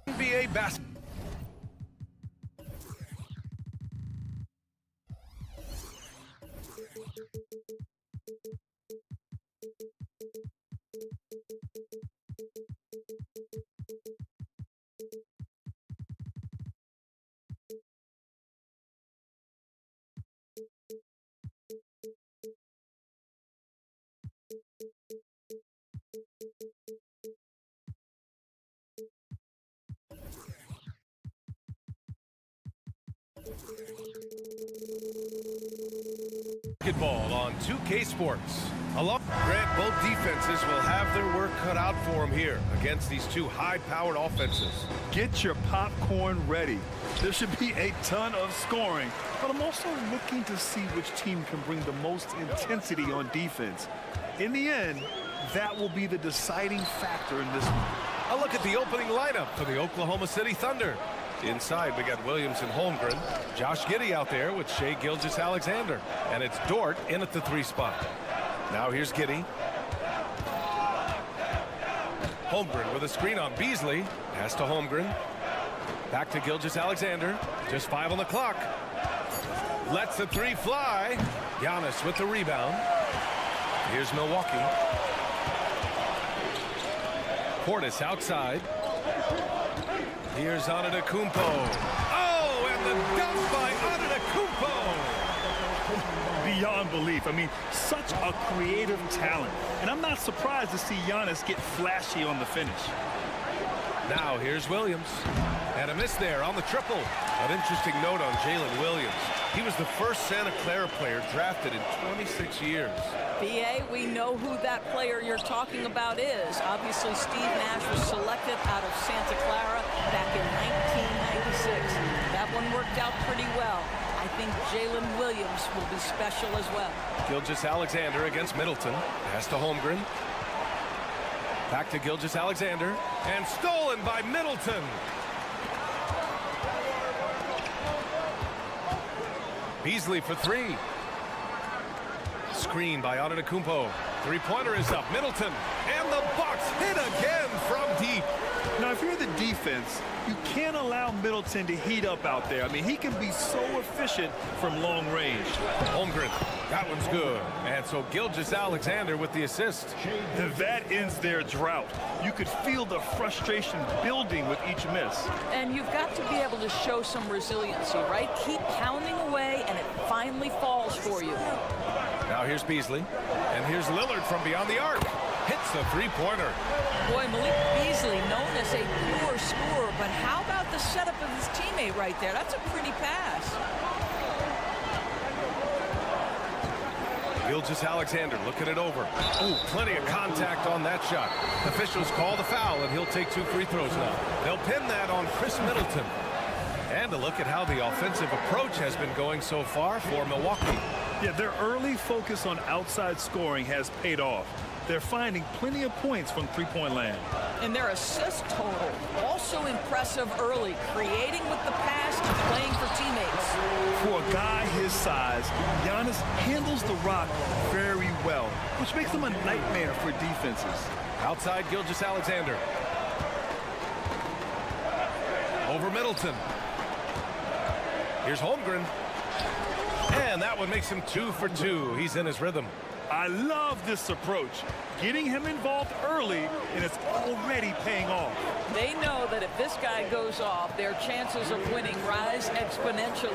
NBA basketball. Basketball on 2K Sports. Grant, both defenses will have their work cut out for them here against these two high-powered offenses. Get your popcorn ready. There should be a ton of scoring, but I'm also looking to see which team can bring the most intensity on defense. In the end, that will be the deciding factor in this one. A look at the opening lineup for the Oklahoma City Thunder. Inside, we got Williams and Holmgren. Josh Giddey out there with Shai Gilgeous-Alexander. And it's Dort in at the 3 spot. Now here's Giddey. Holmgren with a screen on Beasley. Pass to Holmgren. Back to Gilgeous-Alexander. Just 5 on the clock. Lets the 3 fly. Giannis with the rebound. Here's Milwaukee. Portis outside. Here's Antetokounmpo. Oh, and the dunk by Antetokounmpo. Beyond belief. I mean, such a creative talent. And I'm not surprised to see Giannis get flashy on the finish. Now here's Williams. And a miss there on the triple. An interesting note on Jalen Williams. He was the first Santa Clara player drafted in 26 years. B.A., we know who that player you're talking about is. Obviously, Steve Nash was selected out of Santa Clara back in 1996. That one worked out pretty well. I think Jalen Williams will be special as well. Gilgeous-Alexander against Middleton. Pass to Holmgren. Back to Gilgeous-Alexander. And stolen by Middleton. Beasley for 3. Screen by Antetokounmpo. 3-pointer is up. Middleton. And the Bucks hit again from deep. Now, if you're the defense, you can't allow Middleton to heat up out there. I mean, he can be so efficient from long range. Holmgren. That one's good. And so Gilgeous-Alexander with the assist. That ends their drought. You could feel the frustration building with each miss. And you've got to be able to show some resiliency, right? Keep pounding away, and it finally falls for you. Now here's Beasley. And here's Lillard from beyond the arc. Hits the 3-pointer. Boy, Malik Beasley, known as a poor scorer, but how about the setup of his teammate right there? That's a pretty pass. Gilgeous-Alexander looking it over. Oh, plenty of contact on that shot. Officials call the foul, and he'll take 2 free throws now. They'll pin that on Chris Middleton. And a look at how the offensive approach has been going so far for Milwaukee. Yeah, their early focus on outside scoring has paid off. They're finding plenty of points from three-point land. And their assist total, also impressive early, creating with the pass and playing for teammates. For a guy his size, Giannis handles the rock very well, which makes him a nightmare for defenses. Outside Gilgeous-Alexander. Over Middleton. Here's Holmgren. And that one makes him 2 for 2. He's in his rhythm. I love this approach. Getting him involved early, and it's already paying off. They know that if this guy goes off, their chances of winning rise exponentially.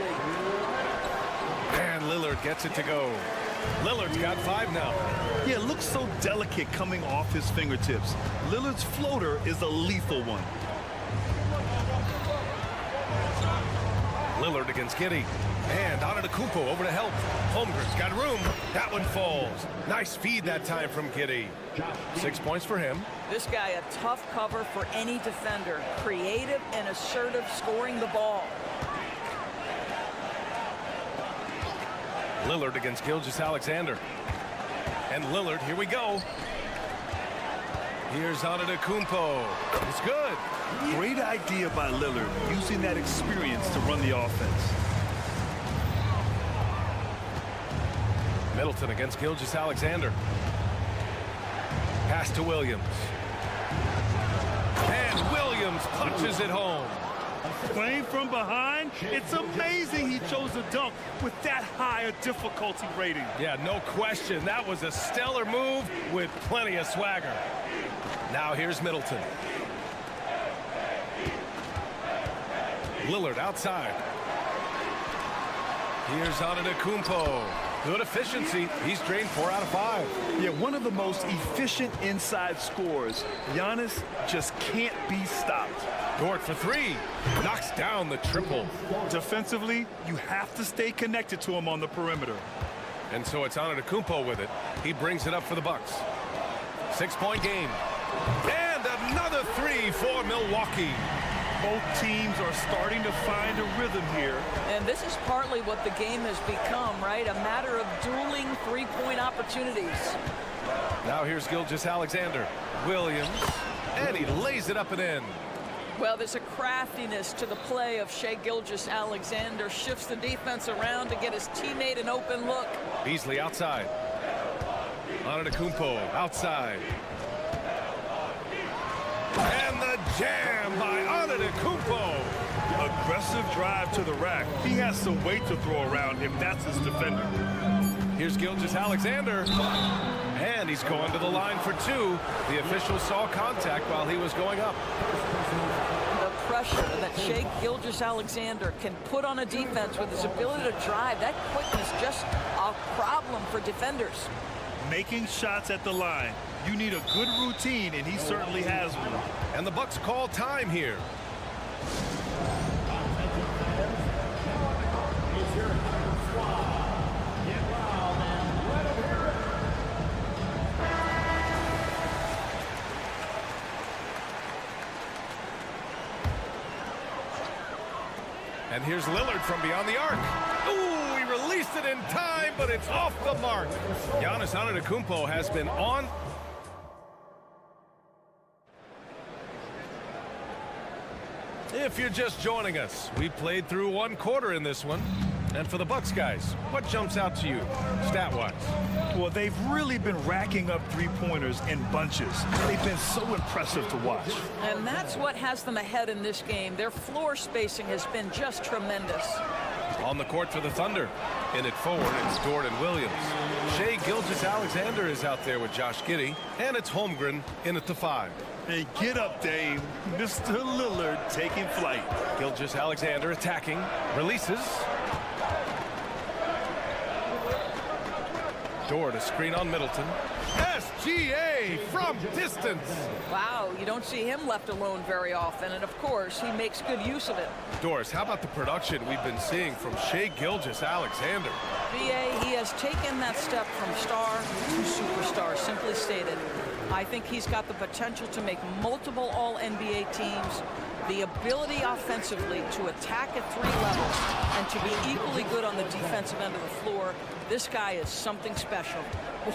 And Lillard gets it to go. Lillard's got 5 now. Yeah, it looks so delicate coming off his fingertips. Lillard's floater is a lethal one. Lillard against Giddey. And Antetokounmpo over to help. Holmgren's got room. That one falls. Nice feed that time from Giddey. 6 points for him. This guy a tough cover for any defender. Creative and assertive scoring the ball. Lillard against Gilgeous-Alexander. And Lillard, here we go. Here's Antetokounmpo. It's good. Great idea by Lillard, using that experience to run the offense. Middleton against Gilgeous-Alexander. Pass to Williams. And Williams punches it home. Playing from behind, it's amazing he chose to dunk with that high a difficulty rating. Yeah, no question. That was a stellar move with plenty of swagger. Now here's Middleton. Lillard outside. Here's Antetokounmpo. Good efficiency. He's drained 4 out of 5. Yeah, one of the most efficient inside scorers. Giannis just can't be stopped. Dort for 3. Knocks down the triple. Defensively, you have to stay connected to him on the perimeter. And so it's Antetokounmpo with it. He brings it up for the Bucks. 6-point game. And another 3 for Milwaukee. Both teams are starting to find a rhythm here. And this is partly what the game has become, right? A matter of dueling three-point opportunities. Now here's Gilgeous-Alexander. Williams. And he lays it up and in. Well, there's a craftiness to the play of Shai Gilgeous-Alexander. Shifts the defense around to get his teammate an open look. Beasley outside. Antetokounmpo outside. And the jam by Antetokounmpo. Aggressive drive to the rack. He has some weight to throw around him. That's his defender. Here's Gilgeous-Alexander. And he's going to the line for 2. The official saw contact while he was going up. The pressure that Shai Gilgeous-Alexander can put on a defense with his ability to drive, that quickness just a problem for defenders. Making shots at the line. You need a good routine, and he certainly has one. And the Bucks call time here. And here's Lillard from beyond the arc. Ooh, he released it in time, but it's off the mark. Giannis Antetokounmpo has been on. If you're just joining us, we played through 1 quarter in this one. And for the Bucks guys, what jumps out to you, stat-wise? Well, they've really been racking up three-pointers in bunches. They've been so impressive to watch. And that's what has them ahead in this game. Their floor spacing has been just tremendous. On the court for the Thunder. In it forward, it's Dort and Williams. Shai Gilgeous-Alexander is out there with Josh Giddey. And it's Holmgren in at the 5. Hey, get up, Dame. Mr. Lillard taking flight. Gilgeous-Alexander attacking. Releases. Dort, a screen on Middleton. SGA from distance. Wow, you don't see him left alone very often, and of course, he makes good use of it. Doris, how about the production we've been seeing from Shai Gilgeous-Alexander? BA, he has taken that step from star to superstar, simply stated. I think he's got the potential to make multiple All-NBA teams, the ability offensively to attack at 3 levels, and to be equally good on the defensive end of the floor. This guy is something special.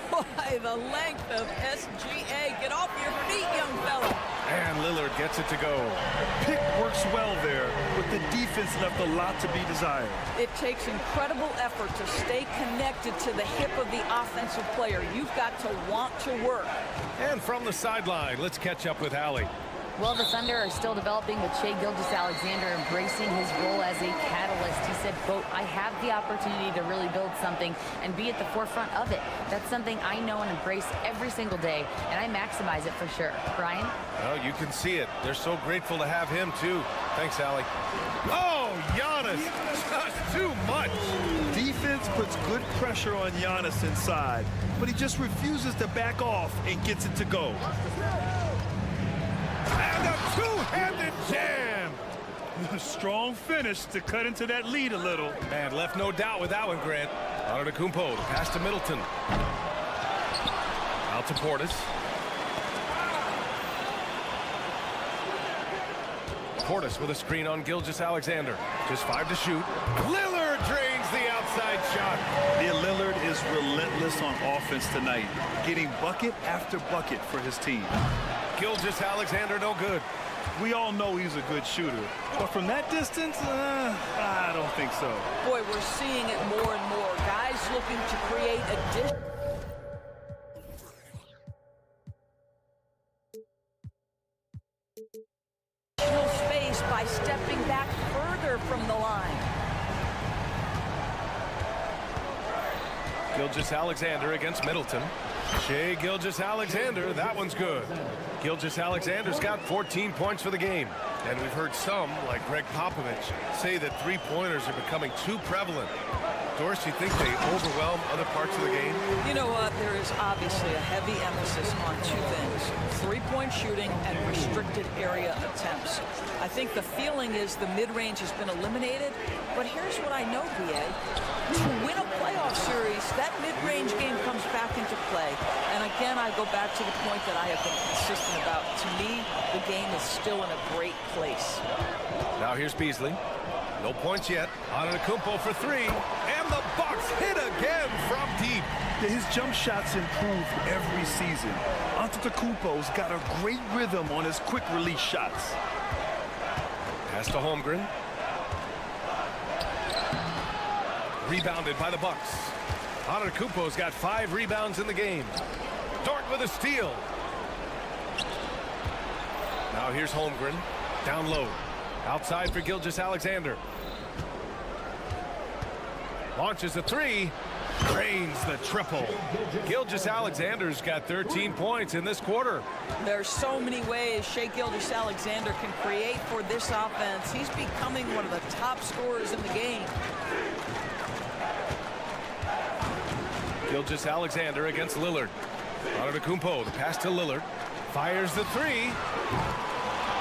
Boy, the length of SGA. Get off your feet, young fella. And Lillard gets it to go. Pick works well there, but the defense left a lot to be desired. It takes incredible effort to stay connected to the hip of the offensive player. You've got to want to work. And from the sideline, let's catch up with Allie. Well, the Thunder are still developing with Shai Gilgeous-Alexander embracing his role as a catalyst. He said, quote, I have the opportunity to really build something and be at the forefront of it. That's something I know and embrace every single day, and I maximize it for sure. Brian? Well, you can see it. They're so grateful to have him, too. Thanks, Allie. Oh, Giannis, just too much. Defense puts good pressure on Giannis inside, but he just refuses to back off and gets it to go. And a two-handed jam. A strong finish to cut into that lead a little. And left no doubt with that one, Grant. Antetokounmpo, the pass to Middleton. Out to Portis. Portis with a screen on Gilgeous-Alexander. Just 5 to shoot. Lillard drains the outside shot. Yeah, Lillard is relentless on offense tonight, getting bucket after bucket for his team. Gilgeous-Alexander no good. We all know he's a good shooter. But from that distance, I don't think so. Boy, we're seeing it more and more. Guys looking to create additional space by stepping back further from the line. Gilgeous-Alexander against Middleton. Shai Gilgeous-Alexander, that one's good. Gilgeous-Alexander's got 14 points for the game. And we've heard some, like Greg Popovich, say that three-pointers are becoming too prevalent. Doris, you think they overwhelm other parts of the game? You know what? There is obviously a heavy emphasis on two things: three-point shooting and restricted area attempts. I think the feeling is the mid-range has been eliminated, but here's what I know, BA. To win a playoff series, that mid-range game comes back into play. And again, I go back to the point that I have been consistent about. To me, the game is still in a great place. Now here's Beasley. No points yet. Antetokounmpo for three. And the Bucks hit again from deep. His jump shots improve every season. Antetokounmpo's got a great rhythm on his quick release shots. Pass to Holmgren. Rebounded by the Bucks. Antetokounmpo's got 5 rebounds in the game. Dort with a steal. Now here's Holmgren. Down low. Outside for Gilgeous-Alexander. Launches a three. Drains the triple. Gilgeous-Alexander's got 13 points in this quarter. There's so many ways Shai Gilgeous-Alexander can create for this offense. He's becoming one of the top scorers in the game. Gilgeous-Alexander against Lillard. Antetokounmpo, the pass to Lillard. Fires the three.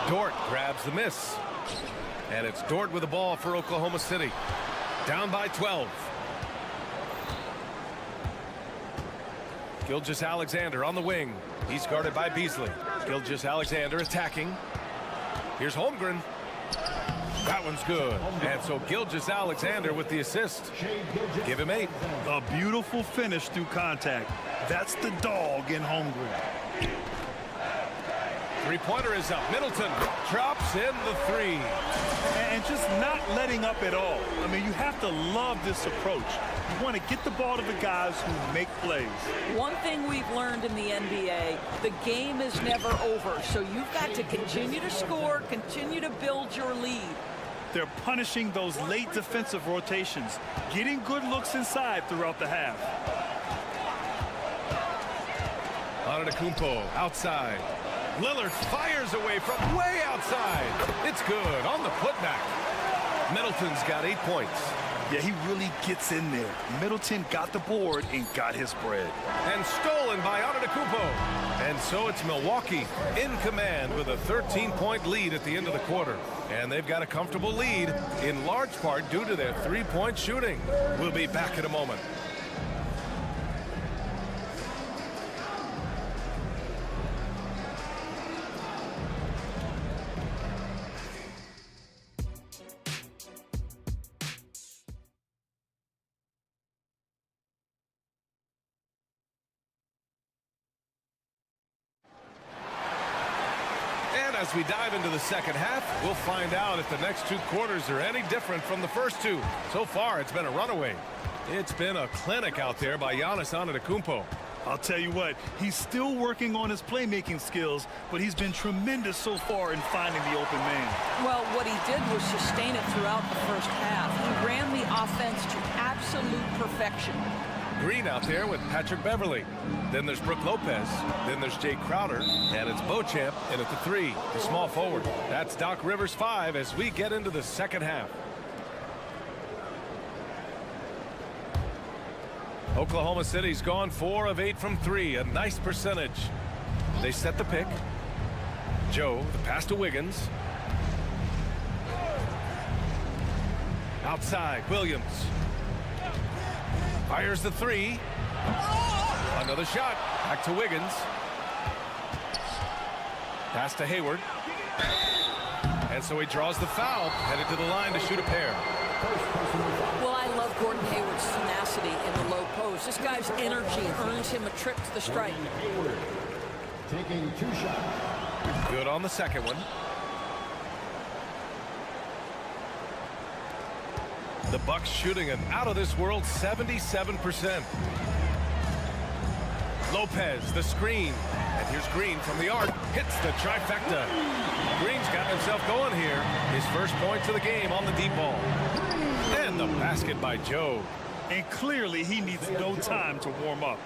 Dort grabs the miss. And it's Dort with the ball for Oklahoma City. Down by 12. Gilgeous-Alexander on the wing. He's guarded by Beasley. Gilgeous-Alexander attacking. Here's Holmgren. That one's good. And so Gilgeous-Alexander with the assist. Give him 8. A beautiful finish through contact. That's the dog in Holmgren. Three-pointer is up. Middleton drops in the three. And just not letting up at all. I mean, you have to love this approach. You want to get the ball to the guys who make plays. One thing we've learned in the NBA, the game is never over. So you've got to continue to score, continue to build your lead. They're punishing those late defensive rotations, getting good looks inside throughout the half. Antetokounmpo outside. Lillard fires away from way outside. It's good on the putback. Middleton's got 8 points. Yeah, he really gets in there. Middleton got the board and got his bread. And stolen by Antetokounmpo. And so it's Milwaukee in command with a 13-point lead at the end of the quarter. And they've got a comfortable lead in large part due to their three-point shooting. We'll be back in a moment. As we dive into the second half, we'll find out if the next 2 quarters are any different from the first 2. So far, it's been a runaway. It's been a clinic out there by Giannis Antetokounmpo. I'll tell you what, he's still working on his playmaking skills, but he's been tremendous so far in finding the open man. Well, what he did was sustain it throughout the first half. He ran the offense to absolute perfection. Green out there with Patrick Beverly. Then there's Brook Lopez. Then there's Jay Crowder. And it's Beauchamp in at the 3, the small forward. That's Doc Rivers 5 as we get into the second half. Oklahoma City's gone 4 of 8 from 3. A nice percentage. They set the pick. Joe, the pass to Wiggins. Outside, Williams. Fires the 3. Another shot. Back to Wiggins. Pass to Hayward. And so he draws the foul. Headed to the line to shoot a pair. Well, I love Gordon Hayward's tenacity in the low post. This guy's energy earns him a trip to the stripe. Taking 2 shots. Good on the second one. The Bucks shooting an out-of-this-world 77%. Lopez, the screen. And here's Green from the arc. Hits the trifecta. Green's got himself going here. His first points of the game on the deep ball. And the basket by Joe. And clearly he needs no time to warm up.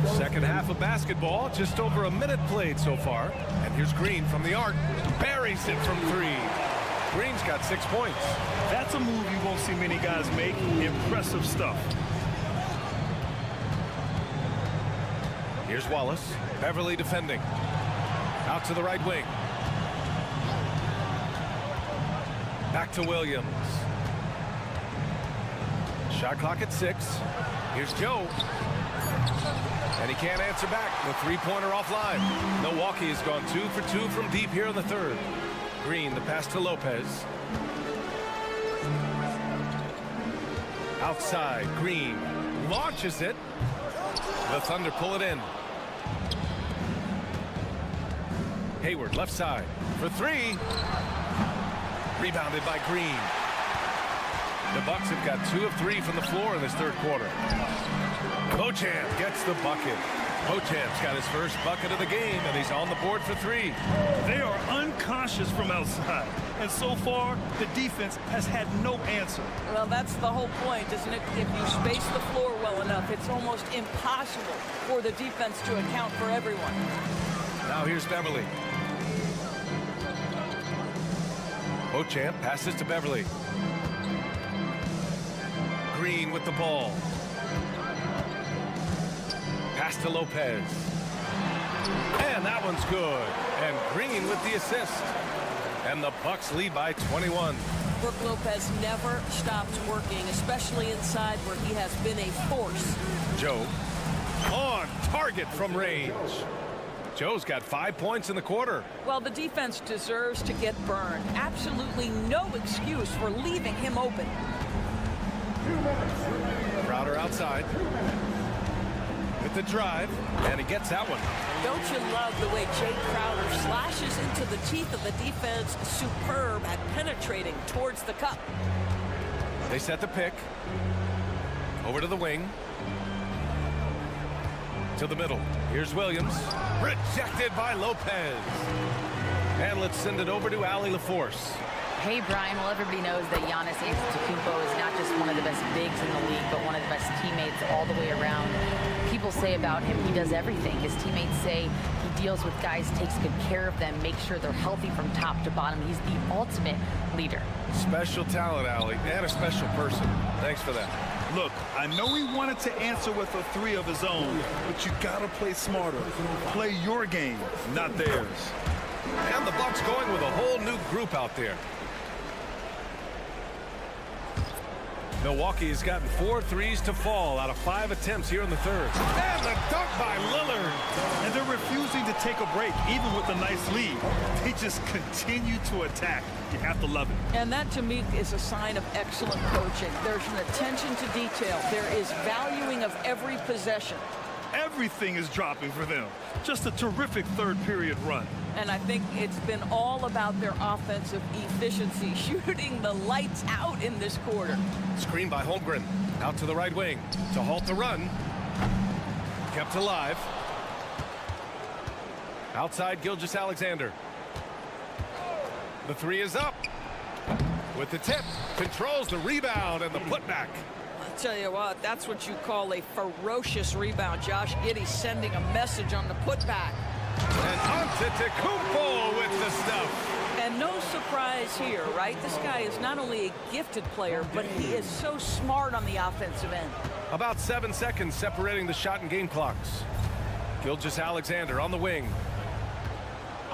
Second half of basketball, just over a minute played so far. And here's Green from the arc. Buries it from three. Green's got 6 points. That's a move you won't see many guys make. Impressive stuff. Here's Wallace. Beverly defending. Out to the right wing. Back to Williams. Shot clock at 6. Here's Joe. And he can't answer back. The three-pointer offline. Milwaukee has gone 2 for 2 from deep here in the third. Green, the pass to Lopez. Outside, Green launches it. The Thunder pull it in. Hayward, left side for three. Rebounded by Green. The Bucks have got 2 of 3 from the floor in this third quarter. Beauchamp gets the bucket. Beauchamp's got his first bucket of the game, and he's on the board for 3. They are unconscious from outside. And so far, the defense has had no answer. Well, that's the whole point, isn't it? If you space the floor well enough, it's almost impossible for the defense to account for everyone. Now here's Beverly. Beauchamp passes to Beverly. Green with the ball. Pass to Lopez. And that one's good. And Green with the assist. And the Bucks lead by 21. Brook Lopez never stops working, especially inside where he has been a force. Joe on target from range. Joe's got 5 points in the quarter. Well, the defense deserves to get burned. Absolutely no excuse for leaving him open. Crowder outside with the drive, and he gets that one. Don't you love the way Jay Crowder slashes into the teeth of the defense? Superb at penetrating towards the cup. They set the pick. Over to the wing. To the middle. Here's Williams. Rejected by Lopez. And let's send it over to Allie LaForce. Hey, Brian. Well, everybody knows that Giannis Antetokounmpo is not just one of the best bigs in the league, but one of the best teammates all the way around. People say about him, he does everything. His teammates say he deals with guys, takes good care of them, makes sure they're healthy from top to bottom. He's the ultimate leader. Special talent, Allie, and a special person. Thanks for that. Look, I know he wanted to answer with a 3 of his own, but you gotta play smarter. Play your game, not theirs. And the Bucks going with a whole new group out there. Milwaukee has gotten 4 threes to fall out of 5 attempts here in the third. And the dunk by Lillard. And they're refusing to take a break, even with a nice lead. They just continue to attack. You have to love it. And that, to me, is a sign of excellent coaching. There's an attention to detail. There is valuing of every possession. Everything is dropping for them. Just a terrific third period run. And I think it's been all about their offensive efficiency, shooting the lights out in this quarter. Screen by Holmgren. Out to the right wing to halt the run. Kept alive. Outside Gilgeous-Alexander. The 3 is up. With the tip. Controls the rebound and the putback. I'll tell you what, that's what you call a ferocious rebound. Josh Giddey sending a message on the putback. And Antetokounmpo with the stuff. And no surprise here, right? This guy is not only a gifted player, but he is so smart on the offensive end. About 7 seconds separating the shot and game clocks. Gilgeous-Alexander on the wing.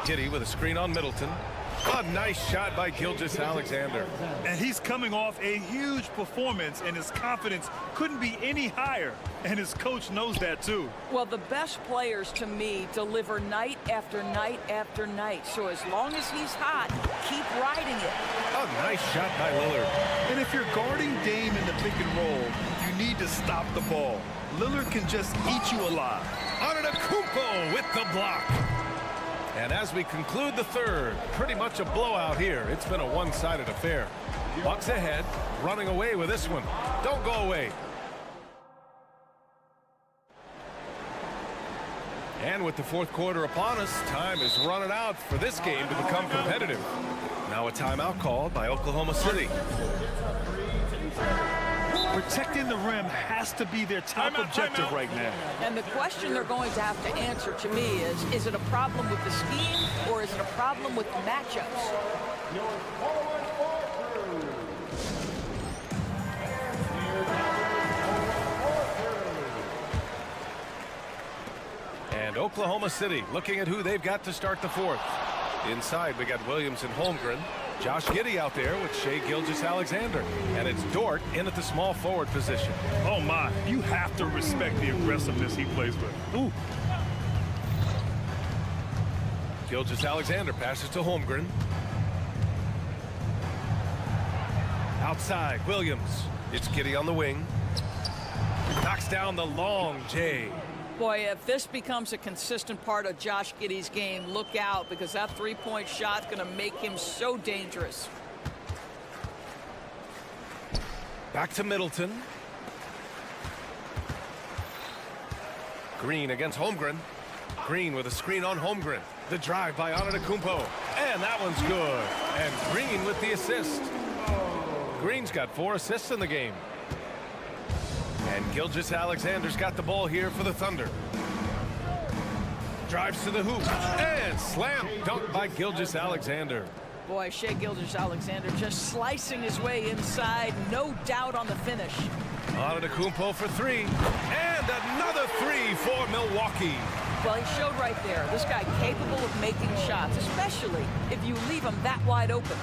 Giddey with a screen on Middleton. A nice shot by Gilgeous-Alexander. And he's coming off a huge performance, and his confidence couldn't be any higher. And his coach knows that, too. Well, the best players, to me, deliver night after night after night. So as long as he's hot, keep riding it. A nice shot by Lillard. And if you're guarding Dame in the pick and roll, you need to stop the ball. Lillard can just eat you alive. Antetokounmpo with the block. And as we conclude the third, pretty much a blowout here. It's been a one-sided affair. Bucks ahead, running away with this one. Don't go away. And with the fourth quarter upon us, time is running out for this game to become competitive. Now a timeout called by Oklahoma City. Protecting the rim has to be their top objective right now. And the question they're going to have to answer to me is it a problem with the scheme or is it a problem with the matchups? And Oklahoma City looking at who they've got to start the fourth. Inside, we got Williams and Holmgren. Josh Giddey out there with Shai Gilgeous-Alexander. And it's Dort in at the small forward position. Oh, my. You have to respect the aggressiveness he plays with. Ooh. Gilgeous-Alexander passes to Holmgren. Outside, Williams. It's Giddey on the wing. Knocks down the long J. Boy, if this becomes a consistent part of Josh Giddey's game, look out, because that three-point shot's going to make him so dangerous. Back to Middleton. Green against Holmgren. Green with a screen on Holmgren. The drive by Antetokounmpo. And that one's good. And Green with the assist. Green's got 4 assists in the game. And Gilgeous-Alexander's got the ball here for the Thunder. Drives to the hoop. And slam dunk by Gilgeous-Alexander. Boy, Shai Gilgeous-Alexander just slicing his way inside. No doubt on the finish. Antetokounmpo for 3. And another 3 for Milwaukee. Well, he showed right there. This guy capable of making shots, especially if you leave him that wide open.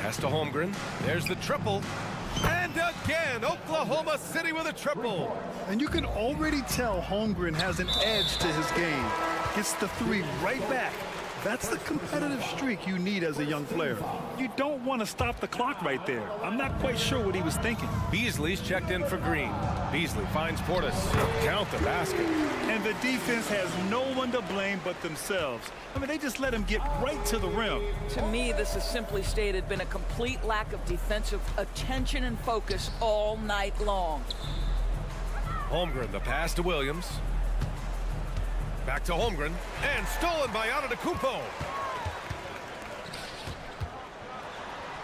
Pass to Holmgren. There's the triple. And again, Oklahoma City with a triple. And you can already tell Holmgren has an edge to his game. Gets the 3 right back. That's the competitive streak you need as a young player. You don't want to stop the clock right there. I'm not quite sure what he was thinking. Beasley's checked in for Green. Beasley finds Portis. Count the basket. And the defense has no one to blame but themselves. I mean, they just let him get right to the rim. To me, this has simply stated been a complete lack of defensive attention and focus all night long. Holmgren, the pass to Williams. Back to Holmgren, and stolen by Antetokounmpo.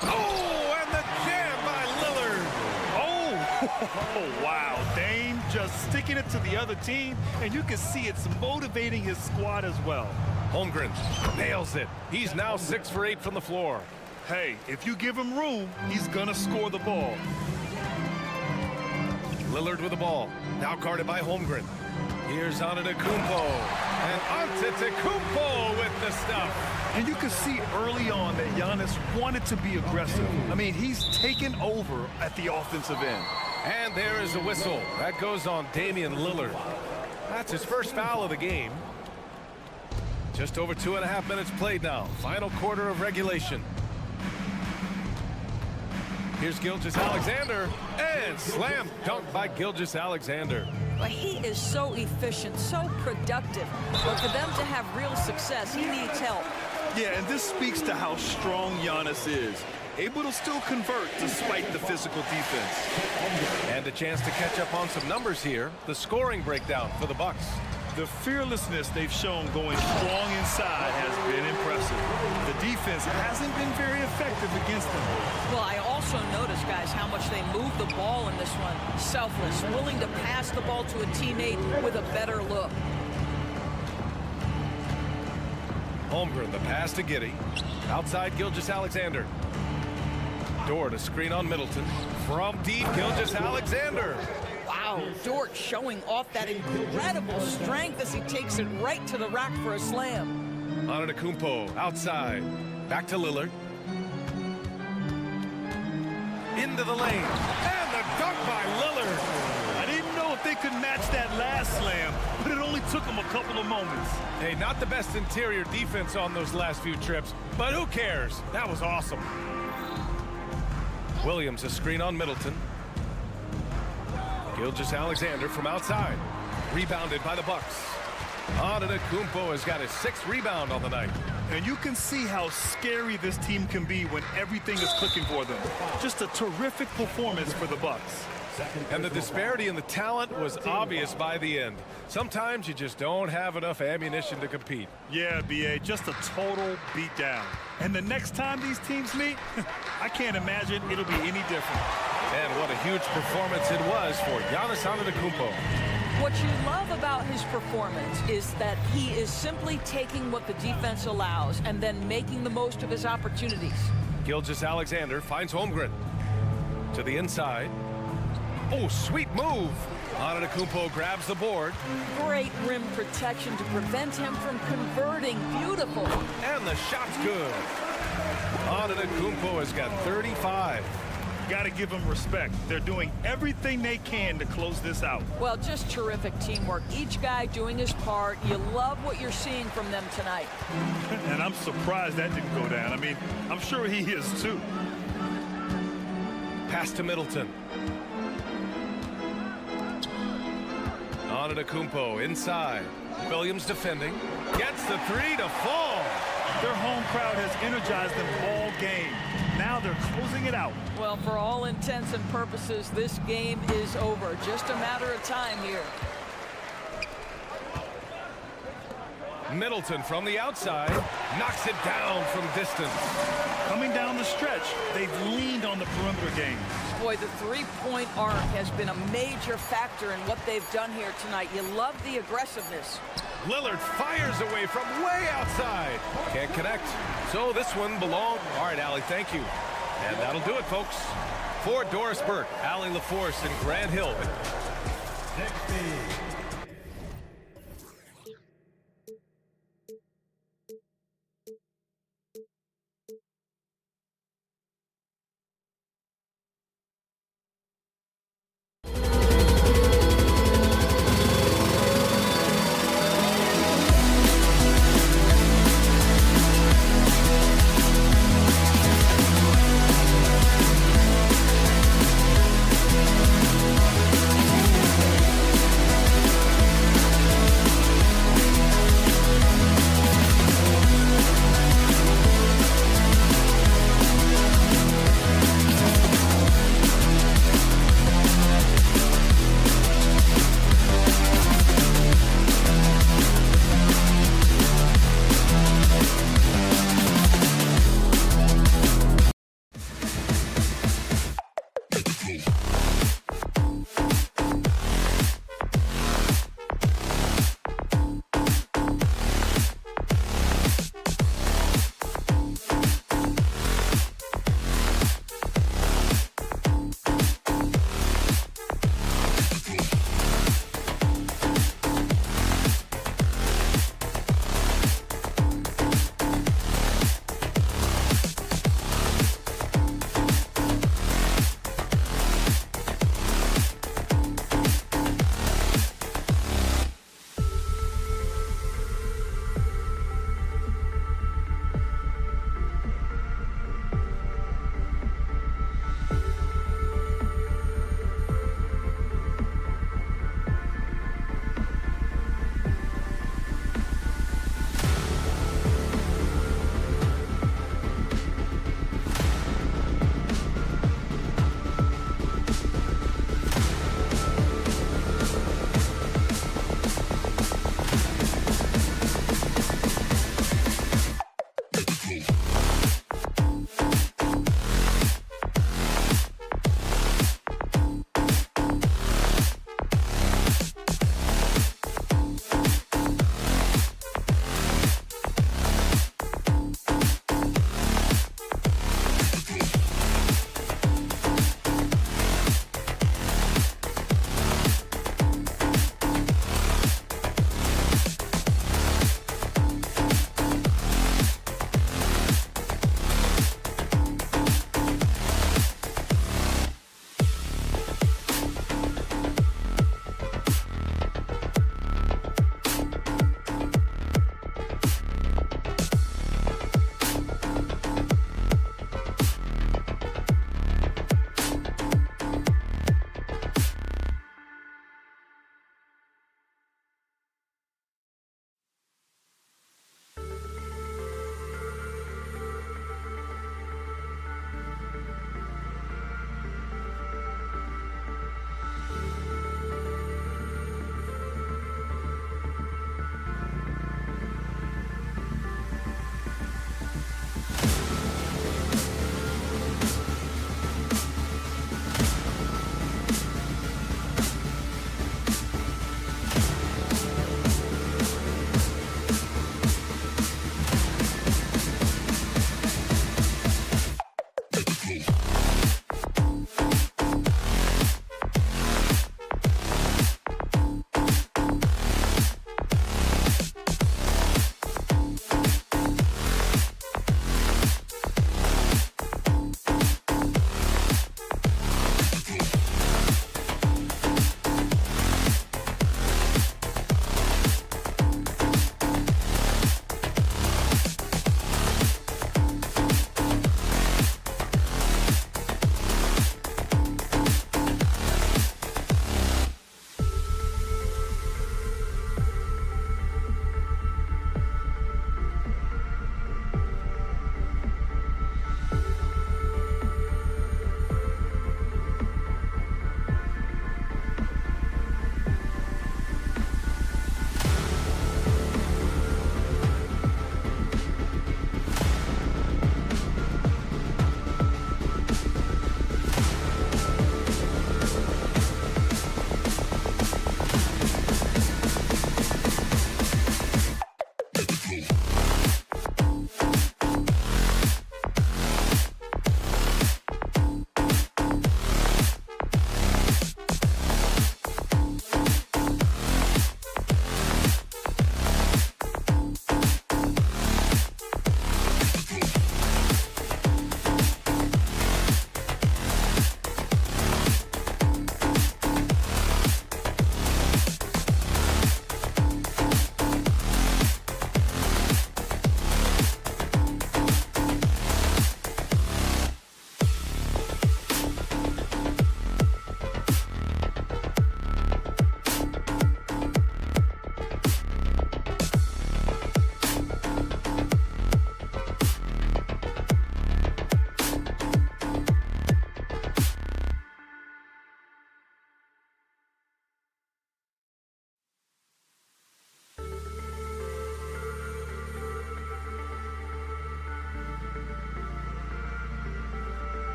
Oh, and the jam by Lillard. Oh, wow. Dame just sticking it to the other team, and you can see it's motivating his squad as well. Holmgren nails it. He's now 6 for 8 from the floor. Hey, if you give him room, he's going to score the ball. Lillard with the ball, now guarded by Holmgren. Here's Antetokounmpo, and Antetokounmpo with the stuff. And you can see early on that Giannis wanted to be aggressive. I mean, he's taken over at the offensive end. And there is a whistle. That goes on Damian Lillard. That's his first foul of the game. Just over 2.5 minutes played now. Final quarter of regulation. Here's Gilgeous-Alexander, and slam dunk by Gilgeous-Alexander. But he is so efficient, so productive. But for them to have real success, he needs help. Yeah, and this speaks to how strong Giannis is. Able to still convert despite the physical defense. And a chance to catch up on some numbers here. The scoring breakdown for the Bucks. The fearlessness they've shown going strong inside has been impressive. The defense hasn't been very effective against them. Well, I also noticed, guys, how much they move the ball in this one. Selfless, willing to pass the ball to a teammate with a better look. Holmgren, the pass to Giddey. Outside, Gilgeous-Alexander. Dort, a screen on Middleton. From deep, Gilgeous-Alexander. Wow, Dort showing off that incredible strength as he takes it right to the rack for a slam. Antetokounmpo outside. Back to Lillard. Into the lane. And the dunk by Lillard. I didn't know if they could match that last slam, but it only took them a couple of moments. Hey, not the best interior defense on those last few trips, but who cares? That was awesome. Williams, a screen on Middleton. Gilgeous-Alexander from outside. Rebounded by the Bucks. Antetokounmpo has got his 6th rebound on the night. And you can see how scary this team can be when everything is clicking for them. Just a terrific performance for the Bucks. And the disparity in the talent was obvious by the end. Sometimes you just don't have enough ammunition to compete. Yeah, B.A., just a total beatdown. And the next time these teams meet, I can't imagine it'll be any different. And what a huge performance it was for Giannis Antetokounmpo. What you love about his performance is that he is simply taking what the defense allows and then making the most of his opportunities. Gilgeous-Alexander finds Holmgren. To the inside. Oh, sweet move. Antetokounmpo grabs the board. Great rim protection to prevent him from converting. Beautiful. And the shot's good. Antetokounmpo has got 35. Got to give them respect. They're doing everything they can to close this out. Well, just terrific teamwork. Each guy doing his part. You love what you're seeing from them tonight. And I'm surprised that didn't go down. I mean, I'm sure he is too. Pass to Middleton. Antetokounmpo inside. Williams defending. Gets the 3 to fall. Their home crowd has energized them all game. Now they're closing it out. Well, for all intents and purposes, this game is over. Just a matter of time here. Middleton from the outside knocks it down from distance. Coming down the stretch, they've leaned on the perimeter game. Boy, the three-point arc has been a major factor in what they've done here tonight. You love the aggressiveness. Lillard fires away from way outside. Can't connect. So this one belonged. All right, Allie, thank you. And that'll do it, folks. For Doris Burke, Allie LaForce, and Grant Hill.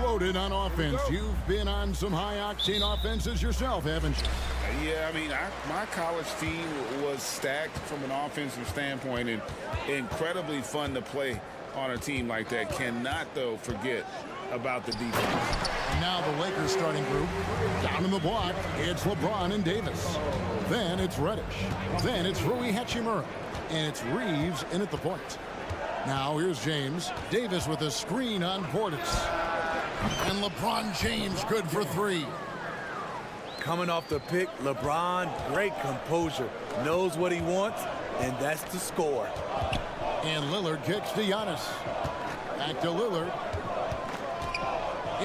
loaded on offense. You've been on some high-octane offenses yourself, haven't you? Yeah, I mean, my college team was stacked from an offensive standpoint and incredibly fun to play on a team like that. Cannot, though, forget about the defense. And now the Lakers starting group. Down in the block, it's LeBron and Davis. Then it's Reddish. Then it's Rui Hachimura. And it's Reeves in at the point. Now here's James. Davis with a screen on Portis. And LeBron James good for three. Coming off the pick, LeBron, great composure. Knows what he wants, and that's to score. And Lillard kicks to Giannis. Back to Lillard.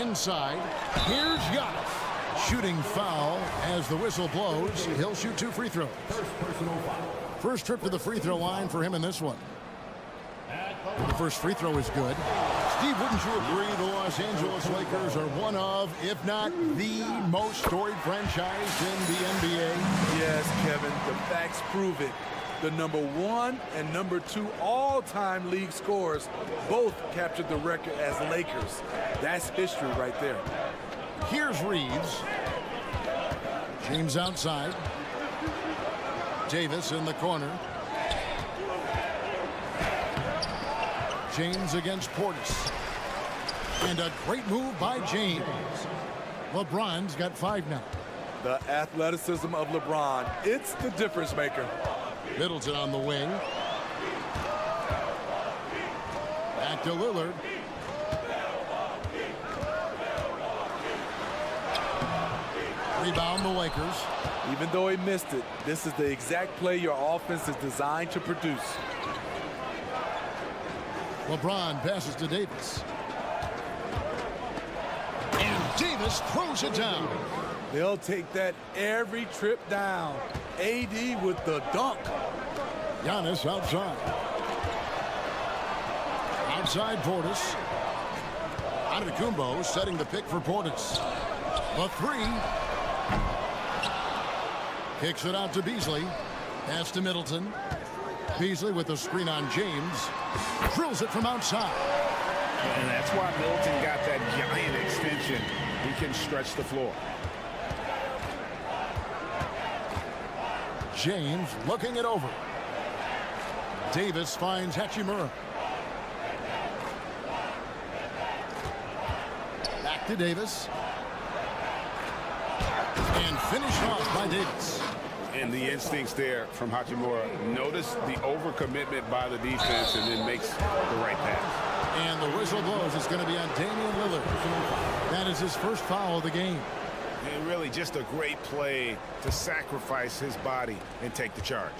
Inside. Here's Giannis. Shooting foul as the whistle blows. He'll shoot 2 free throws. First trip to the free throw line for him in this one. The first free throw is good. Steve, wouldn't you agree the Los Angeles Lakers are one of, if not the most storied franchise in the NBA? Yes, Kevin, the facts prove it. The #1 and #2 all-time league scorers both captured the record as Lakers. That's history right there. Here's Reeves. James outside. Davis in the corner. James against Portis. And a great move by James. LeBron's got 5 now. The athleticism of LeBron, it's the difference maker. Middleton on the wing. Back to Lillard. Rebound the Lakers. Even though he missed it, this is the exact play your offense is designed to produce. LeBron passes to Davis. And Davis throws it down. They'll take that every trip down. AD with the dunk. Giannis outside. Outside Portis. Antetokounmpo setting the pick for Portis. The 3. Kicks it out to Beasley. Pass to Middleton. Beasley with the screen on James. Drills it from outside. And that's why Middleton got that giant extension. He can stretch the floor. James looking it over. Davis finds Hachimura. Back to Davis. And finished off by Davis. And the instincts there from Hachimura. Notice the overcommitment by the defense and then makes the right pass. And the whistle blows. It's going to be on Damian Lillard. That is his first foul of the game. And really just a great play to sacrifice his body and take the charge.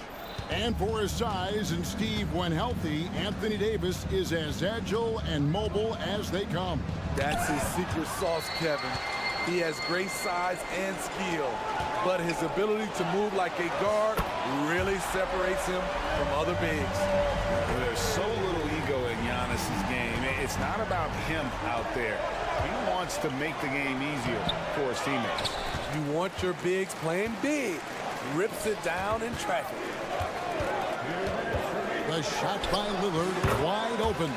And for his size and Steve, when healthy, Anthony Davis is as agile and mobile as they come. That's his secret sauce, Kevin. He has great size and skill, but his ability to move like a guard really separates him from other bigs. There's so little ego in Giannis's game. It's not about him out there. He wants to make the game easier for his teammates. You want your bigs playing big. Rips it down in traffic. The shot by Lillard wide open.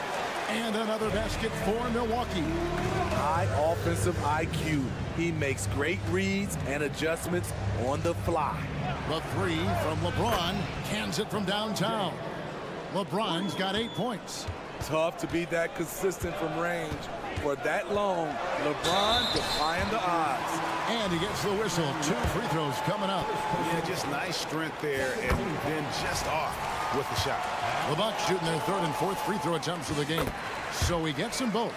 And another basket for Milwaukee. High offensive IQ. He makes great reads and adjustments on the fly. The 3 from LeBron cans it from downtown. LeBron's got 8 points. Tough to be that consistent from range. For that long, LeBron defying the odds. And he gets the whistle. 2 free throws coming up. Yeah, just nice strength there and then just off with the shot. The Bucks shooting their 3rd and 4th free throw attempts of the game. So he gets them both.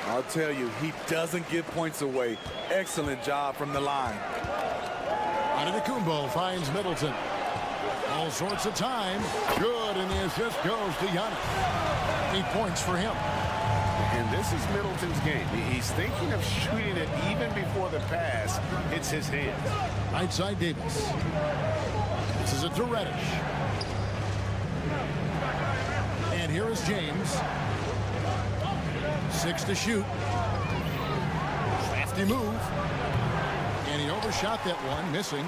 I'll tell you, he doesn't give points away. Excellent job from the line. Antetokounmpo finds Middleton. All sorts of time. Good, and the assist goes to Giannis. 8 points for him. And this is Middleton's game. He's thinking of shooting it even before the pass hits his hands. Right side Davis. This is it to Reddish. And here is James. 6 to shoot. Crafty move. And he overshot that one, missing.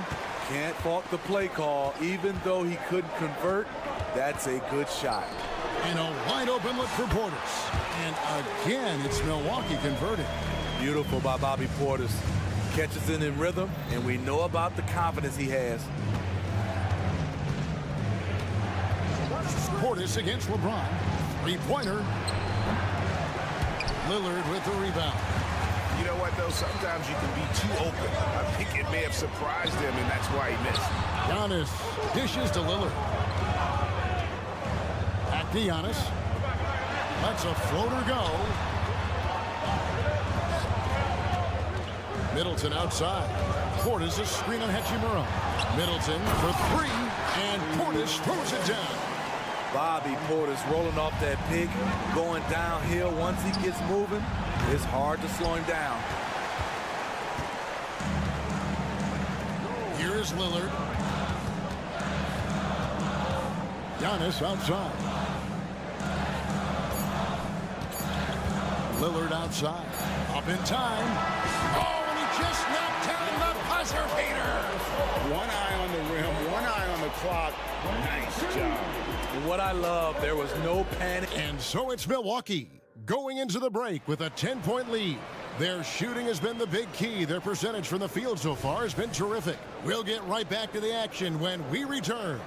Can't fault the play call. Even though he couldn't convert, that's a good shot. And a wide open look for Portis. And again, it's Milwaukee converting. Beautiful by Bobby Portis. Catches it in rhythm, and we know about the confidence he has. Portis against LeBron. Three-pointer. Lillard with the rebound. You know what, though? Sometimes you can be too open. I think it may have surprised him, and that's why he missed. Giannis dishes to Lillard. Back to Giannis. Lets a floater go. Middleton outside. Portis a screen on Hachimura. Middleton for three, and Portis throws it down. Bobby Portis rolling off that pick, going downhill. Once he gets moving, it's hard to slow him down. Here is Lillard. Giannis outside. Lillard outside. Up in time. Oh, and he just knocked down the buzzer beater. One eye on the rim, one eye on the clock. Nice job. And what I love, there was no panic. And so it's Milwaukee going into the break with a 10-point lead. Their shooting has been the big key. Their percentage from the field so far has been terrific. We'll get right back to the action when we return.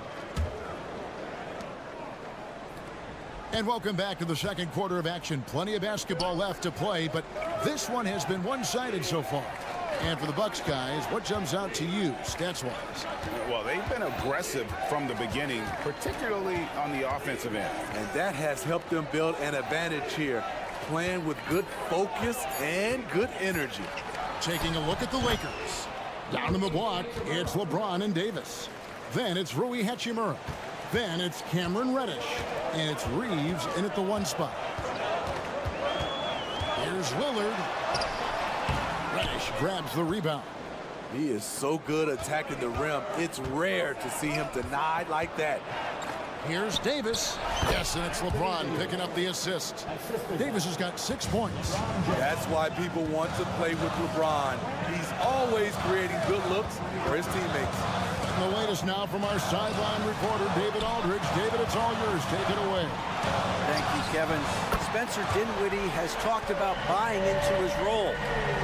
And welcome back to the second quarter of action. Plenty of basketball left to play, but this one has been one-sided so far. And for the Bucks guys, what jumps out to you, stats-wise? Well, they've been aggressive from the beginning, particularly on the offensive end. And that has helped them build an advantage here, playing with good focus and good energy. Taking a look at the Lakers. Down in the block, it's LeBron and Davis. Then it's Rui Hachimura. Then it's Cameron Reddish. And it's Reeves in at the one spot. Here's Lillard. Reddish grabs the rebound. He is so good attacking the rim. It's rare to see him denied like that. Here's Davis. Yes, and it's LeBron picking up the assist. Davis has got 6 points. That's why people want to play with LeBron. He's always creating good looks for his teammates. And the latest now from our sideline reporter, David Aldridge. David, it's all yours. Take it away. Thank you, Kevin. Spencer Dinwiddie has talked about buying into his role.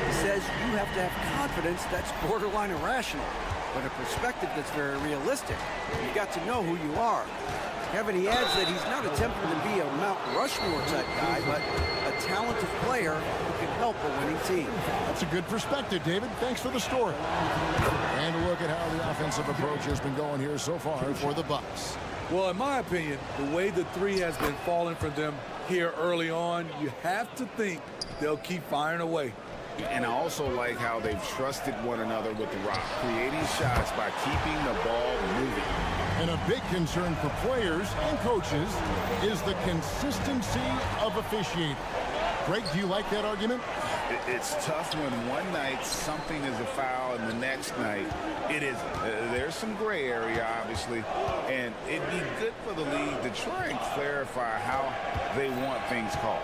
He says you have to have confidence that's borderline irrational, but a perspective that's very realistic. You've got to know who you are. Kevin, he adds that he's not attempting to be a Mount Rushmore type guy, but a talented player who can help a winning team. That's a good perspective, David. Thanks for the story. And a look at how the offensive approach has been going here so far for the Bucks. Well, in my opinion, the way the three has been falling for them here early on, you have to think they'll keep firing away. And I also like how they've trusted one another with the rock, creating shots by keeping the ball moving. And a big concern for players and coaches is the consistency of officiating. Greg, do you like that argument? It's tough when one night something is a foul and the next night it isn't. There's some gray area, obviously, and it'd be good for the league to try and clarify how they want things called.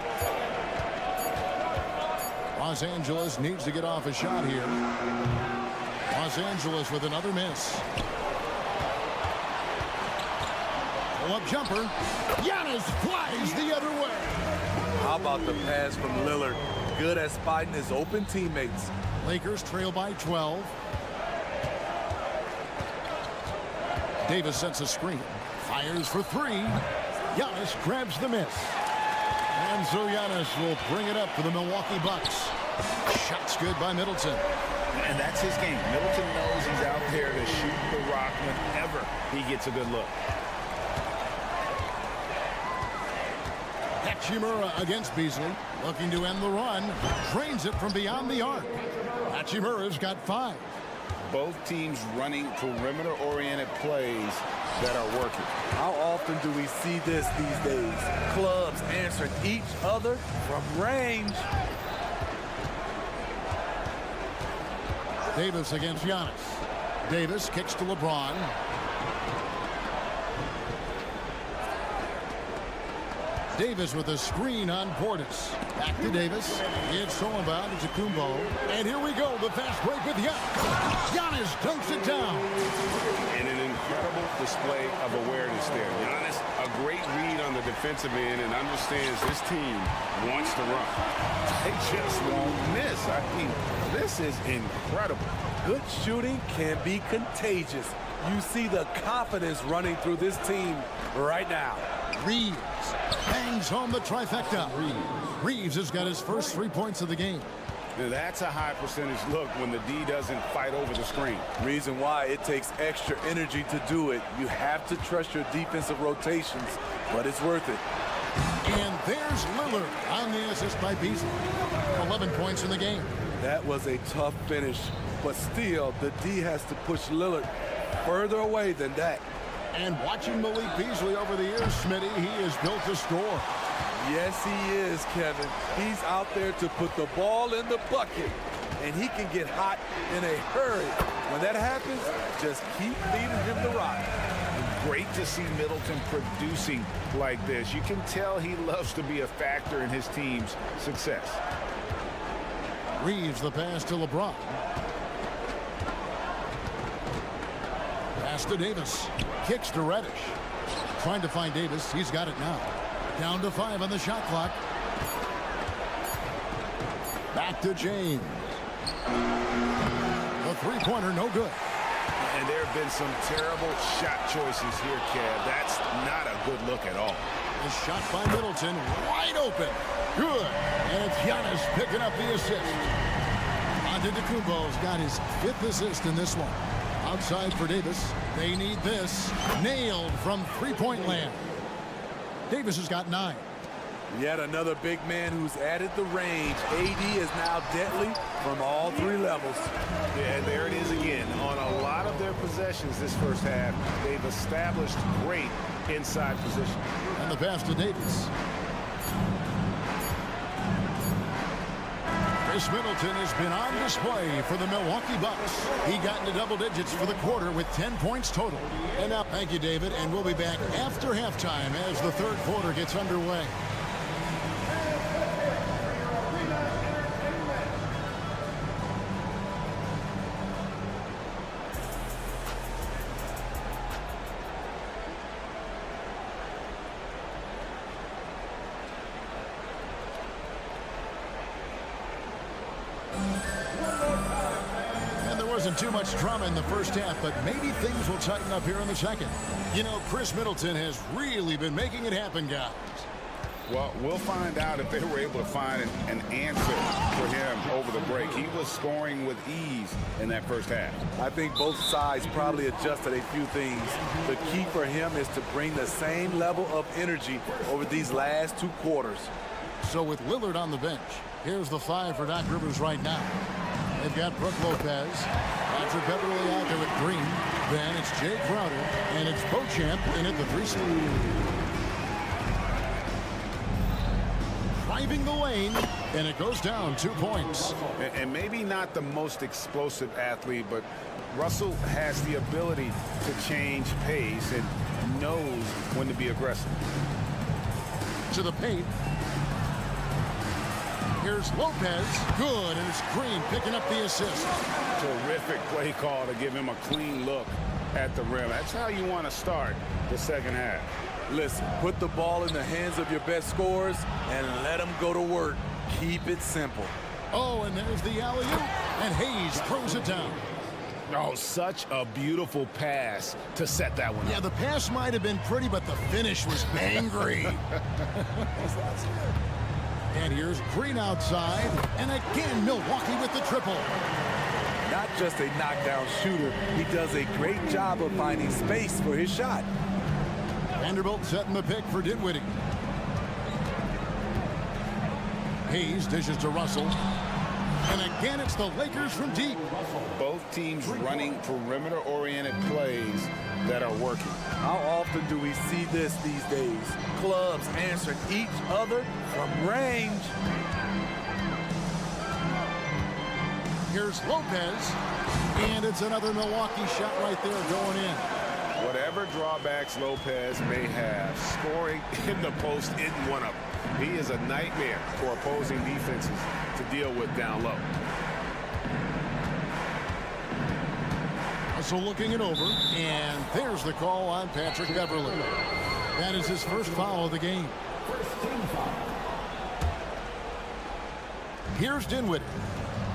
Los Angeles needs to get off a shot here. Los Angeles with another miss. Pull-up jumper. Giannis flies the other way. How about the pass from Lillard? Good at spotting his open teammates. Lakers trail by 12. Davis sets a screen. Fires for three. Giannis grabs the miss. And so Giannis will bring it up for the Milwaukee Bucks. Shot's good by Middleton. And that's his game. Middleton knows he's out there to shoot the rock whenever he gets a good look. Hachimura against Beasley. Looking to end the run. Drains it from beyond the arc. Hachimura's got 5. Both teams running perimeter-oriented plays that are working. How often do we see this these days? Clubs answering each other from range. Davis against Giannis. Davis kicks to LeBron. Davis with a screen on Portis. Back to Davis. It's thrown by Kumbo. And here we go. The fast break with Giannis. Giannis dunks it down. And an incredible display of awareness there. Giannis, a great read on the defensive end and understands this team wants to run. They just won't miss. I mean, this is incredible. Good shooting can be contagious. You see the confidence running through this team right now. Reeves bangs home the trifecta. Reeves has got his first 3 points of the game. Now, that's a high percentage look when the D doesn't fight over the screen. Reason why it takes extra energy to do it. You have to trust your defensive rotations, but it's worth it. And there's Lillard on the assist by Beasley. 11 points in the game. That was a tough finish, but still, the D has to push Lillard further away than that. And watching Malik Beasley over the years, Smitty, he is built to score. Yes, he is, Kevin. He's out there to put the ball in the bucket, and he can get hot in a hurry. When that happens, just keep feeding him the rock. Great to see Middleton producing like this. You can tell he loves to be a factor in his team's success. Reeves the pass to LeBron. Pass to Davis. Kicks to Reddish. Trying to find Davis. He's got it now. Down to 5 on the shot clock. Back to James. The three-pointer, no good. And there have been some terrible shot choices here, Kev. That's not a good look at all. The shot by Middleton, wide open. Good. And it's Giannis picking up the assist. Antetokounmpo's got his 5th assist in this one. Outside for Davis. They need this. Nailed from three-point land. Davis has got 9. Yet another big man who's added the range. AD is now deadly from all 3 levels. Yeah, there it is again. On a lot of their possessions this first half, they've established great inside position. And the pass to Davis. Chris Middleton has been on display for the Milwaukee Bucks. He got into double digits for the quarter with 10 points total. And now, thank you, David, and we'll be back after halftime as the third quarter gets underway. Wasn't too much drama in the first half, but maybe things will tighten up here in the second. You know, Chris Middleton has really been making it happen, guys. Well, we'll find out if they were able to find an answer for him over the break. He was scoring with ease in that first half. I think both sides probably adjusted a few things. The key for him is to bring the same level of energy over these last 2 quarters. So with Lillard on the bench, here's the 5 for Doc Rivers right now. They've got Brook Lopez, Patrick Beverly out there with Green. Then it's Jay Crowder, and it's Beauchamp in at the 3 slot. Driving the lane, and it goes down 2 points. And maybe not the most explosive athlete, but Russell has the ability to change pace and knows when to be aggressive. To the paint. Here's Lopez. Good, and it's Green picking up the assist. Terrific play call to give him a clean look at the rim. That's how you want to start the second half. Listen, put the ball in the hands of your best scorers and let them go to work. Keep it simple. Oh, and there's the alley-oop, and Hayes throws it down. Oh, such a beautiful pass to set that one up. Yeah, the pass might have been pretty, but the finish was angry. And here's Green outside, and again Milwaukee with the triple. Not just a knockdown shooter, he does a great job of finding space for his shot. Vanderbilt setting the pick for Dinwiddie. Hayes dishes to Russell. And again, it's the Lakers from deep. Both teams running perimeter-oriented plays that are working. How often do we see this these days? Clubs answering each other from range. Here's Lopez. And it's another Milwaukee shot right there going in. Whatever drawbacks Lopez may have, scoring in the post isn't one of them. He is a nightmare for opposing defenses to deal with down low. So looking it over, and there's the call on Patrick Beverly. That is his first foul of the game. Here's Dinwiddie.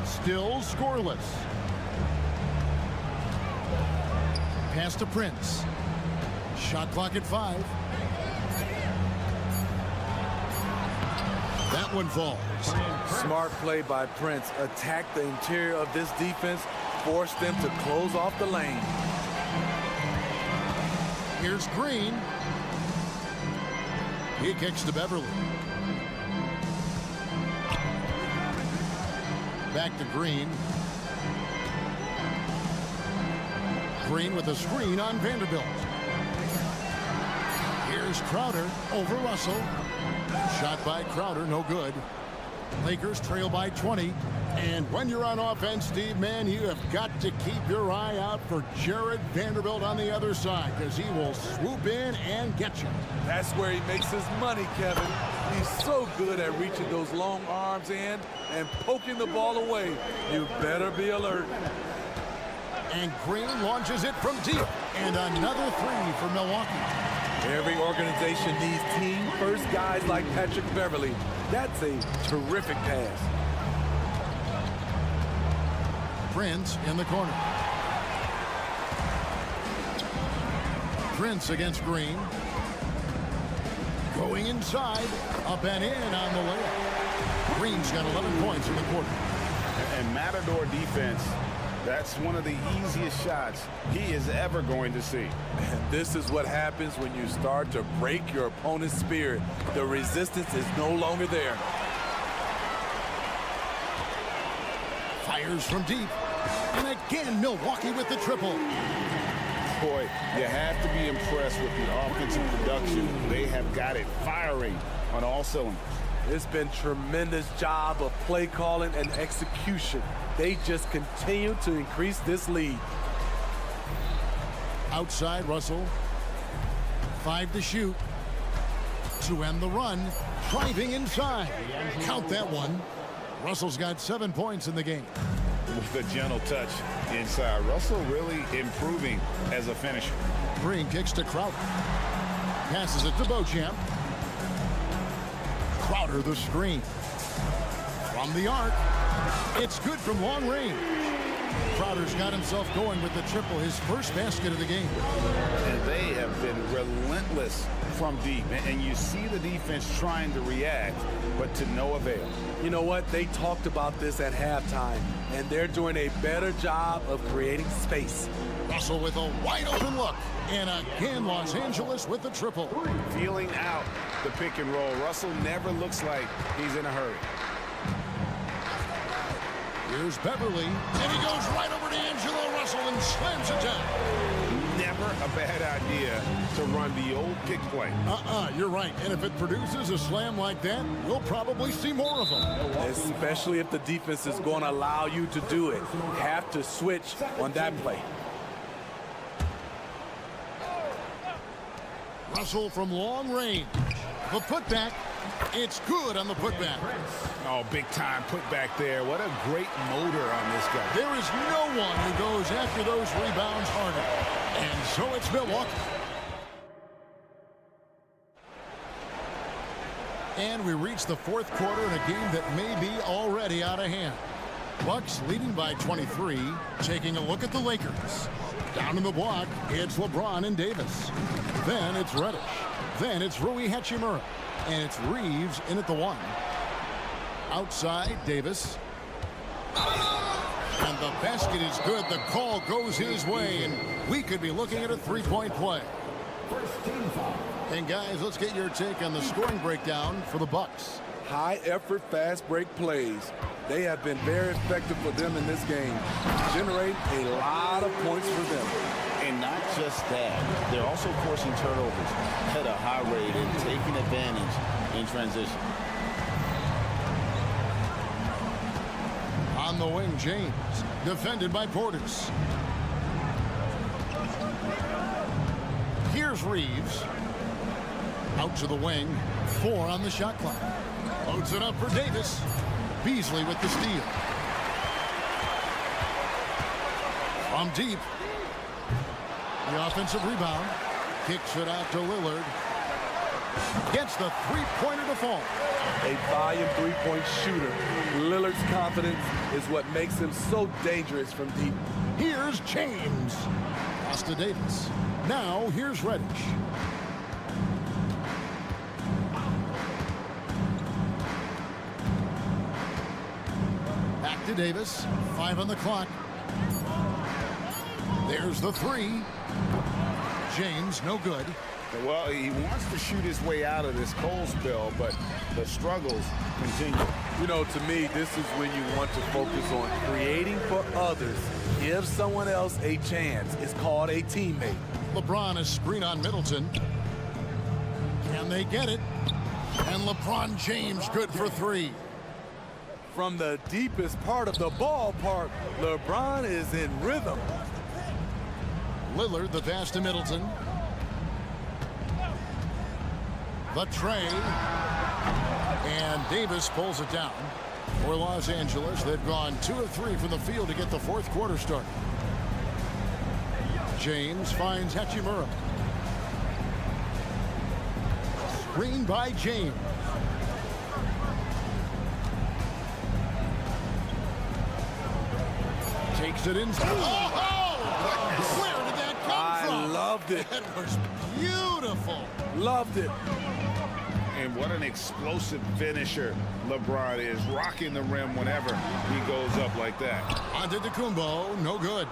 Still scoreless. Pass to Prince. Shot clock at 5. That one falls. Smart play by Prince. Attack the interior of this defense. Force them to close off the lane. Here's Green. He kicks to Beverly. Back to Green. Green with a screen on Vanderbilt. Here's Crowder over Russell. Shot by Crowder, no good. Lakers trail by 20. And when you're on offense, Steve, man, you have got to keep your eye out for Jared Vanderbilt on the other side, because he will swoop in and get you. That's where he makes his money, Kevin. He's so good at reaching those long arms in and poking the ball away. You better be alert. And Green launches it from deep. And another three for Milwaukee. Every organization needs team-first guys like Patrick Beverly. That's a terrific pass. Prince in the corner. Prince against Green. Going inside. Up and in on the layup. Green's got 11 points in the quarter. And Matador defense, that's one of the easiest shots he is ever going to see. And this is what happens when you start to break your opponent's spirit. The resistance is no longer there. Fires from deep. And again, Milwaukee with the triple. Boy, you have to be impressed with the offensive production. They have got it firing on all cylinders. It's been tremendous job of play calling and execution. They just continue to increase this lead. Outside, Russell. 5 to shoot. To end the run. Driving inside. Count that one. Russell's got 7 points in the game. With a gentle touch inside. Russell really improving as a finisher. Green kicks to Crowder. Passes it to Beauchamp. Crowder the screen. From the arc. It's good from long range. Crowder's got himself going with the triple, his first basket of the game. And they have been relentless from deep. And you see the defense trying to react, but to no avail. You know what? They talked about this at halftime, and they're doing a better job of creating space. Russell with a wide open look. And again, Los Angeles with the triple. Feeling out the pick and roll. Russell never looks like he's in a hurry. Here's Beverly, and he goes right over to Angelo Russell and slams it down. Never a bad idea to run the old pick play. You're right. And if it produces a slam like that, we'll probably see more of them. Especially if the defense is going to allow you to do it. You have to switch on that play. Russell from long range. The putback. It's good on the putback. Oh, big time putback there. What a great motor on this guy. There is no one who goes after those rebounds harder. And so it's Milwaukee. And we reach the fourth quarter in a game that may be already out of hand. Bucks leading by 23. Taking a look at the Lakers. Down in the block, it's LeBron and Davis. Then it's Reddish. Then it's Rui Hachimura. And it's Reeves in at the 1. Outside, Davis. And the basket is good. The call goes his way, and we could be looking at a three-point play. And guys, let's get your take on the scoring breakdown for the Bucks. High-effort, fast-break plays. They have been very effective for them in this game, generating a lot of points for them. And not just that, they're also forcing turnovers at a high rate and taking advantage in transition. On the wing, James, defended by Portis. Here's Reeves. Out to the wing, 4 on the shot clock. Loads it up for Davis. Beasley with the steal. From deep. The offensive rebound. Kicks it out to Lillard. Gets the three-pointer to fall. A volume three-point shooter. Lillard's confidence is what makes him so dangerous from deep. Here's James. Pass to Davis. Now here's Reddish. Back to Davis. 5 on the clock. There's the three. James, no good. Well, he wants to shoot his way out of this cold spell, but the struggles continue. You know, to me, this is when you want to focus on creating for others. Give someone else a chance. It's called a teammate. LeBron is screen on Middleton. Can they get it? And LeBron James good for three. From the deepest part of the ballpark, LeBron is in rhythm. Lillard, the pass to Middleton. The tray. And Davis pulls it down. For Los Angeles, they've gone 2 of 3 from the field to get the fourth quarter started. James finds Hachimura. Screen by James. Takes it inside. Oh! Where did that come from? I loved it. That was beautiful. Loved it. And what an explosive finisher LeBron is, rocking the rim whenever he goes up like that. Antetokounmpo, no good.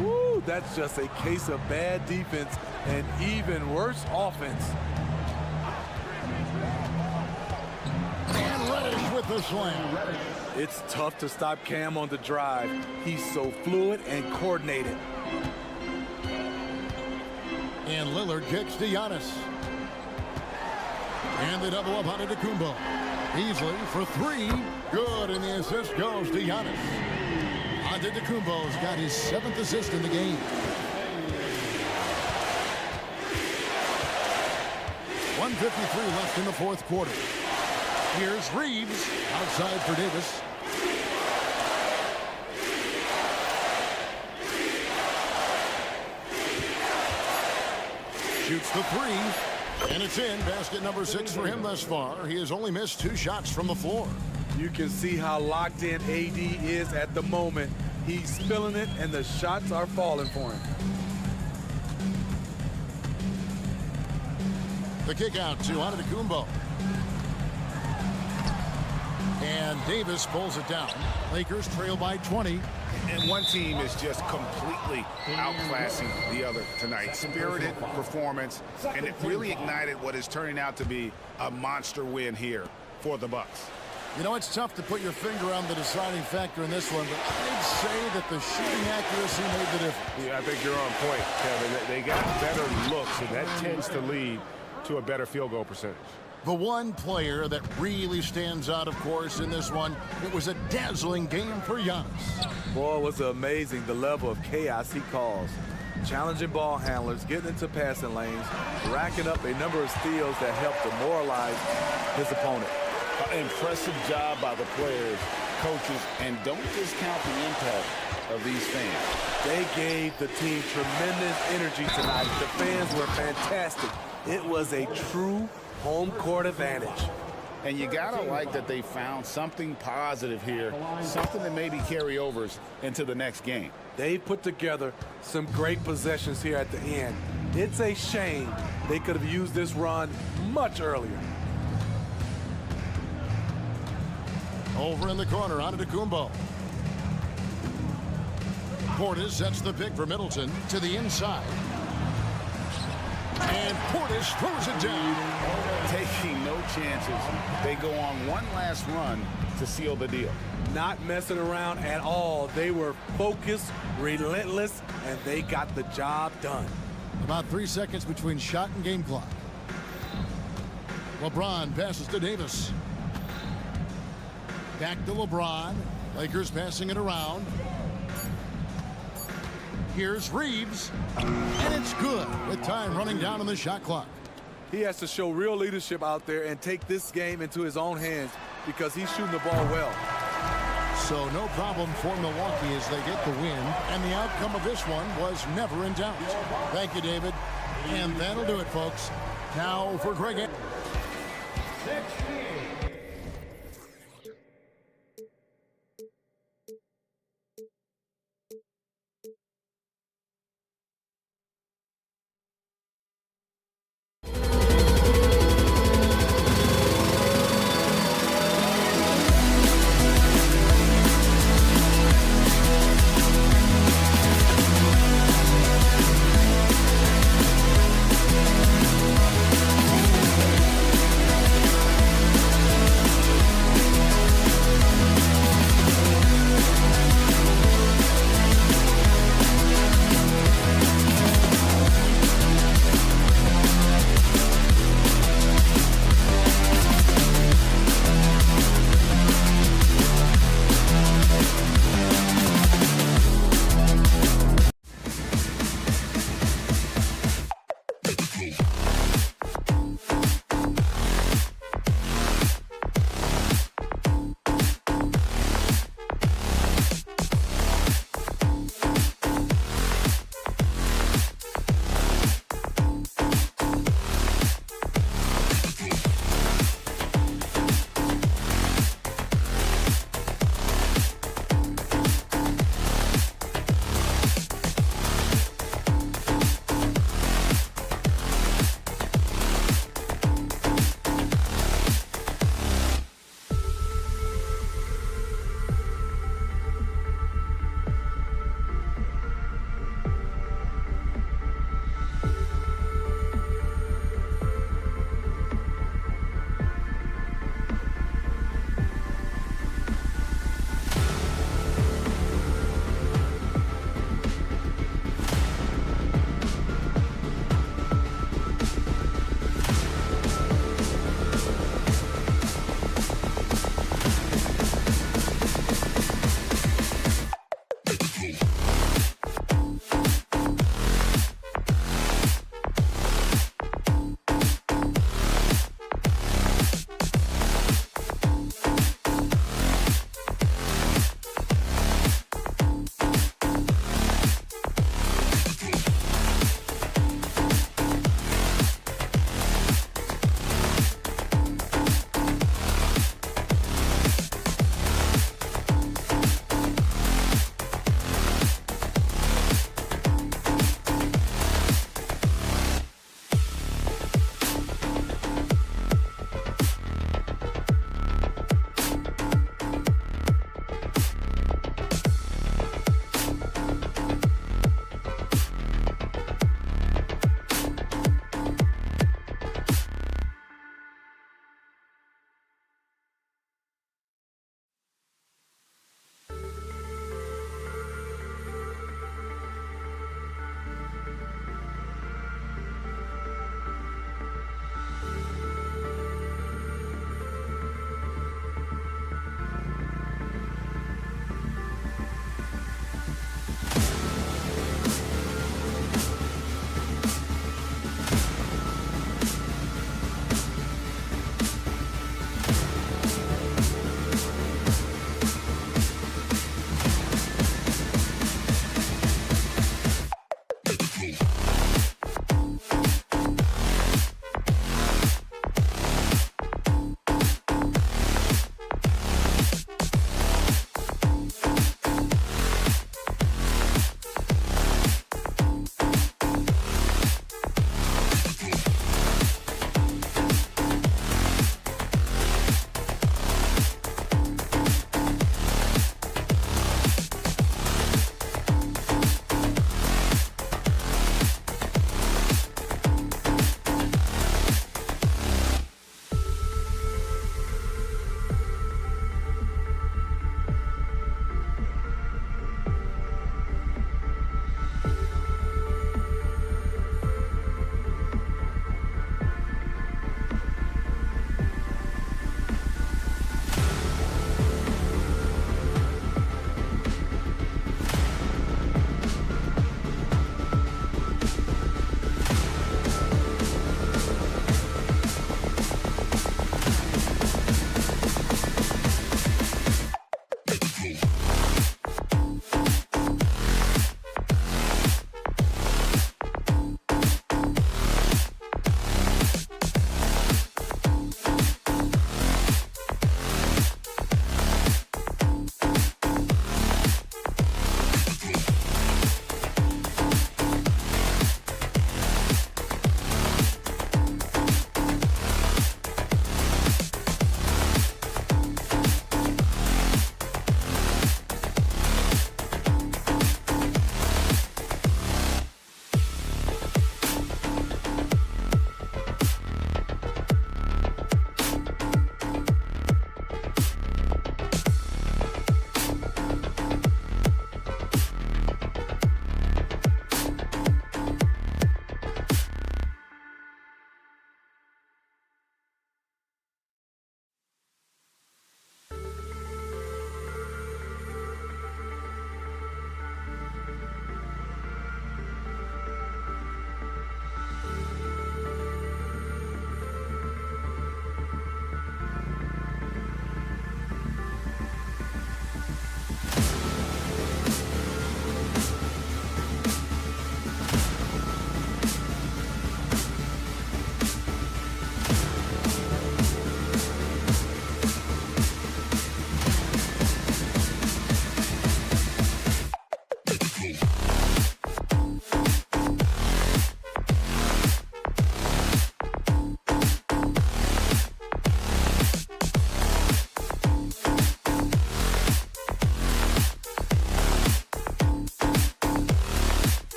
Woo, that's just a case of bad defense and even worse offense. And Reddish with the slam. It's tough to stop Cam on the drive. He's so fluid and coordinated. And Lillard kicks to Giannis. And they double up on Antetokounmpo. Beasley for three. Good, and the assist goes to Giannis. Antetokounmpo's got his 7th assist in the game. .153 left in the fourth quarter. Here's Reeves outside for Davis. Shoots the three, and it's in. Basket number 6 for him thus far. He has only missed 2 shots from the floor. You can see how locked in AD is at the moment. He's feeling it, and the shots are falling for him. The kick out to Antetokounmpo. And Davis pulls it down. Lakers trail by 20. And one team is just completely outclassing the other tonight. Spirited performance, and it really ignited what is turning out to be a monster win here for the Bucks. You know, it's tough to put your finger on the deciding factor in this one, but I'd say that the shooting accuracy made the difference. Yeah, I think you're on point, Kevin. They got better looks, and that tends to lead to a better field goal percentage. The one player that really stands out, of course, in this one, it was a dazzling game for Giannis. Boy, it was amazing the level of chaos he caused. Challenging ball handlers, getting into passing lanes, racking up a number of steals that helped demoralize his opponent. Impressive job by the players, coaches, and don't discount the impact of these fans. They gave the team tremendous energy tonight. The fans were fantastic. It was a true home court advantage. And you gotta like that they found something positive here, something that maybe carry overs into the next game. They put together some great possessions here at the end. It's a shame they could have used this run much earlier. Over in the corner, Antetokounmpo. Portis sets the pick for Middleton to the inside. And Portis throws it down. Taking no chances. They go on one last run to seal the deal. Not messing around at all. They were focused, relentless, and they got the job done. About 3 seconds between shot and game clock. LeBron passes to Davis. Back to LeBron. Lakers passing it around. Here's Reeves, and it's good with time running down on the shot clock. He has to show real leadership out there and take this game into his own hands because he's shooting the ball well. So no problem for Milwaukee as they get the win, and the outcome of this one was never in doubt. Thank you, David. And that'll do it, folks. Now for Greg.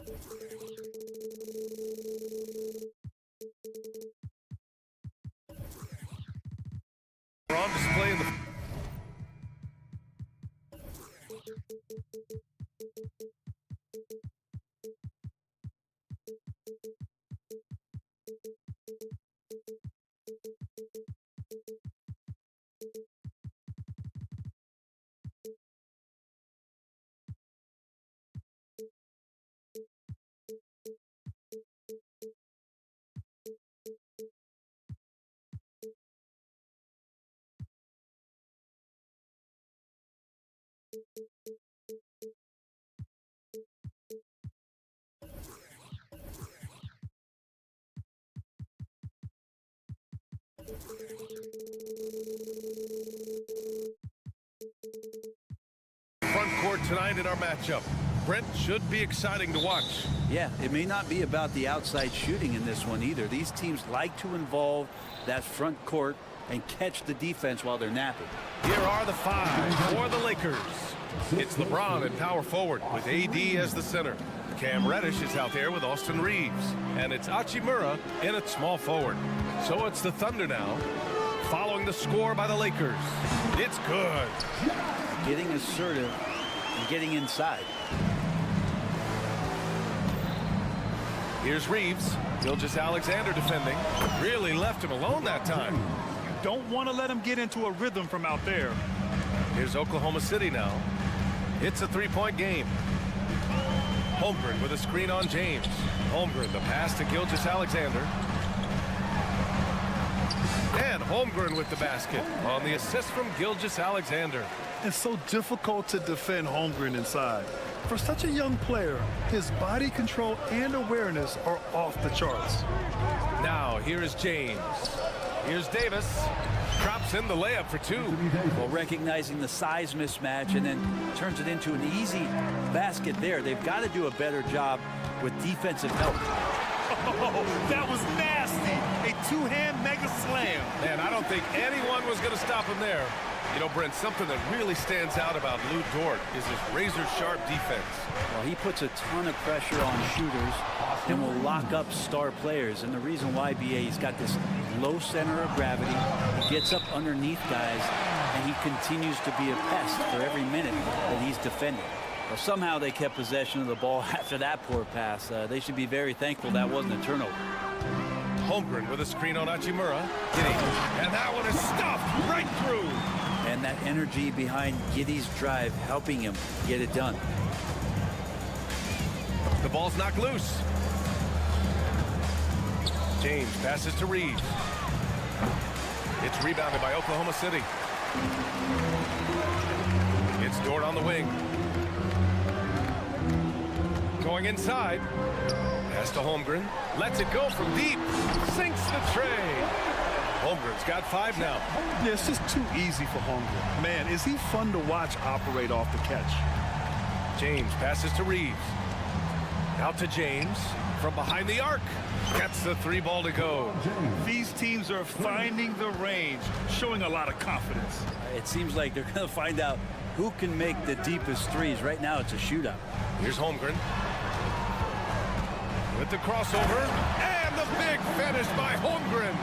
On display in the front court tonight in our matchup. Brent, should be exciting to watch. Yeah, it may not be about the outside shooting in this one either. These teams like to involve that front court and catch the defense while they're napping. Here are the five for the Lakers. It's LeBron at power forward with AD as the center. Cam Reddish is out there with Austin Reeves. And it's Hachimura in at small forward. So it's the Thunder now, following the score by the Lakers. It's good. Getting assertive and getting inside. Here's Reeves. Gilgeous-Alexander defending. Really left him alone that time. Don't want to let him get into a rhythm from out there. Here's Oklahoma City now. It's a three-point game. Holmgren with a screen on James. Holmgren, the pass to Gilgeous-Alexander. And Holmgren with the basket on the assist from Gilgeous-Alexander. It's so difficult to defend Holmgren inside. For such a young player, his body control and awareness are off the charts. Now, here is James. Here's Davis. Drops in the layup for two. Well, recognizing the size mismatch and then turns it into an easy basket there. They've got to do a better job with defensive help. Oh, that was nasty. A two-hand mega slam. Man, I don't think anyone was going to stop him there. You know, Brent, something that really stands out about Lou Dort is his razor-sharp defense. Well, he puts a ton of pressure on shooters and will lock up star players. And the reason why, BA, he's got this low center of gravity. He gets up underneath guys, and he continues to be a pest for every minute that he's defending. Well, somehow they kept possession of the ball after that poor pass. They should be very thankful that wasn't a turnover. Holmgren with a screen on Hachimura. And that one is stuffed right through. And that energy behind Giddey's drive helping him get it done. The ball's knocked loose. James passes to Reeves. It's rebounded by Oklahoma City. It's Dort on the wing. Going inside. Pass to Holmgren. Lets it go from deep. Sinks the tray. Holmgren's got five now. Yeah, it's just too easy for Holmgren. Man, is he fun to watch operate off the catch. James passes to Reeves. Out to James. From behind the arc. Gets the three ball to go. These teams are finding the range, showing a lot of confidence. It seems like they're going to find out who can make the deepest threes. Right now, it's a shootout. Here's Holmgren. With the crossover. And the big finish by Holmgren.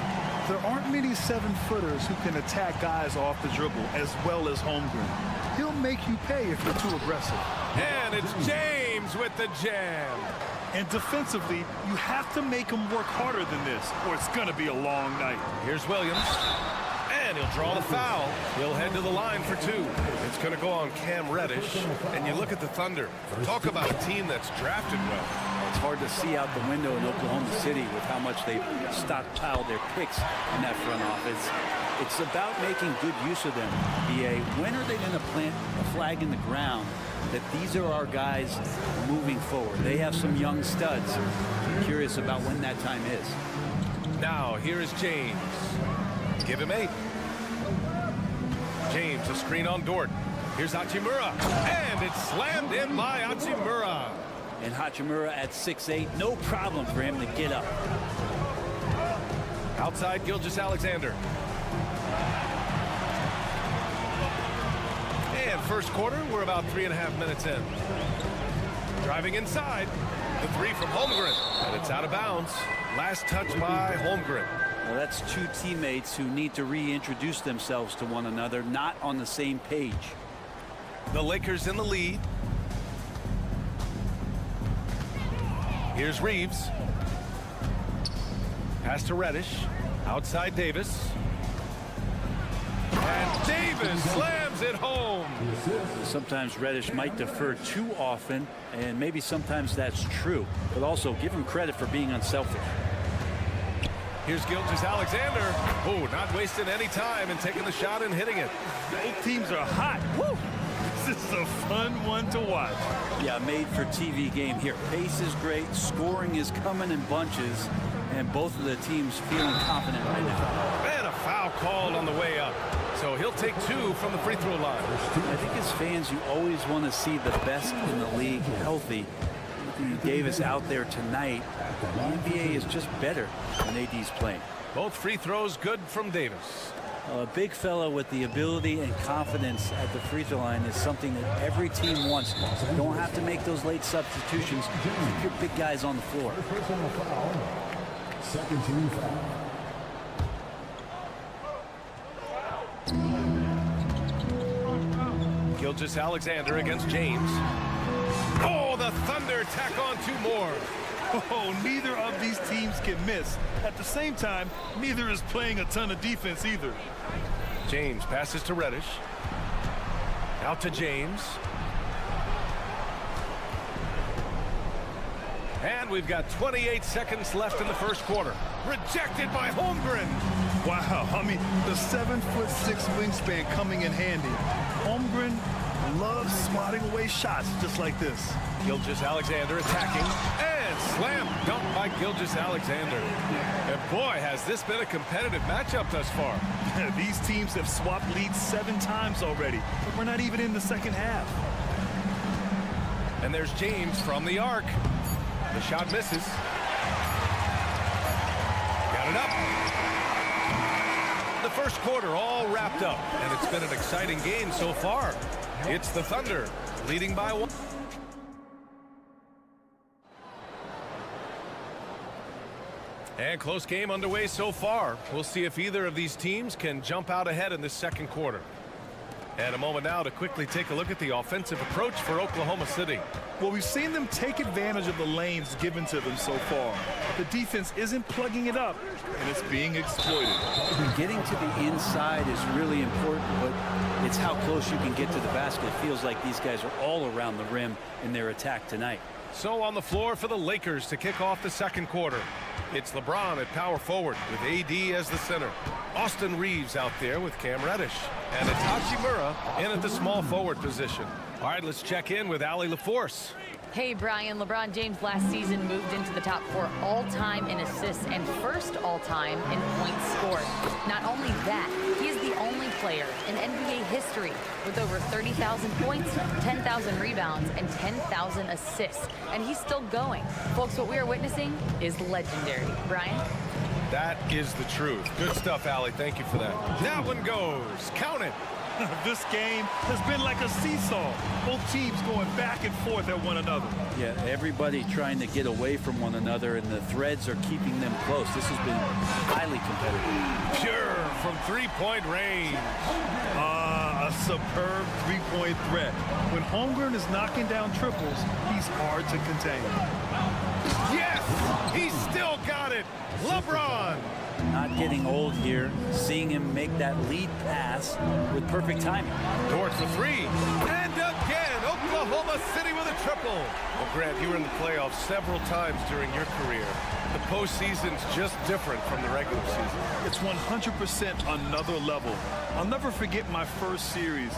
There aren't many 7-footers who can attack guys off the dribble as well as Holmgren. He'll make you pay if you're too aggressive. And it's James with the jam. And defensively, you have to make him work harder than this, or it's going to be a long night. Here's Williams. And he'll draw the foul. He'll head to the line for two. It's going to go on Cam Reddish. And you look at the Thunder. Talk about a team that's drafted well. It's hard to see out the window in Oklahoma City with how much they've stockpiled their picks in that front office. It's about making good use of them. BA, when are they going to plant a flag in the ground that these are our guys moving forward? They have some young studs. I'm curious about when that time is. Now, here is James. Give him 8. James, a screen on Dort. Here's Hachimura. And it's slammed in by Hachimura. And Hachimura at 6'8", no problem for him to get up. Outside Gilgeous-Alexander. And first quarter, we're about 3.5 minutes in. Driving inside. The three from Holmgren. And it's out of bounds. Last touch by Holmgren. Well, that's two teammates who need to reintroduce themselves to one another, not on the same page. The Lakers in the lead. Here's Reeves. Pass to Reddish. Outside Davis. And Davis slams it home. Sometimes Reddish might defer too often, and maybe sometimes that's true. But also give him credit for being unselfish. Here's Gilgeous-Alexander. Oh, not wasting any time and taking the shot and hitting it. Both teams are hot. Woo! This is a fun one to watch. Yeah, made for TV game here. Pace is great. Scoring is coming in bunches. And both of the teams feeling confident right now. And a foul called on the way up. So he'll take two from the free throw line. I think as fans, you always want to see the best in the league healthy. Davis out there tonight. The NBA is just better when AD's playing. Both free throws good from Davis. A big fella with the ability and confidence at the free throw line is something that every team wants. You don't have to make those late substitutions. Keep your big guys on the floor. Second team foul. Gilgeous-Alexander against James. Oh, the Thunder tack on two more. Oh, neither of these teams can miss. At the same time, neither is playing a ton of defense either. James passes to Reddish. Out to James. And we've got 28 seconds left in the first quarter. Rejected by Holmgren. Wow, I mean, the 7'6" wingspan coming in handy. Holmgren loves swatting away shots just like this. Gilgeous-Alexander attacking. And slam dunk by Gilgeous-Alexander. And boy, has this been a competitive matchup thus far. These teams have swapped leads 7 times already, but we're not even in the second half. And there's James from the arc. The shot misses. Got it up. The first quarter all wrapped up, and it's been an exciting game so far. It's the Thunder leading by 1. And close game underway so far. We'll see if either of these teams can jump out ahead in this second quarter. And a moment now to quickly take a look at the offensive approach for Oklahoma City. Well, we've seen them take advantage of the lanes given to them so far. The defense isn't plugging it up, and it's being exploited. Getting to the inside is really important, but it's how close you can get to the basket. It feels like these guys are all around the rim in their attack tonight. So on the floor for the Lakers to kick off the second quarter. It's LeBron at power forward with AD as the center. Austin Reeves out there with Cam Reddish. And Hachimura in at the small forward position. All right, let's check in with Allie LaForce. Hey, Brian. LeBron James last season moved into the top 4 all-time in assists and first all-time in points scored. Not only that, he is the only player in NBA history with over 30,000 points, 10,000 rebounds, and 10,000 assists. And he's still going. Folks, what we are witnessing is legendary. Brian? That is the truth. Good stuff, Allie. Thank you for that. That one goes. Count it. This game has been like a seesaw. Both teams going back and forth at one another. Yeah, everybody trying to get away from one another, and the threads are keeping them close. This has been highly competitive. Pure from three-point range. A superb three-point threat. When Holmgren is knocking down triples, he's hard to contain. Yes! He's still got it. LeBron. Not getting old here, seeing him make that lead pass with perfect timing. Dort for three. And again, Oklahoma City with a triple. Well, Grant, you were in the playoffs several times during your career. The postseason's just different from the regular season. It's 100% another level. I'll never forget my first series,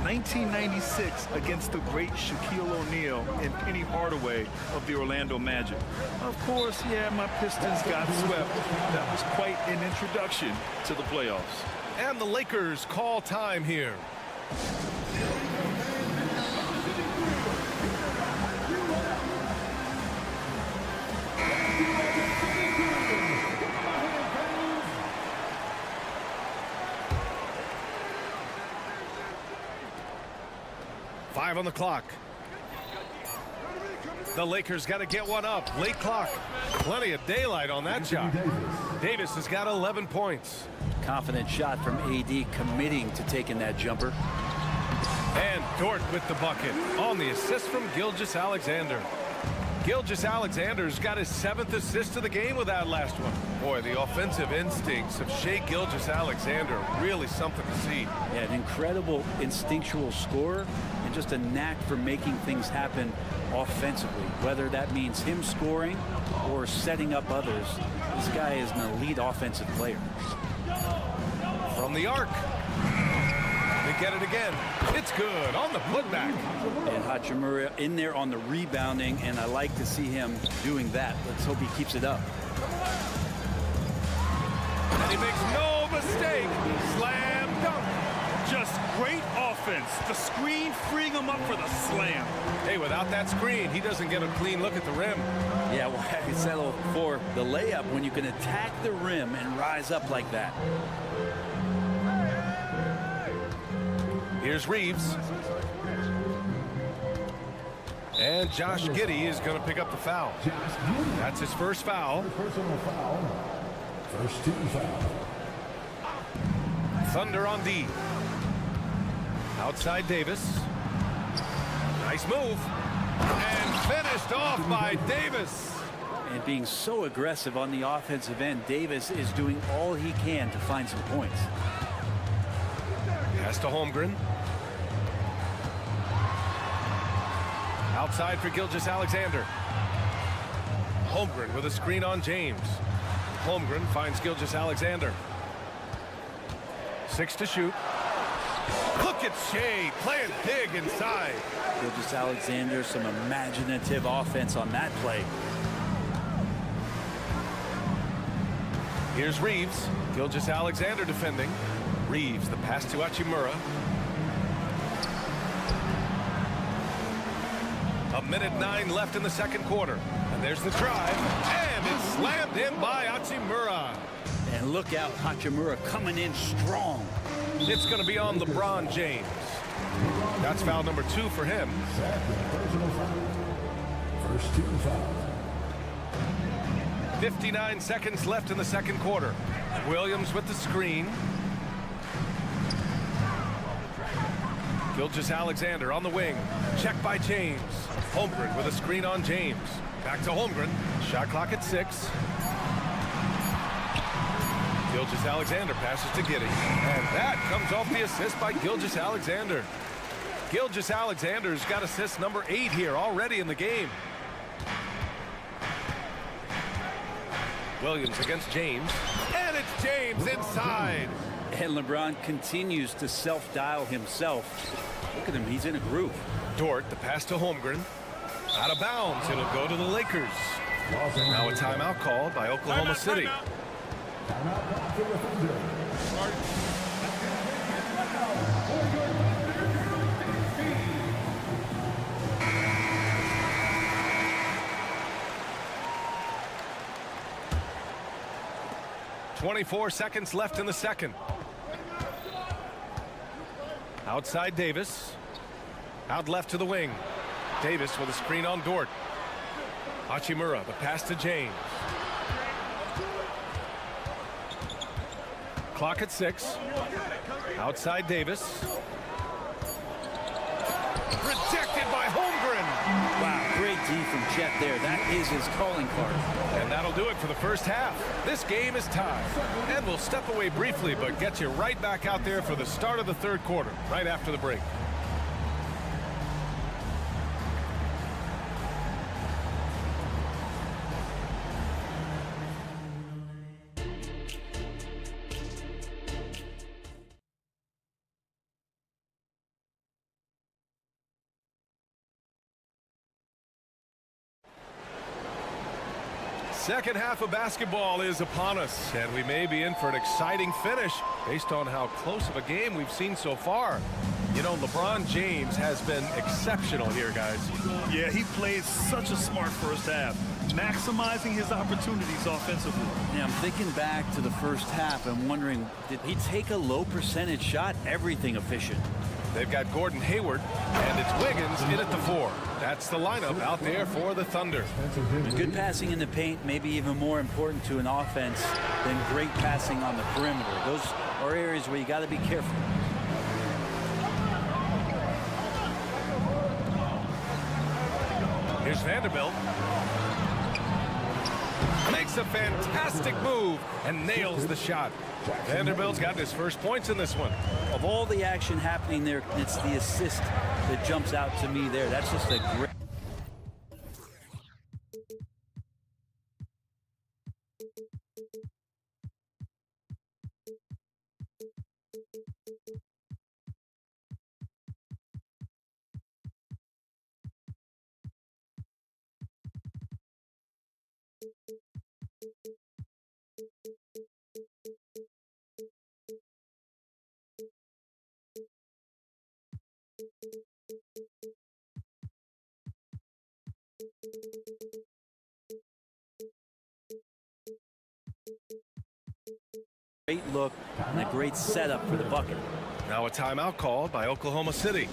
1996, against the great Shaquille O'Neal and Penny Hardaway of the Orlando Magic. Of course, yeah, my Pistons got swept. That was quite an introduction to the playoffs. And the Lakers call time here. Five on the clock. The Lakers got to get one up. Late clock. Plenty of daylight on that shot. Davis has got 11 points. Confident shot from AD committing to taking that jumper. And Dort with the bucket on the assist from Gilgeous-Alexander. Gilgeous-Alexander's got his 7th assist of the game with that last one. Boy, the offensive instincts of Shai Gilgeous-Alexander, really something to see. Yeah, an incredible instinctual scorer and just a knack for making things happen offensively, whether that means him scoring or setting up others. This guy is an elite offensive player. From the arc. They get it again. It's good on the putback. And Hachimura in there on the rebounding, and I like to see him doing that. Let's hope he keeps it up. And he makes no mistake. Slam dunk. Just great offense. The screen freeing him up for the slam. Hey, without that screen, he doesn't get a clean look at the rim. Yeah, well, I settle for the layup when you can attack the rim and rise up like that. Here's Reeves. And Josh Giddey is going to pick up the foul. That's his first foul. Personal foul. First team foul. Thunder on D. Outside Davis. Nice move. And finished off by Davis. And being so aggressive on the offensive end, Davis is doing all he can to find some points. Pass to Holmgren. Outside for Gilgeous-Alexander. Holmgren with a screen on James. Holmgren finds Gilgeous-Alexander. 6 to shoot. Look at Shai playing big inside. Gilgeous-Alexander, some imaginative offense on that play. Here's Reeves. Gilgeous-Alexander defending. Reeves, the pass to Hachimura. A minute 9 left in the second quarter. And there's the drive. And it's slammed in by Hachimura. And look out, Hachimura coming in strong. It's going to be on LeBron James. That's foul number 2 for him. Personal foul. First team foul. 59 seconds left in the second quarter. Williams with the screen. Gilgeous-Alexander on the wing. Check by James. Holmgren with a screen on James. Back to Holmgren. Shot clock at 6. Gilgeous-Alexander passes to Giddey. And that comes off the assist by Gilgeous-Alexander. Gilgeous-Alexander's got assist number 8 here already in the game. Williams against James. And it's James inside. And LeBron continues to self-dial himself. Look at him, he's in a groove. Dort, the pass to Holmgren. Out of bounds, it'll go to the Lakers. Now a timeout called by Oklahoma City. Timeout for the Thunder. 24 seconds left in the second. Outside Davis. Out left to the wing. Davis with a screen on Dort. Hachimura, the pass to James. Clock at 6. Outside Davis. Rejected by Holmgren. Wow, great D from Chet there. That is his calling card. And that'll do it for the first half. This game is tied. And we'll step away briefly, but get you right back out there for the start of the third quarter, right after the break. Second half of basketball is upon us, and we may be in for an exciting finish based on how close of a game we've seen so far. You know, LeBron James has been exceptional here, guys. Yeah, he played such a smart first half, maximizing his opportunities offensively. Yeah, I'm thinking back to the first half and wondering, did he take a low percentage shot? Everything efficient. They've got Gordon Hayward, and it's Wiggins in at the 4. That's the lineup out there for the Thunder. Good passing in the paint may be even more important to an offense than great passing on the perimeter. Those are areas where you got to be careful. Here's Vanderbilt. Makes a fantastic move and nails the shot. Vanderbilt's got his first points in this one. Of all the action happening there, it's the assist that jumps out to me there. That's just a great... Great look and a great setup for the bucket. Now a timeout called by Oklahoma City.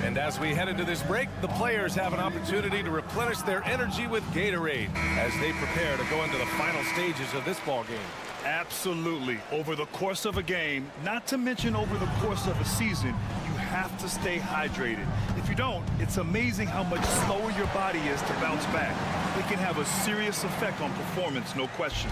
And as we head into this break, the players have an opportunity to replenish their energy with Gatorade as they prepare to go into the final stages of this ball game. Absolutely. Over the course of a game, not to mention over the course of a season, you have to stay hydrated. If you don't, it's amazing how much slower your body is to bounce back. It can have a serious effect on performance, no question.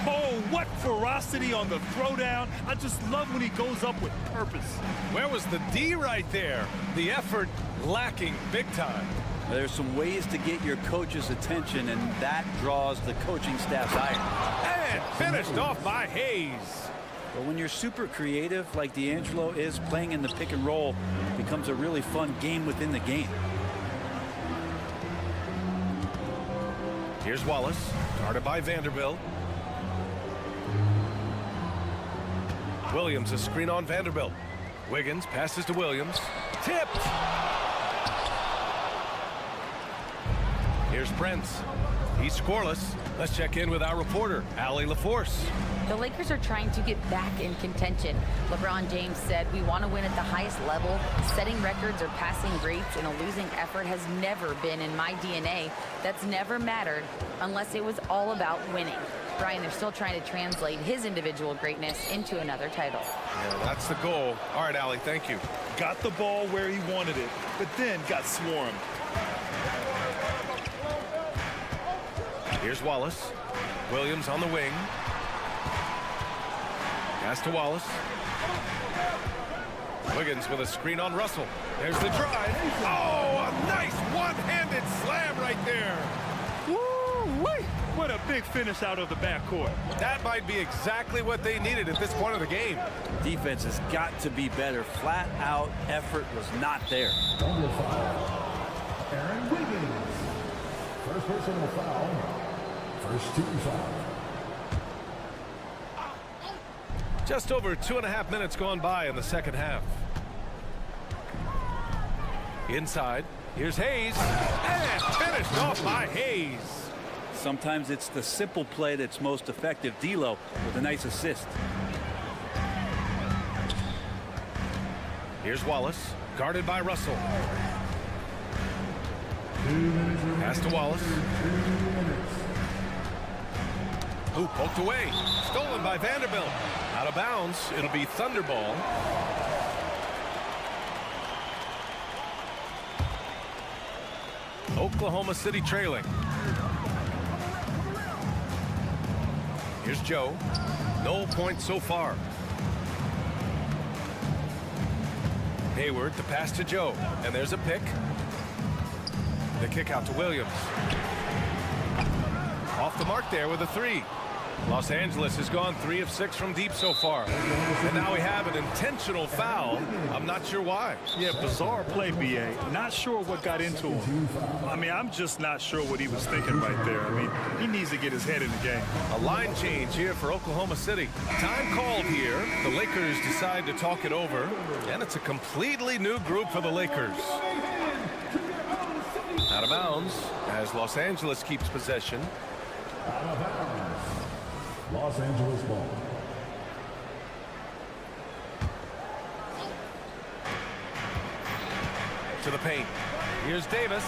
Oh, what ferocity on the throwdown. I just love when he goes up with purpose. Where was the D right there? The effort lacking big time. There's some ways to get your coach's attention, and that draws the coaching staff's ire. And finished off by Hayes. But when you're super creative like D'Angelo is, playing in the pick and roll becomes a really fun game within the game. Here's Wallace, guarded by Vanderbilt. Williams, a screen on Vanderbilt. Wiggins passes to Williams. Tipped. Here's Prince. He's scoreless. Let's check in with our reporter, Allie LaForce. The Lakers are trying to get back in contention. LeBron James said, "We want to win at the highest level. Setting records or passing greats in a losing effort has never been in my DNA. That's never mattered unless it was all about winning." Brian, they're still trying to translate his individual greatness into another title. Yeah, that's the goal. All right, Allie, thank you. Got the ball where he wanted it, but then got swarmed. Here's Wallace. Williams on the wing. Pass to Wallace. Wiggins with a screen on Russell. There's the drive. Oh, a nice one-handed slam right there. Woo-wee! What a big finish out of the backcourt. That might be exactly what they needed at this point of the game. Defense has got to be better. Flat out effort was not there. Aaron Wiggins. First personal foul. First team foul. Just over 2.5 minutes gone by in the second half. Inside, here's Hayes, and finished off by Hayes. Sometimes it's the simple play that's most effective. D'Lo with a nice assist. Here's Wallace, guarded by Russell. Pass to Wallace. Who poked away. Stolen by Vanderbilt. Out of bounds. It'll be Thunder ball. Oklahoma City trailing. Here's Joe. No points so far. Hayward, the pass to Joe. And there's a pick. The kick out to Williams. Off the mark there with a 3. Los Angeles has gone 3 of 6 from deep so far. And now we have an intentional foul. I'm not sure why. Yeah, bizarre play, B.A. Not sure what got into him. I mean, I'm just not sure what he was thinking right there. I mean, he needs to get his head in the game. A line change here for Oklahoma City. Time called here. The Lakers decide to talk it over. And it's a completely new group for the Lakers. Out of bounds as Los Angeles keeps possession. Out of bounds. Los Angeles ball. To the paint. Here's Davis.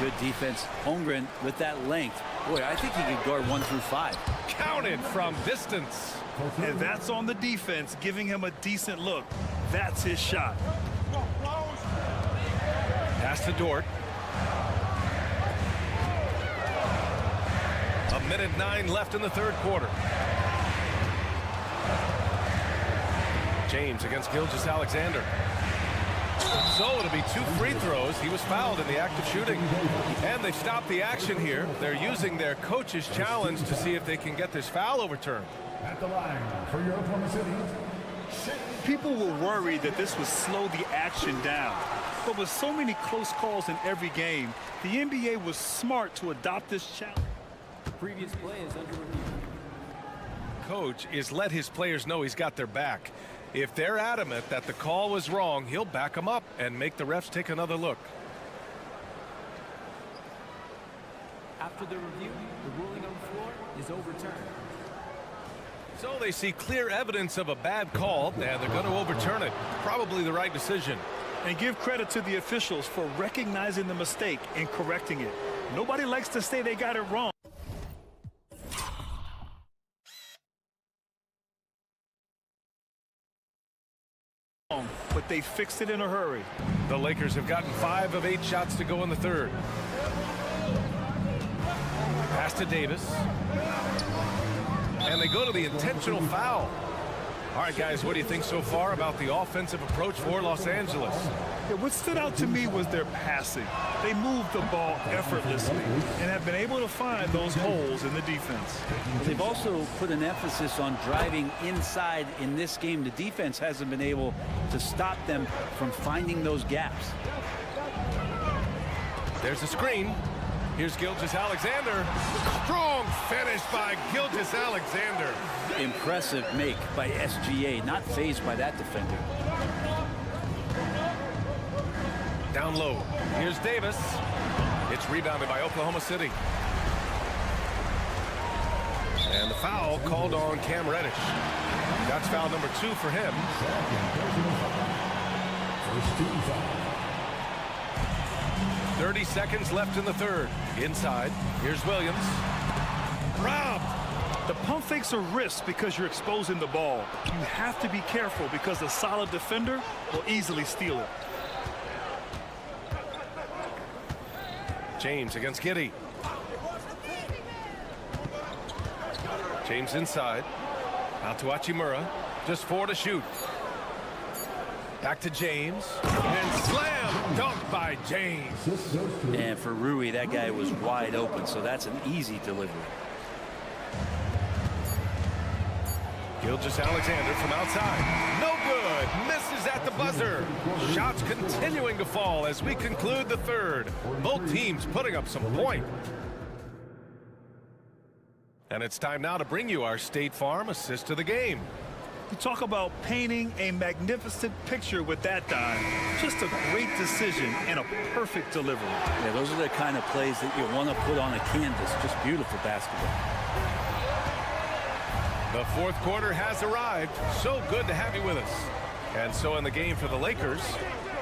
Good defense. Holmgren with that length. Boy, I think he could guard 1 through 5. Counted from distance. And that's on the defense, giving him a decent look. That's his shot. Pass to Dort. 1:09 left in the third quarter. James against Gilgeous-Alexander. So it'll be 2 free throws. He was fouled in the act of shooting. And they've stopped the action here. They're using their coach's challenge to see if they can get this foul overturned. At the line for your Oklahoma City. People were worried that this would slow the action down. But with so many close calls in every game, the NBA was smart to adopt this challenge. Previous play is under review. Coach is let his players know he's got their back. If they're adamant that the call was wrong, he'll back them up and make the refs take another look. After the review, the ruling on the floor is overturned. So they see clear evidence of a bad call, and they're going to overturn it. Probably the right decision. And give credit to the officials for recognizing the mistake and correcting it. Nobody likes to say they got it wrong. But they fixed it in a hurry. The Lakers have gotten 5 of 8 shots to go in the third. Pass to Davis. And they go to the intentional foul. All right, guys, what do you think so far about the offensive approach for Los Angeles? Yeah, what stood out to me was their passing. They moved the ball effortlessly and have been able to find those holes in the defense. They've also put an emphasis on driving inside in this game. The defense hasn't been able to stop them from finding those gaps. There's a screen. Here's Gilgeous-Alexander. Strong finish by Gilgeous-Alexander. Impressive make by SGA, not fazed by that defender. Down low. Here's Davis. It's rebounded by Oklahoma City. And the foul called on Cam Reddish. That's foul number 2 for him. First team foul. 30 seconds left in the third. Inside. Here's Williams. Robbed. The pump fakes are risks because you're exposing the ball. You have to be careful because a solid defender will easily steal it. James against Giddey. James inside. Out to Hachimura. Just 4 to shoot. Back to James. And slam dunk by James. And for Rui, that guy was wide open, so that's an easy delivery. Gilgeous-Alexander from outside. No good. Misses at the buzzer. Shots continuing to fall as we conclude the third. Both teams putting up some point. And it's time now to bring you our State Farm assist of the game. You talk about painting a magnificent picture with that dime. Just a great decision and a perfect delivery. Yeah, those are the kind of plays that you want to put on a canvas. Just beautiful basketball. The fourth quarter has arrived. So good to have you with us. And so in the game for the Lakers,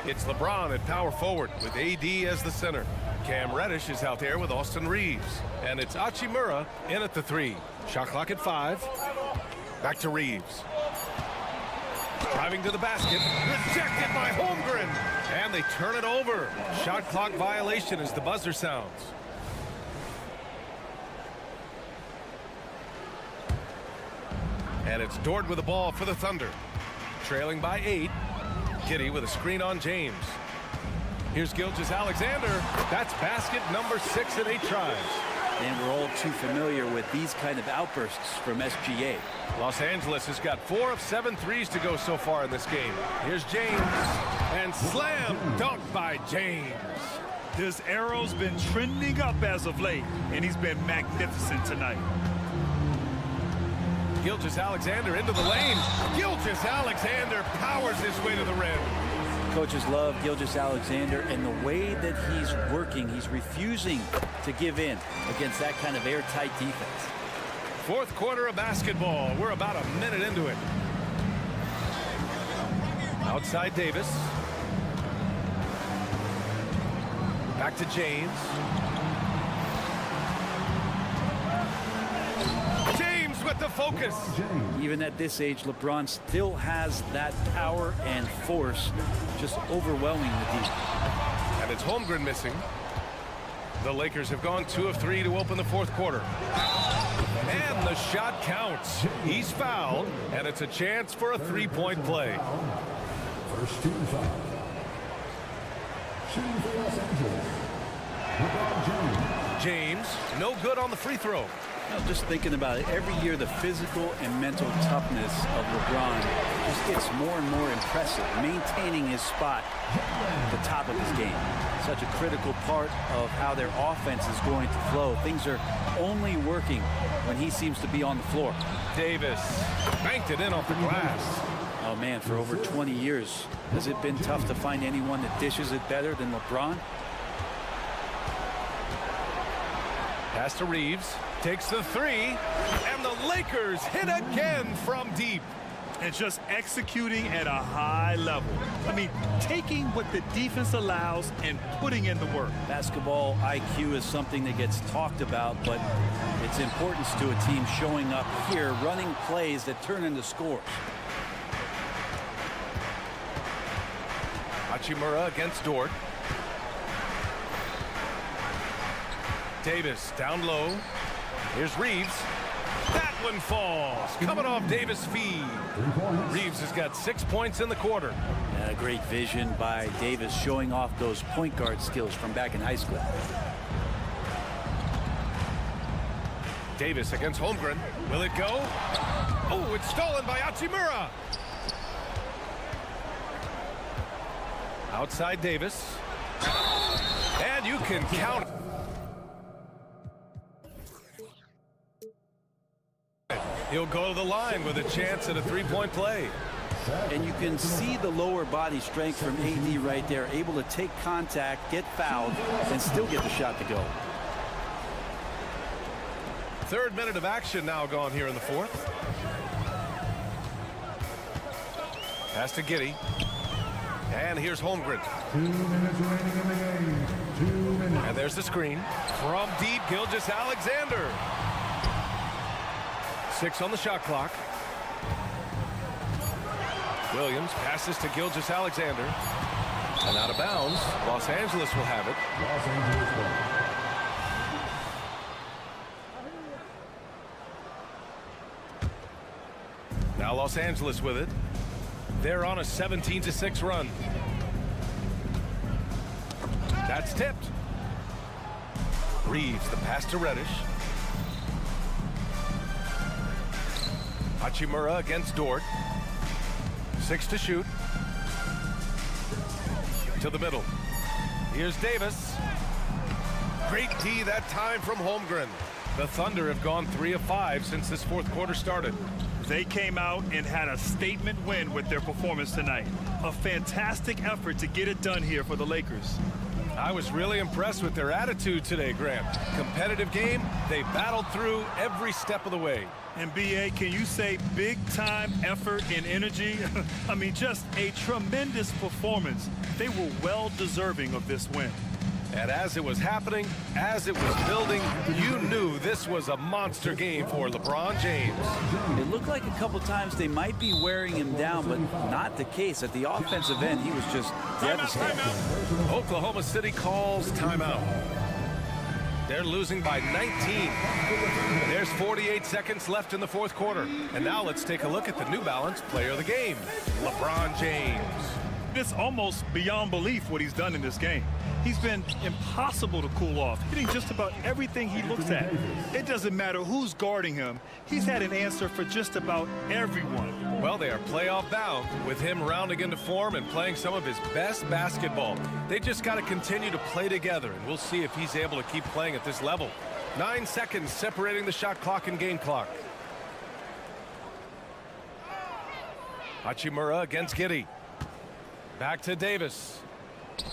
it's LeBron at power forward with AD as the center. Cam Reddish is out there with Austin Reeves. And it's Hachimura in at the 3. Shot clock at 5. Back to Reeves. Driving to the basket. Rejected by Holmgren. And they turn it over. Shot clock violation as the buzzer sounds. And it's Dort with the ball for the Thunder. Trailing by 8. Giddey with a screen on James. Here's Gilgeous-Alexander. That's basket number 6 in 8 tries. And we're all too familiar with these kind of outbursts from SGA. Los Angeles has got 4 of 7 threes to go so far in this game. Here's James. And slam dunk by James. His arrow's been trending up as of late, and he's been magnificent tonight. Gilgeous-Alexander into the lane. Gilgeous-Alexander powers his way to the rim. Coaches love Gilgeous-Alexander, and the way that he's working, he's refusing to give in against that kind of airtight defense. Fourth quarter of basketball. We're about a minute into it. Outside Davis. Back to James. James with the focus. Even at this age, LeBron still has that power and force, just overwhelming the deep. And it's Holmgren missing. The Lakers have gone 2 of 3 to open the fourth quarter. And the shot counts. He's fouled, and it's a chance for a three-point play. First team foul. Shooting for Los Angeles, LeBron James. James, no good on the free throw. Just thinking about it, every year the physical and mental toughness of LeBron just gets more and more impressive, maintaining his spot at the top of his game. Such a critical part of how their offense is going to flow. Things are only working when he seems to be on the floor. Davis banked it in off the glass. Oh man, for over 20 years, has it been tough to find anyone that dishes it better than LeBron? Pass to Reeves. Takes the three, and the Lakers hit again from deep. And just executing at a high level. I mean, taking what the defense allows and putting in the work. Basketball IQ is something that gets talked about, but its importance to a team showing up here, running plays that turn into scores. Hachimura against Dort. Davis down low. Here's Reeves. That one falls. Coming off Davis' feed. Reeves has got 6 points in the quarter. A great vision by Davis, showing off those point guard skills from back in high school. Davis against Holmgren. Will it go? Oh, it's stolen by Hachimura. Outside Davis. And you can count it. He'll go to the line with a chance at a three-point play. And you can see the lower body strength from AD right there, able to take contact, get fouled, and still get the shot to go. Third minute of action now gone here in the fourth. Pass to Giddey. And here's Holmgren. 2 minutes remaining in the game. 2 minutes. And there's the screen. From deep, Gilgeous-Alexander. 6 on the shot clock. Williams passes to Gilgeous-Alexander. And out of bounds. Los Angeles will have it. Los Angeles ball. Now Los Angeles with it. They're on a 17-6 run. That's tipped. Reeves, the pass to Reddish. Hachimura against Dort. 6 to shoot. To the middle. Here's Davis. Great D that time from Holmgren. The Thunder have gone 3 of 5 since this fourth quarter started. They came out and had a statement win with their performance tonight. A fantastic effort to get it done here for the Lakers. I was really impressed with their attitude today, Grant. Competitive game, they battled through every step of the way. And BA, can you say big time effort and energy? I mean, just a tremendous performance. They were well deserving of this win. And as it was happening, as it was building, you knew this was a monster game for LeBron James. It looked like a couple times they might be wearing him down, but not the case. At the offensive end, he was just devastating. Oklahoma City calls timeout. They're losing by 19. There's 48 seconds left in the fourth quarter. And now let's take a look at the New Balance player of the game, LeBron James. It's almost beyond belief what he's done in this game. He's been impossible to cool off, hitting just about everything he looks at. It doesn't matter who's guarding him. He's had an answer for just about everyone. Well, they are playoff bound with him rounding into form and playing some of his best basketball. They just got to continue to play together, and we'll see if he's able to keep playing at this level. 9 seconds separating the shot clock and game clock. Hachimura against Giddey. Back to Davis.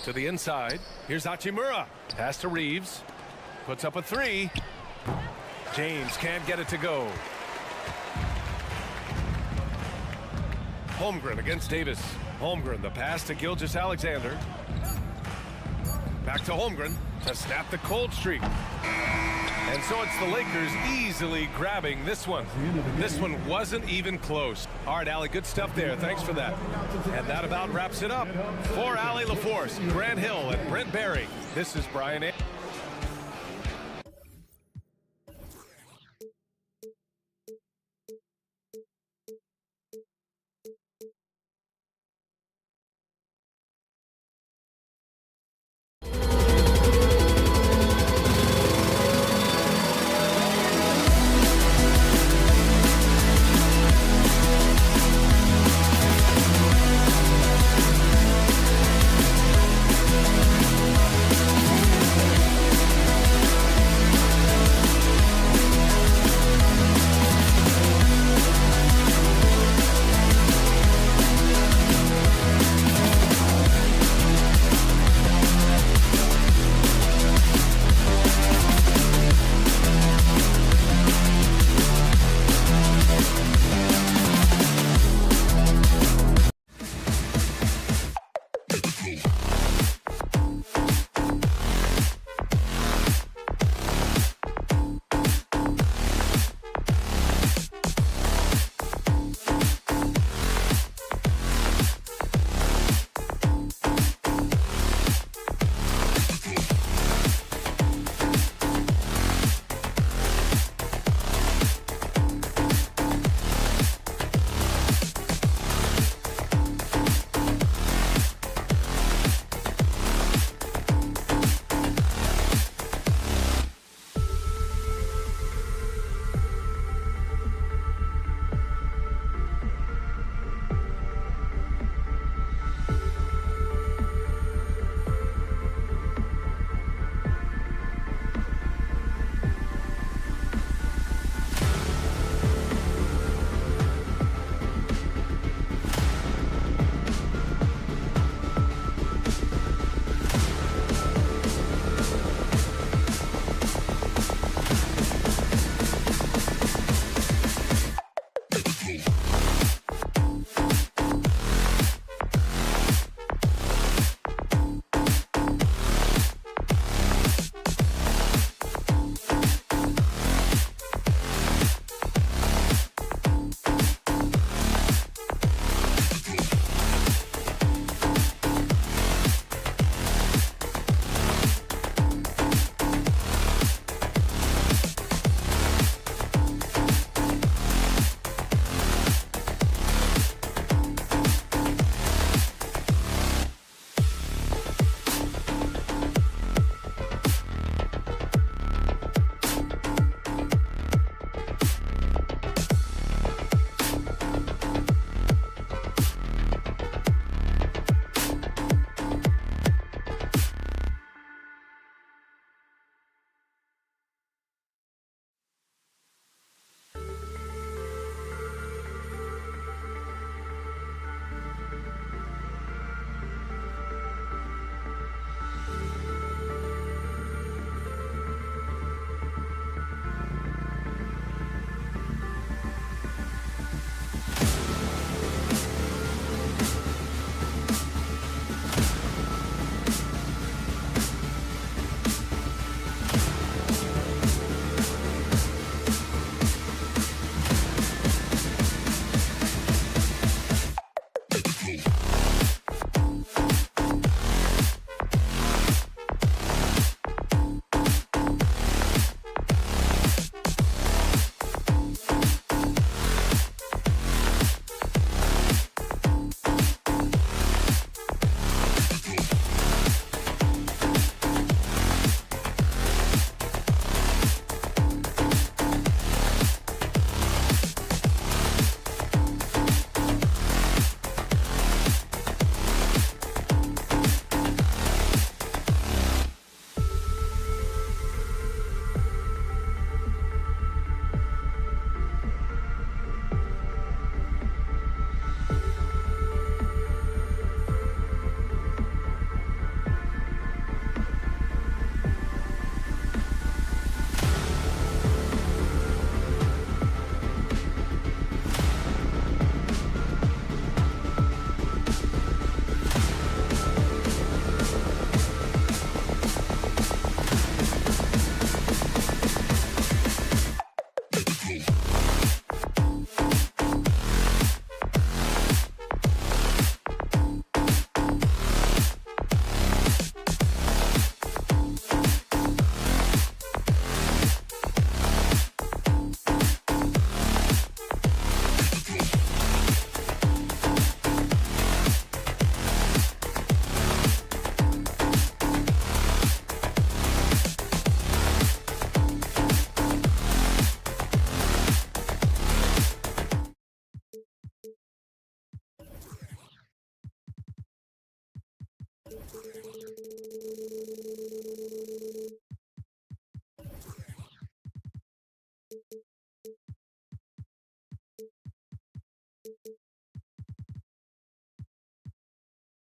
To the inside. Here's Hachimura. Pass to Reeves. Puts up a 3. James can't get it to go. Holmgren against Davis. Holmgren, the pass to Gilgeous-Alexander. Back to Holmgren to snap the cold streak. And so it's the Lakers easily grabbing this one. This one wasn't even close. All right, Allie, good stuff there. Thanks for that. And that about wraps it up. For Allie LaForce, Grant Hill, and Brent Barry, this is Brian A.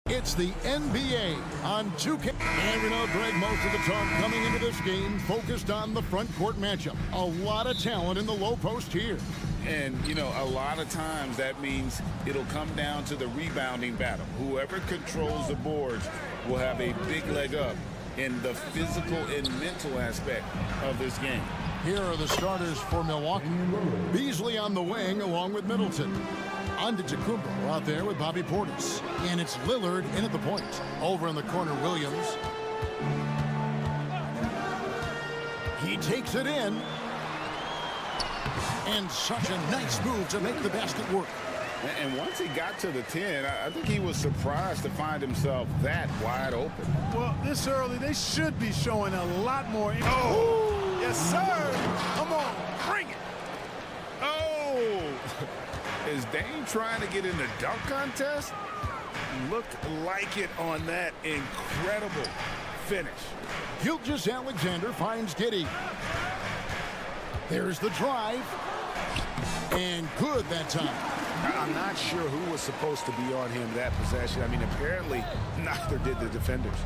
It's the NBA on 2K. And we know, Greg, most of the talk coming into this game focused on the front court matchup. A lot of talent in the low post here. And, you know, a lot of times that means it'll come down to the rebounding battle. Whoever controls the boards will have a big leg up in the physical and mental aspect of this game. Here are the starters for Milwaukee. Beasley on the wing along with Middleton. Antetokounmpo out there with Bobby Portis. And it's Lillard in at the point. Over in the corner, Williams. He takes it in. And such a nice move to make the basket work. And once he got to the 10, I think he was surprised to find himself that wide open. Well, this early, they should be showing a lot more. Oh, yes, sir. Come on, bring it. Oh! Is Dame trying to get in the dunk contest? Looked like it on that incredible finish. Gilgeous-Alexander finds Giddey. There's the drive. And good that time. I'm not sure who was supposed to be on him that possession. I mean, apparently neither did the defenders.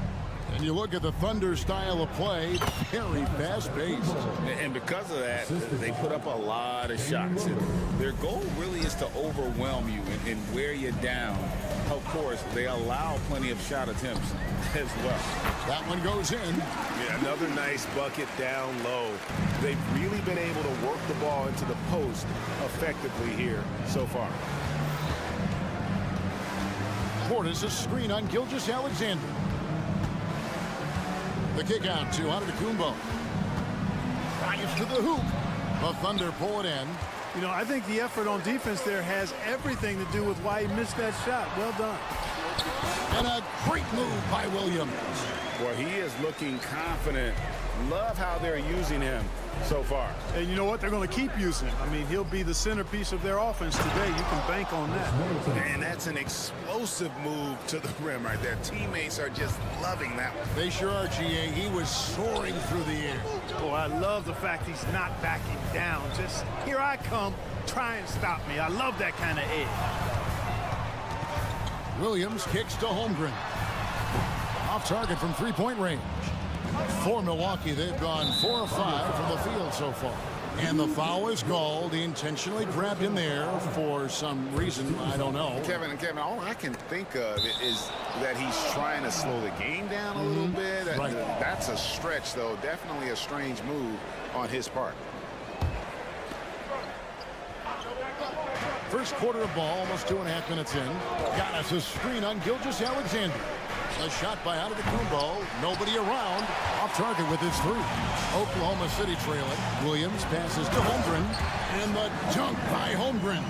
And you look at the Thunder style of play, very fast-paced. And because of that, they put up a lot of shots. And their goal really is to overwhelm you and wear you down. Of course, they allow plenty of shot attempts as well. That one goes in. Yeah, another nice bucket down low. They've really been able to work the ball into the post effectively here so far. Portis a screen on Gilgeous-Alexander. The kick out to Antetokounmpo. Fires to the hoop. The Thunder pull it in. You know, I think the effort on defense there has everything to do with why he missed that shot. Well done. And a great move by Williams. Well, he is looking confident. Love how they're using him so far. And you know what? They're going to keep using him. I mean, he'll be the centerpiece of their offense today. You can bank on that. And that's an explosive move to the rim right there. Teammates are just loving that one. They sure are, GA. He was soaring through the air. Oh, I love the fact he's not backing down. Just, here I come, try and stop me. I love that kind of edge. Williams kicks to Holmgren. Off target from three-point range. For Milwaukee, they've gone 4 of 5 from the field so far. And the foul is called. He intentionally grabbed him there for some reason. I don't know. Kevin, all I can think of is that he's trying to slow the game down a little bit. Right. That's a stretch, though. Definitely a strange move on his part. First quarter of ball, almost 2.5 minutes in. Got us a screen on Gilgeous-Alexander. A shot by Antetokounmpo. Nobody around. Off target with his three. Oklahoma City trailing. Williams passes to Holmgren. And the dunk by Holmgren.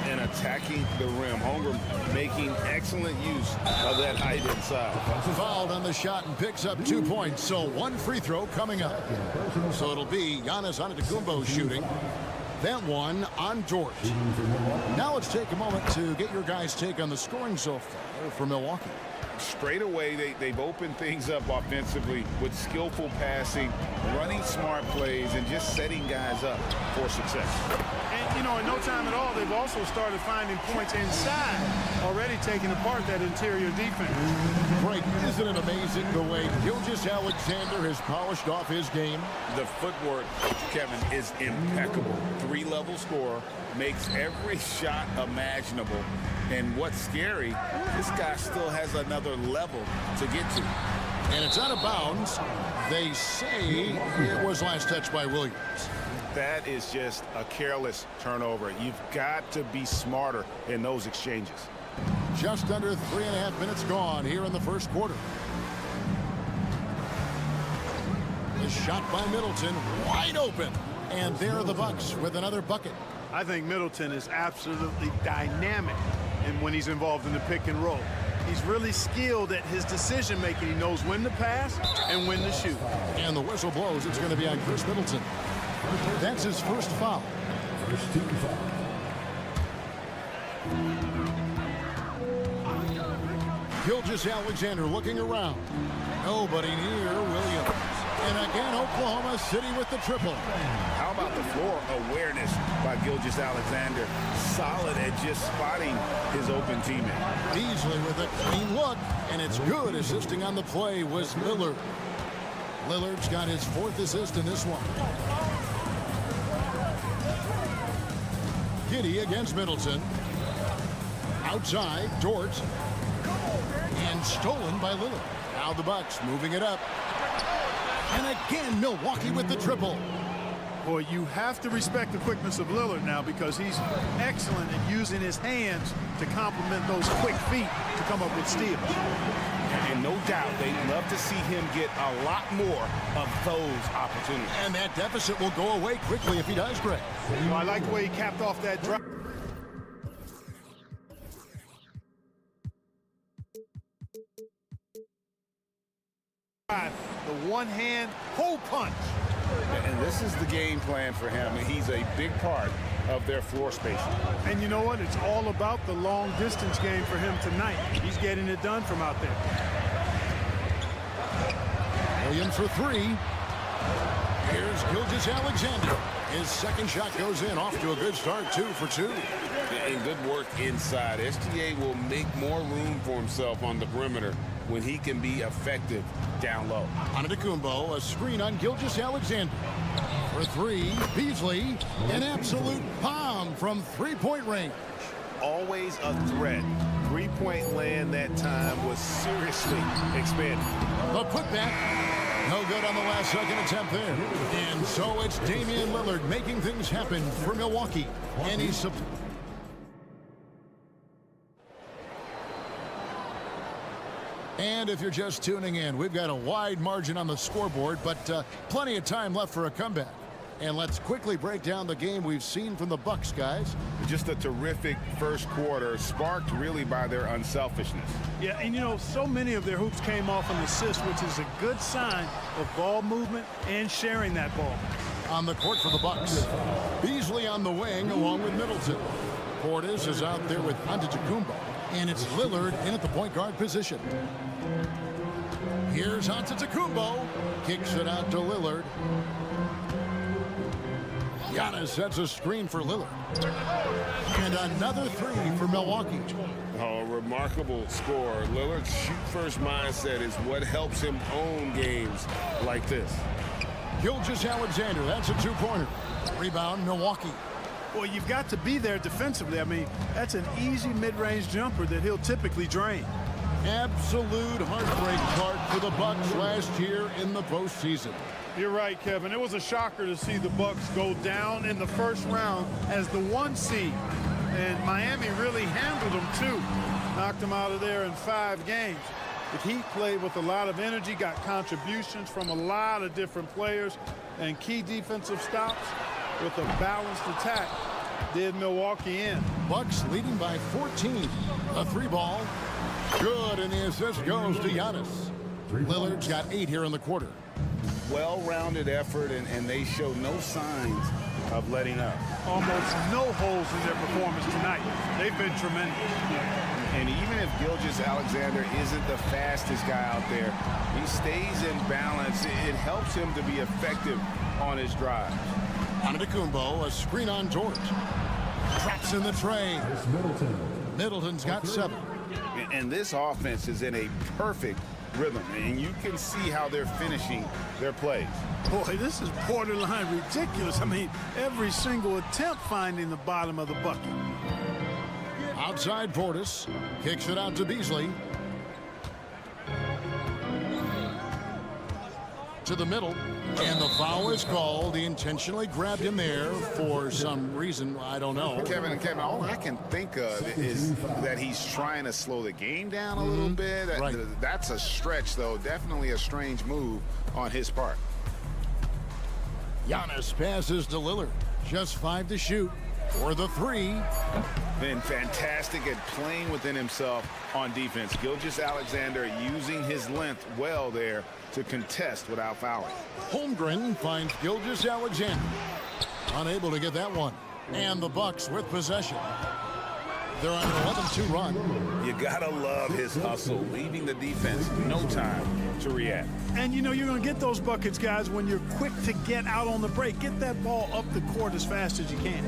And attacking the rim. Holmgren making excellent use of that height inside. Fouled on the shot and picks up 2 points. So one free throw coming up. So it'll be Giannis Antetokounmpo shooting. That one on George. Now let's take a moment to get your guys' take on the scoring so far for Milwaukee. Straight away, they've opened things up offensively with skillful passing, running smart plays, and just setting guys up for success. And, you know, in no time at all, they've also started finding points inside, already taking apart that interior defense. Right, isn't it amazing the way Gilgeous-Alexander has polished off his game? The footwork, Kevin, is impeccable. 3-level scorer, makes every shot imaginable. And what's scary, this guy still has another level to get to. And it's out of bounds. They say it was last touched by Williams. That is just a careless turnover. You've got to be smarter in those exchanges. Just under 3.5 minutes gone here in the first quarter. The shot by Middleton, wide open. And there are the Bucks with another bucket. I think Middleton is absolutely dynamic and when he's involved in the pick and roll. He's really skilled at his decision making. He knows when to pass and when to shoot. And the whistle blows. It's going to be on Chris Middleton. That's his first foul. First team foul. Gilgeous-Alexander looking around. Nobody near Williams. And again, Oklahoma City with the triple. How about the floor awareness by Gilgeous-Alexander? Solid at just spotting his open teammate. Beasley with a clean look, and it's good. Assisting on the play was Lillard. Lillard's got his 4th assist in this one. Giddey against Middleton. Outside, Dort. And stolen by Lillard. Now the Bucks moving it up. And again, Milwaukee with the triple. Boy, you have to respect the quickness of Lillard now, because he's excellent at using his hands to complement those quick feet to come up with steals. And no doubt they'd love to see him get a lot more of those opportunities. And that deficit will go away quickly if he does, Greg. I like the way he capped off that drive. The one-hand pull punch. And this is the game plan for him. And he's a big part of their floor spacing. And you know what? It's all about the long-distance game for him tonight. He's getting it done from out there. Williams for 3. Here's Gilgeous-Alexander. His second shot goes in, off to a good start, 2 for 2. And good work inside. SGA will make more room for himself on the perimeter when he can be effective down low. Antetokounmpo, a screen on Gilgeous-Alexander. For 3, Beasley, an absolute bomb from 3-point range. Always a threat. 3-point land that time was seriously expanded. The putback, no good on the last second attempt there. And so it's Damian Lillard making things happen for Milwaukee. And he's... And if you're just tuning in, we've got a wide margin on the scoreboard, but plenty of time left for a comeback. And let's quickly break down the game we've seen from the Bucks, guys. Just a terrific first quarter, sparked really by their unselfishness. Yeah, and you know, so many of their hoops came off an assist, which is a good sign of ball movement and sharing that ball. On the court for the Bucks, Beasley on the wing along with Middleton. Portis is out there with Antetokounmpo, and it's Lillard in at the point guard position. Here's Antetokounmpo, kicks it out to Lillard. Giannis sets a screen for Lillard. And another 3 for Milwaukee. Oh, remarkable score. Lillard's shoot-first mindset is what helps him own games like this. Gilgeous-Alexander, that's a 2-pointer. Rebound, Milwaukee. Well, you've got to be there defensively. I mean, that's an easy mid-range jumper that he'll typically drain. Absolute heartbreak card for the Bucks last year in the postseason. You're right, Kevin. It was a shocker to see the Bucks go down in the first round as the 1 seed. And Miami really handled them, too. Knocked them out of there in 5 games. The Heat played with a lot of energy, got contributions from a lot of different players, and key defensive stops with a balanced attack did Milwaukee in. Bucks leading by 14. A 3-ball. Good, and the assist goes to Giannis. Lillard's got 8 here in the quarter. Well-rounded effort, and they show no signs of letting up. Almost no holes in their performance tonight. They've been tremendous. And even if Gilgeous-Alexander isn't the fastest guy out there, he stays in balance. It helps him to be effective on his drive. Antetokounmpo, a screen on George. Traps in the tray. Middleton's got 7. And this offense is in a perfect rhythm, and you can see how they're finishing their plays. Boy, this is borderline ridiculous. I mean, every single attempt finding the bottom of the bucket. Outside Portis, kicks it out to Beasley. To the middle, and the foul is called. He intentionally grabbed him there for some reason, I don't know. Kevin, all I can think of is that he's trying to slow the game down a little bit. Right. That's a stretch, though. Definitely a strange move on his part. Giannis passes to Lillard. Just 5 to shoot for the 3. Been fantastic at playing within himself on defense. Gilgeous-Alexander using his length well there to contest without fouling. Holmgren finds Gilgeous-Alexander. Unable to get that one. And the Bucks with possession. They're on an 11-2 run. You gotta love his hustle, leaving the defense no time to react. And you know you're going to get those buckets, guys, when you're quick to get out on the break. Get that ball up the court as fast as you can.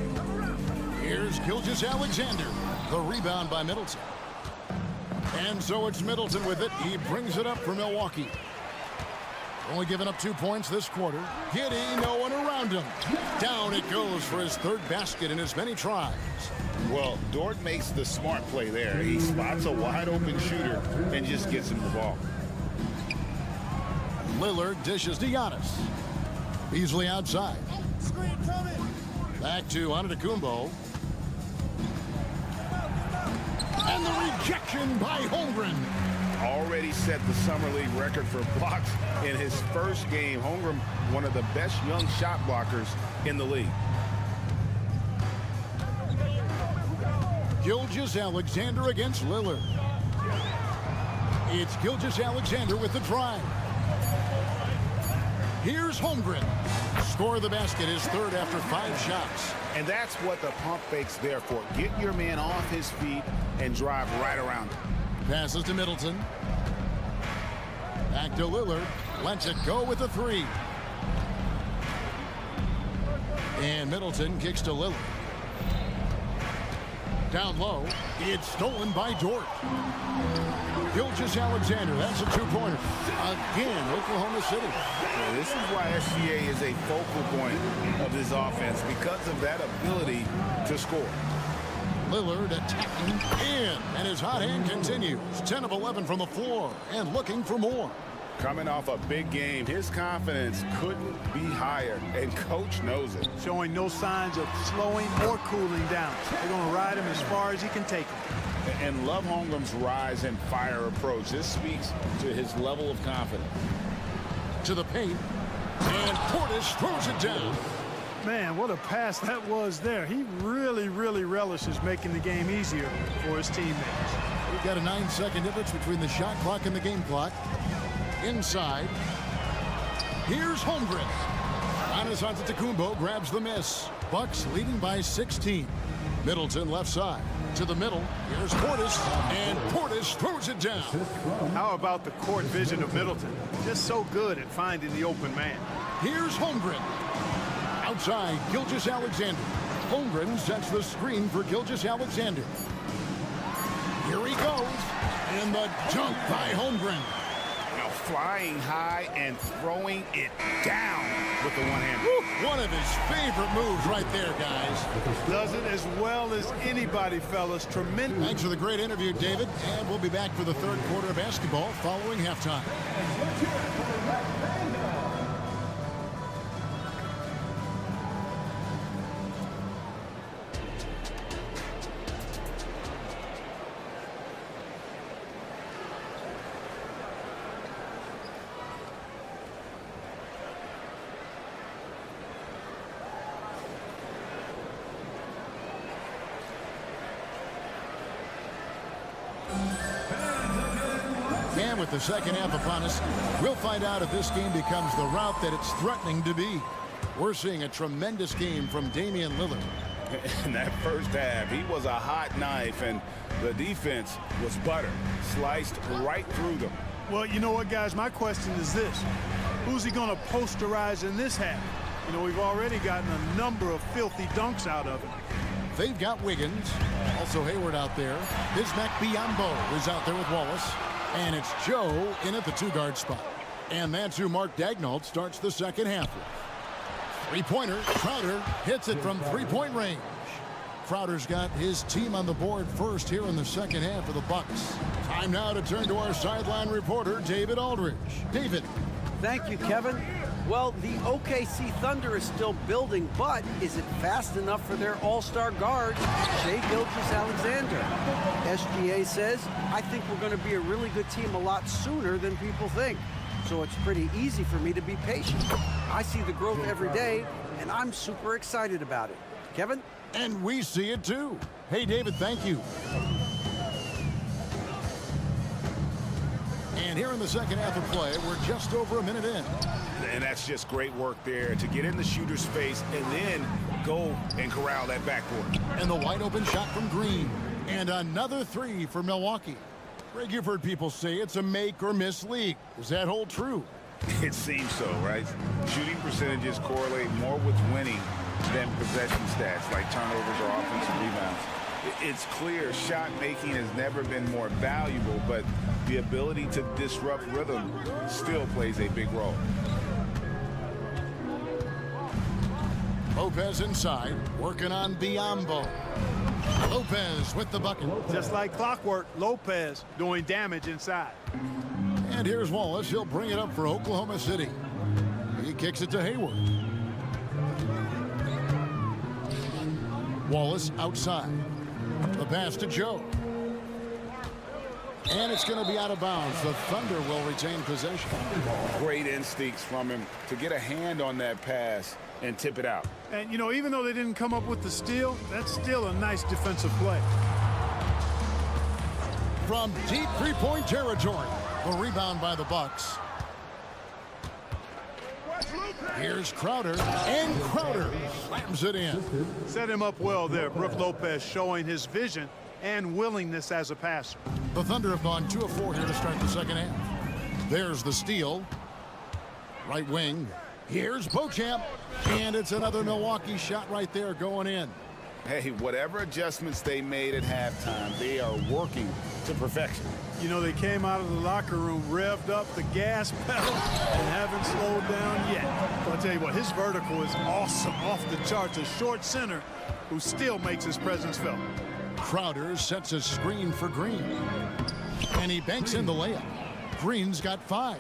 Here's Gilgeous-Alexander. The rebound by Middleton. And so it's Middleton with it. He brings it up for Milwaukee. Only giving up 2 points this quarter. Giddy, no one around him. Down it goes for his third basket in as many tries. Well, Dort makes the smart play there. He spots a wide open shooter and just gets him the ball. Lillard dishes to Giannis. Beasley outside. Back to Antetokounmpo. And the rejection by Holmgren. Already set the Summer League record for blocks in his first game. Holmgren, one of the best young shot blockers in the league. Gilgeous-Alexander against Lillard. It's Gilgeous-Alexander with the drive. Here's Holmgren. Score the basket, his third after 5 shots. And that's what the pump fake's there for. Get your man off his feet and drive right around him. Passes to Middleton. Back to Lillard. Lets it go with the 3. And Middleton kicks to Lillard. Down low. It's stolen by Dort. Gilgeous-Alexander. That's a 2-pointer. Again, Oklahoma City. Yeah, this is why SGA is a focal point of this offense, because of that ability to score. Lillard attacking in, and his hot hand continues. 10 of 11 from the floor and looking for more. Coming off a big game, his confidence couldn't be higher, and coach knows it. Showing no signs of slowing or cooling down. They're going to ride him as far as he can take him. And love Holmgren's rise and fire approach. This speaks to his level of confidence. To the paint, and Portis throws it down. Man, what a pass that was there. He really relishes making the game easier for his teammates. We've got a 9-second difference between the shot clock and the game clock. Inside. Here's Holmgren. Giannis Antetokounmpo grabs the miss. Bucks leading by 16. Middleton left side. To the middle. Here's Portis. And Portis throws it down. How about the court vision of Middleton? Just so good at finding the open man. Here's Holmgren. Outside, Gilgeous-Alexander. Holmgren sets the screen for Gilgeous-Alexander. Here he goes. And the dunk by Holmgren. Now flying high and throwing it down with the one hand. One of his favorite moves right there, guys. Does it as well as anybody, fellas. Tremendous. Thanks for the great interview, David. And we'll be back for the third quarter of basketball following halftime. And with the second half upon us, we'll find out if this game becomes the route that it's threatening to be. We're seeing a tremendous game from Damian Lillard. In that first half, he was a hot knife, and the defense was butter, sliced right through them. Well, you know what, guys? My question is this. Who's he going to posterize in this half? You know, we've already gotten a number of filthy dunks out of him. They've got Wiggins, also Hayward out there. Bismack Biyombo is out there with Wallace. And it's Joe in at the 2-guard spot. And that's who Mark Daigneault starts the second half with. Three-pointer. Crowder hits it from three-point range. Crowder's got his team on the board first here in the second half of the Bucks. Time now to turn to our sideline reporter, David Aldridge. David. Thank you, Kevin. Well, the OKC Thunder is still building, but is it fast enough for their all-star guard, Shai Gilgeous-Alexander? SGA says, I think we're going to be a really good team a lot sooner than people think. So it's pretty easy for me to be patient. I see the growth every day, and I'm super excited about it. Kevin? And we see it too. Hey, David, thank you. And here in the second half of play, we're just over a minute in. And that's just great work there to get in the shooter's face and then go and corral that backboard. And the wide open shot from Green. And another three for Milwaukee. Greg, you've heard people say it's a make or miss league. Does that hold true? It seems so, right? Shooting percentages correlate more with winning than possession stats like turnovers or offensive rebounds. It's clear shot making has never been more valuable, but the ability to disrupt rhythm still plays a big role. Lopez inside, working on Biyombo. Lopez with the bucket. Just like clockwork, Lopez doing damage inside. And here's Wallace. He'll bring it up for Oklahoma City. He kicks it to Hayward. Wallace outside. The pass to Joe. And it's going to be out of bounds. The Thunder will retain possession. Great instincts from him to get a hand on that pass and tip it out. And, you know, even though they didn't come up with the steal, that's still a nice defensive play. From deep three-point territory, the rebound by the Bucks. Here's Crowder, and Crowder slams it in. Set him up well there. Brook Lopez showing his vision and willingness as a passer. The Thunder have gone 2 of 4 here to start the second half. There's the steal. Right wing. Here's Beauchamp. And it's another Milwaukee shot right there going in. Hey, whatever adjustments they made at halftime, they are working to perfection. You know, they came out of the locker room, revved up the gas pedal, and haven't slowed down yet. But I'll tell you what, his vertical is awesome, off the charts. A short center who still makes his presence felt. Crowder sets a screen for Green. And he banks in the layup. Green's got 5.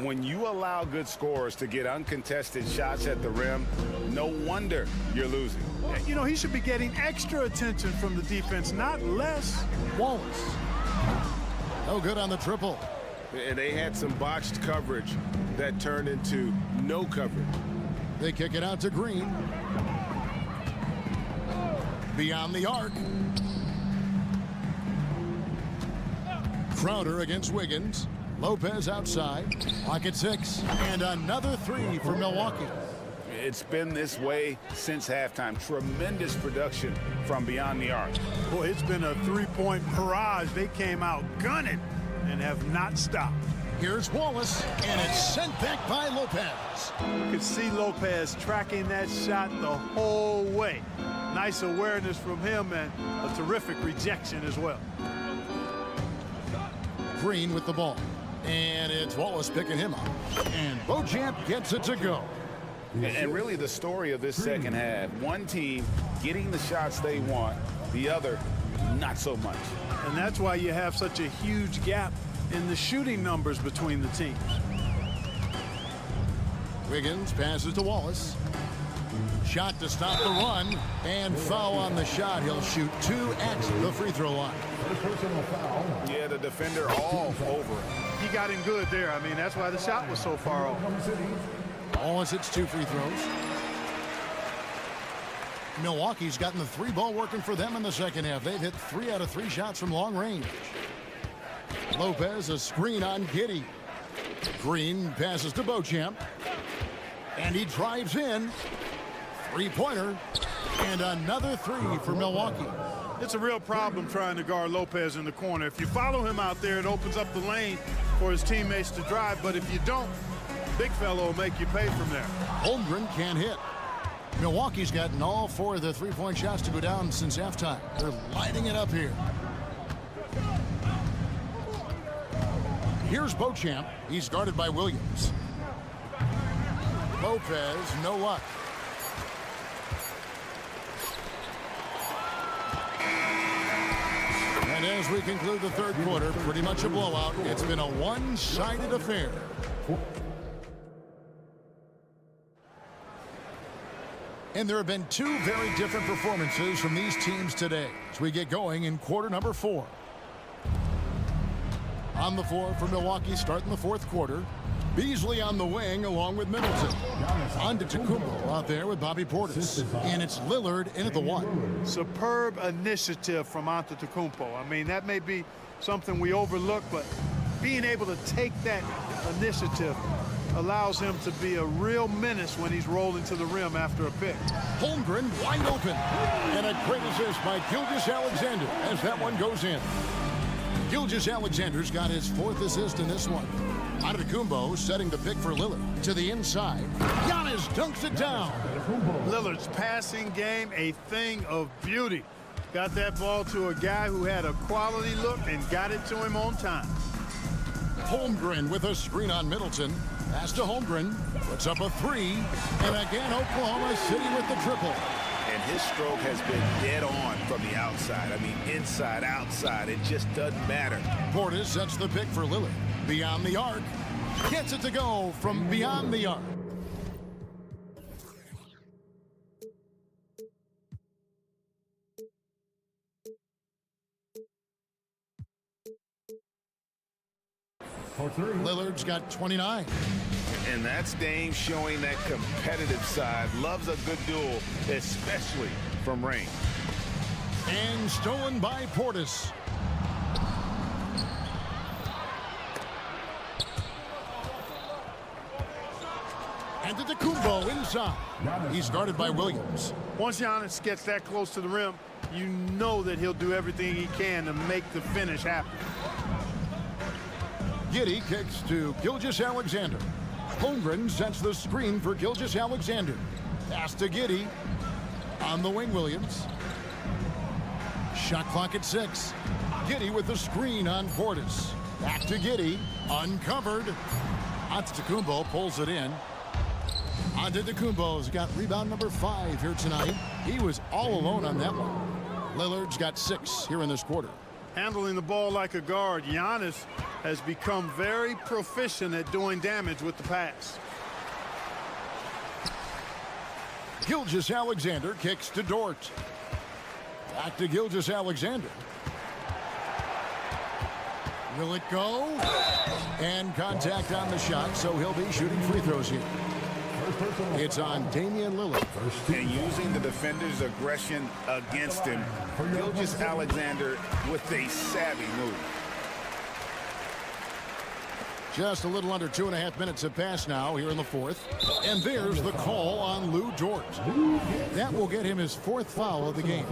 When you allow good scorers to get uncontested shots at the rim, no wonder you're losing. You know, he should be getting extra attention from the defense, not less. Wallace. No good on the triple. And they had some botched coverage that turned into no coverage. They kick it out to Green. Beyond the arc. Crowder against Wiggins. Lopez outside. Lock at 6. And another 3 for Milwaukee. It's been this way since halftime. Tremendous production from beyond the arc. Boy, it's been a three-point barrage. They came out gunning and have not stopped. Here's Wallace, and it's sent back by Lopez. You could see Lopez tracking that shot the whole way. Nice awareness from him and a terrific rejection as well. Green with the ball. And it's Wallace picking him up. And Beauchamp gets it to go. And really the story of this second half, one team getting the shots they want, the other not so much. And that's why you have such a huge gap in the shooting numbers between the teams. Wiggins passes to Wallace. Shot to stop the run, and foul on the shot. He'll shoot 2 at the free throw line. Yeah, the defender all over him. He got in good there. I mean, that's why the shot was so far off. Wallace hits 2 free throws. Milwaukee's gotten the 3 ball working for them in the second half. They've hit 3 out of 3 shots from long range. Lopez, a screen on Giddey. Green passes to Beauchamp. And he drives in. 3-pointer. And another 3 for Milwaukee. It's a real problem trying to guard Lopez in the corner. If you follow him out there, it opens up the lane for his teammates to drive. But if you don't, big fellow will make you pay from there. Holmgren can't hit. Milwaukee's gotten all 4 of the 3-point shots to go down since halftime. They're lighting it up here. Here's Beauchamp. He's guarded by Williams. Lopez, no luck. And as we conclude the third quarter, pretty much a blowout. It's been a one-sided affair. And there have been 2 very different performances from these teams today as we get going in quarter number 4. On the floor for Milwaukee starting the 4th quarter. Beasley on the wing along with Middleton. Antetokounmpo out there with Bobby Portis. And it's Lillard in at the 1. Superb initiative from Antetokounmpo. I mean, that may be something we overlook, but being able to take that initiative allows him to be a real menace when he's rolling to the rim after a pick. Holmgren wide open. And a great assist by Gilgeous-Alexander as that one goes in. Gilgeous-Alexander's got his 4th assist in this one. Antetokounmpo setting the pick for Lillard. To the inside. Giannis dunks it down. Lillard's passing game, a thing of beauty. Got that ball to a guy who had a quality look and got it to him on time. Holmgren with a screen on Middleton. Pass to Holmgren. Puts up a 3. And again, Oklahoma City with the triple. And his stroke has been dead on from the outside. I mean, inside, outside, it just doesn't matter. Portis sets the pick for Lillard. Beyond the arc. Gets it to go from beyond the arc. Lillard's got 29. And that's Dame showing that competitive side. Loves a good duel, especially from range. And stolen by Portis. And Antetokounmpo inside. He's guarded by Williams. Once Giannis gets that close to the rim, you know that he'll do everything he can to make the finish happen. Giddey kicks to Gilgeous-Alexander. Holmgren sets the screen for Gilgeous-Alexander. Pass to Giddey. On the wing, Williams. Shot clock at 6. Giddey with the screen on Portis. Back to Giddey. Uncovered. Antetokounmpo pulls it in. Antetokounmpo's got rebound number 5 here tonight. He was all alone on that one. Lillard's got 6 here in this quarter. Handling the ball like a guard, Giannis has become very proficient at doing damage with the pass. Gilgeous-Alexander kicks to Dort. Back to Gilgeous-Alexander. Will it go? And contact on the shot, so he'll be shooting free throws here. It's on Damian Lillard. And using the defender's aggression against him, Gilgeous-Alexander with a savvy move. Just a little under 2.5 minutes have passed now here in the 4th. And there's the call on Lou Dort. That will get him his 4th foul of the game.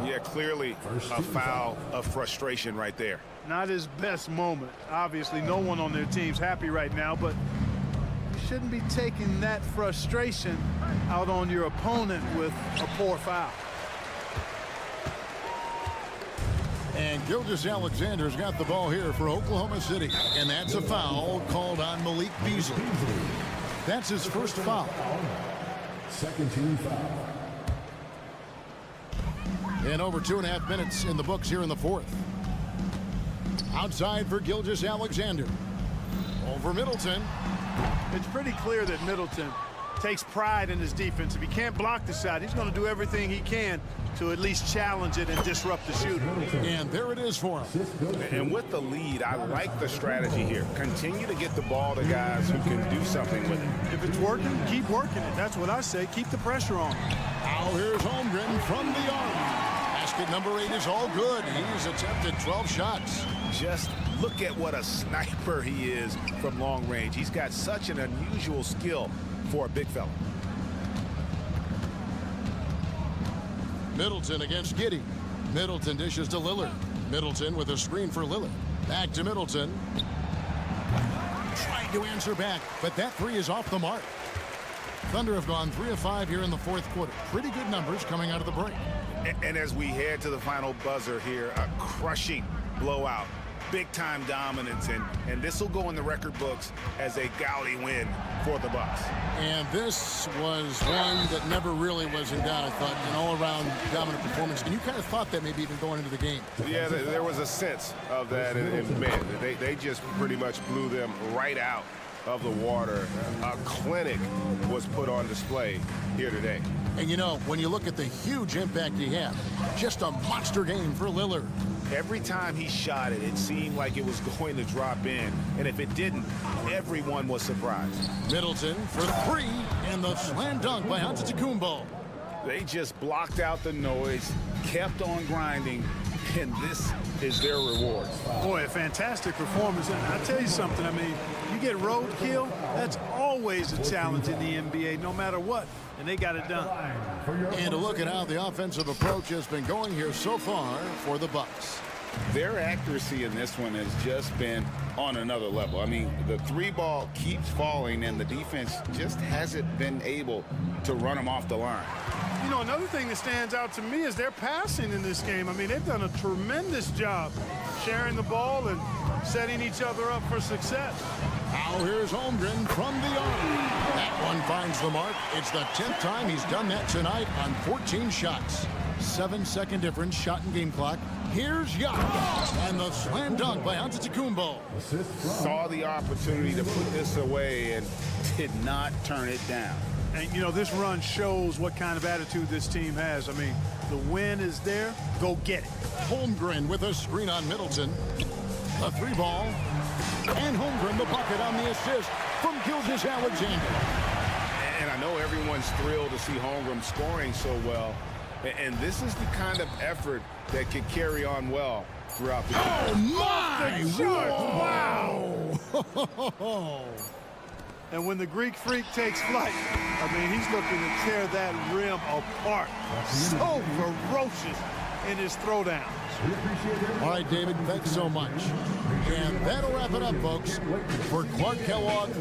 Yeah, clearly a foul of frustration right there. Not his best moment. Obviously, no one on their team's happy right now, but you shouldn't be taking that frustration out on your opponent with a poor foul. And Gilgeous-Alexander's got the ball here for Oklahoma City. And that's a foul called on Malik Beasley. That's his first foul. Second team foul. And over 2.5 minutes in the books here in the 4th. Outside for Gilgeous-Alexander. Over Middleton. It's pretty clear that Middleton takes pride in his defense. If he can't block the shot, he's going to do everything he can to at least challenge it and disrupt the shooter. And there it is for him. And with the lead, I like the strategy here. Continue to get the ball to guys who can do something with it. If it's working, keep working it. That's what I say. Keep the pressure on. Now here's Holmgren from the arc. Basket number 8 is all good. He's attempted 12 shots. Just look at what a sniper he is from long range. He's got such an unusual skill for a big fella. Middleton against Giddey. Middleton dishes to Lillard. Middleton with a screen for Lillard. Back to Middleton. Trying to answer back, but that 3 is off the mark. Thunder have gone 3 of 5 here in the 4th quarter. Pretty good numbers coming out of the break. And as we head to the final buzzer here, a crushing blowout. Big-time dominance, and this will go in the record books as a gaudy win for the Bucks. And this was one that never really was in doubt, I thought, an all-around dominant performance. And you kind of thought that maybe even going into the game. Yeah, there was a sense of that, and man, they just pretty much blew them right out of the water. A clinic was put on display here today. And you know, when you look at the huge impact he had, just a monster game for Lillard. Every time he shot it, it seemed like it was going to drop in. And if it didn't, everyone was surprised. Middleton for 3, and the slam dunk by Antetokounmpo. They just blocked out the noise, kept on grinding, and this is their reward. Boy, a fantastic performance. And I'll tell you something, I mean, you get roadkill, that's always a challenge in the NBA, no matter what, and they got it done. And to look at how the offensive approach has been going here so far for the Bucks. Their accuracy in this one has just been on another level. I mean, the three ball keeps falling, and the defense just hasn't been able to run them off the line. You know, another thing that stands out to me is their passing in this game. I mean, they've done a tremendous job sharing the ball and setting each other up for success. Now here's Holmgren from the arc. That one finds the mark. It's the 10th time he's done that tonight on 14 shots. 7-second difference, shot and game clock. Here's Giannis, and the slam dunk by Antetokounmpo. Saw the opportunity to put this away and did not turn it down. And, you know, this run shows what kind of attitude this team has. I mean, the win is there. Go get it. Holmgren with a screen on Middleton. A three ball. And Holmgren the bucket on the assist from Gilgeous-Alexander. And I know everyone's thrilled to see Holmgren scoring so well. And this is the kind of effort that could carry on well throughout the game. Oh, my! Wow! And when the Greek freak takes flight, I mean, he's looking to tear that rim apart. So ferocious in his throwdown. All right, David, thanks so much. And that'll wrap it up, folks, for Clark Kellogg.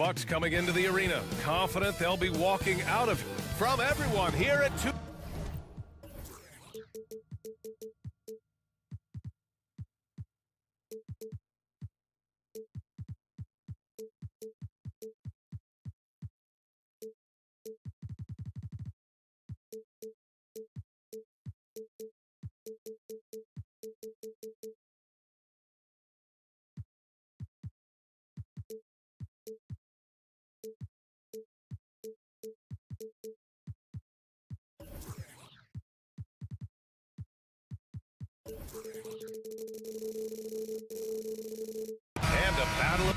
Bucks coming into the arena, confident they'll be walking out of from everyone here at 2. And a battle.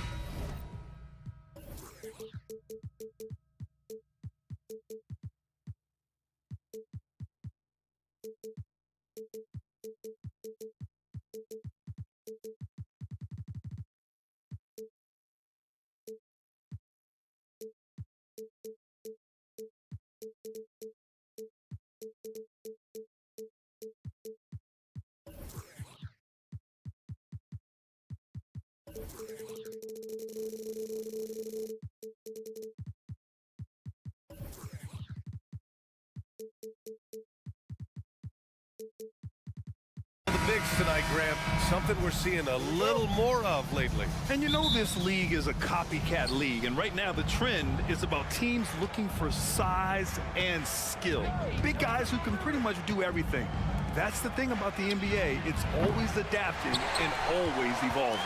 The bigs tonight, Grant. Something we're seeing a little more of lately. And you know this league is a copycat league, and right now the trend is about teams looking for size and skill. Big guys who can pretty much do everything. That's the thing about the NBA. It's always adapting and always evolving.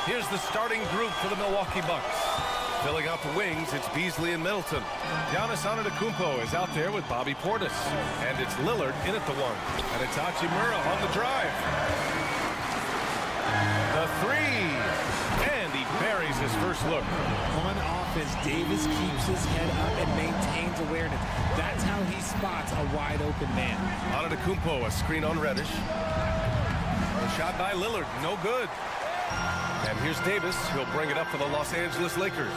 Here's the starting group for the Milwaukee Bucks. Filling out the wings, it's Beasley and Middleton. Giannis Antetokounmpo is out there with Bobby Portis. And it's Lillard in at the 1. And it's Hachimura on the drive. The 3. And he buries his first look. On offense, Davis keeps his head up and maintains awareness. That's how he spots a wide open man. Antetokounmpo, a screen on Reddish. A shot by Lillard, no good. And here's Davis. He'll bring it up for the Los Angeles Lakers.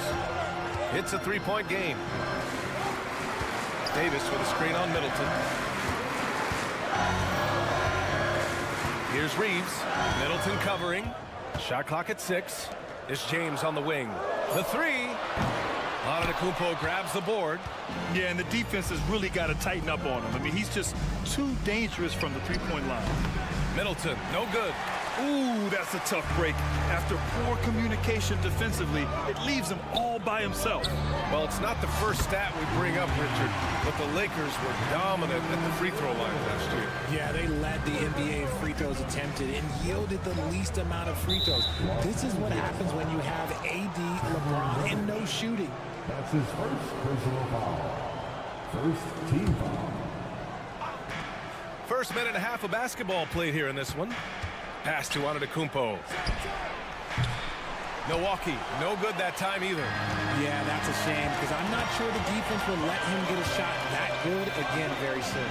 It's a 3-point game. Davis with a screen on Middleton. Here's Reeves. Middleton covering. Shot clock at 6. It's James on the wing. The 3. Antetokounmpo grabs the board. Yeah, and the defense has really got to tighten up on him. I mean, he's just too dangerous from the three-point line. Middleton, no good. Ooh, that's a tough break. After poor communication defensively, it leaves him all by himself. Well, it's not the first stat we bring up, Richard, but the Lakers were dominant at the free throw line last year. Yeah, they led the NBA in free throws attempted and yielded the least amount of free throws. This is what happens when you have AD, LeBron, and no shooting. That's his first personal foul. First team foul. First minute and a half of basketball played here in this one. Pass to Antetokounmpo. Milwaukee, no good that time either. Yeah, that's a shame because I'm not sure the defense will let him get a shot that good again very soon.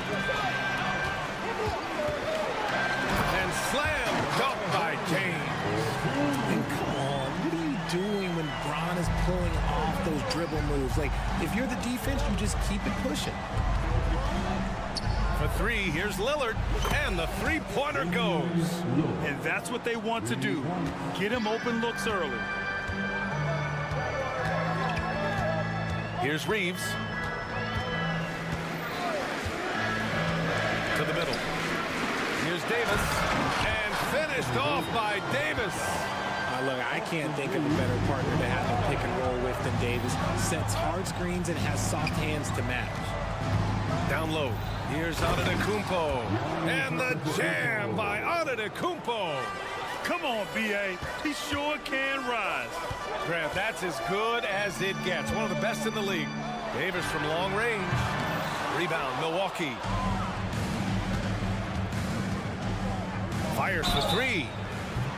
And slam dunk by James. And come on, what are you doing when Bron is pulling off those dribble moves? Like, if you're the defense, you just keep it pushing. For 3, here's Lillard, and the three-pointer goes. And that's what they want to do. Get him open looks early. Here's Reeves. To the middle. Here's Davis, and finished off by Davis. Look, I can't think of a better partner to have a pick and roll with than Davis. Sets hard screens and has soft hands to match. Down low. Here's Antetokounmpo. And the jam by Antetokounmpo. Come on, B.A. He sure can rise. Grant, that's as good as it gets. One of the best in the league. Davis from long range. Rebound, Milwaukee. Fires for 3.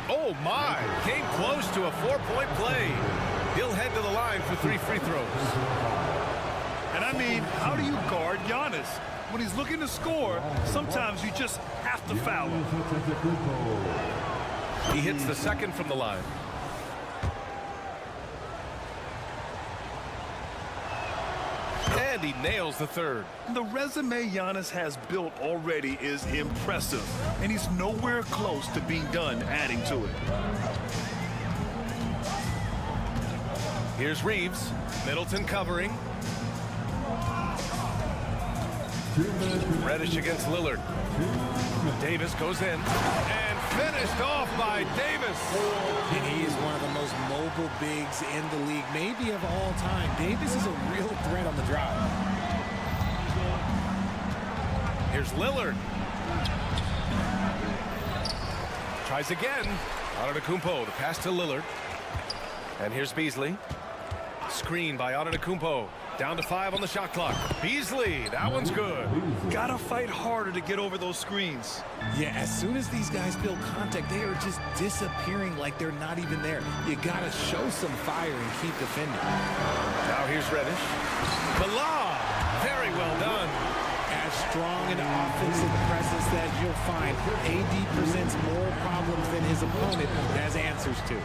Oh, my. Came close to a 4-point play. He'll head to the line for 3 free throws. And I mean, how do you guard Giannis? When he's looking to score, sometimes you just have to foul him. He hits the second from the line. And he nails the third. The resume Giannis has built already is impressive, and he's nowhere close to being done adding to it. Here's Reeves. Middleton covering. Reddish against Lillard. Davis goes in. And finished off by Davis. And he is one of the most mobile bigs in the league, maybe of all time. Davis is a real threat on the drive. Here's Lillard. Tries again. Antetokounmpo, the pass to Lillard. And here's Beasley. Screen by Antetokounmpo. Down to 5 on the shot clock. Beasley, that one's good. Gotta fight harder to get over those screens. Yeah, as soon as these guys feel contact, they are just disappearing like they're not even there. You gotta show some fire and keep defending. Now here's Reddish. Bala, very well done. As strong an offensive presence that you'll find, AD presents more problems than his opponent has answers to.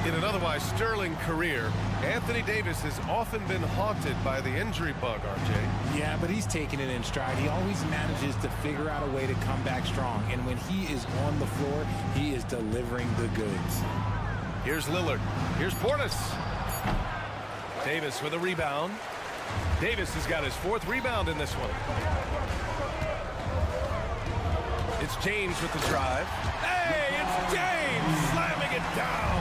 In an otherwise sterling career, Anthony Davis has often been haunted by the injury bug, RJ. Yeah, but he's taking it in stride. He always manages to figure out a way to come back strong. And when he is on the floor, he is delivering the goods. Here's Lillard. Here's Portis. Davis with a rebound. Davis has got his 4th rebound in this one. It's James with the drive. Hey, it's James slamming it down.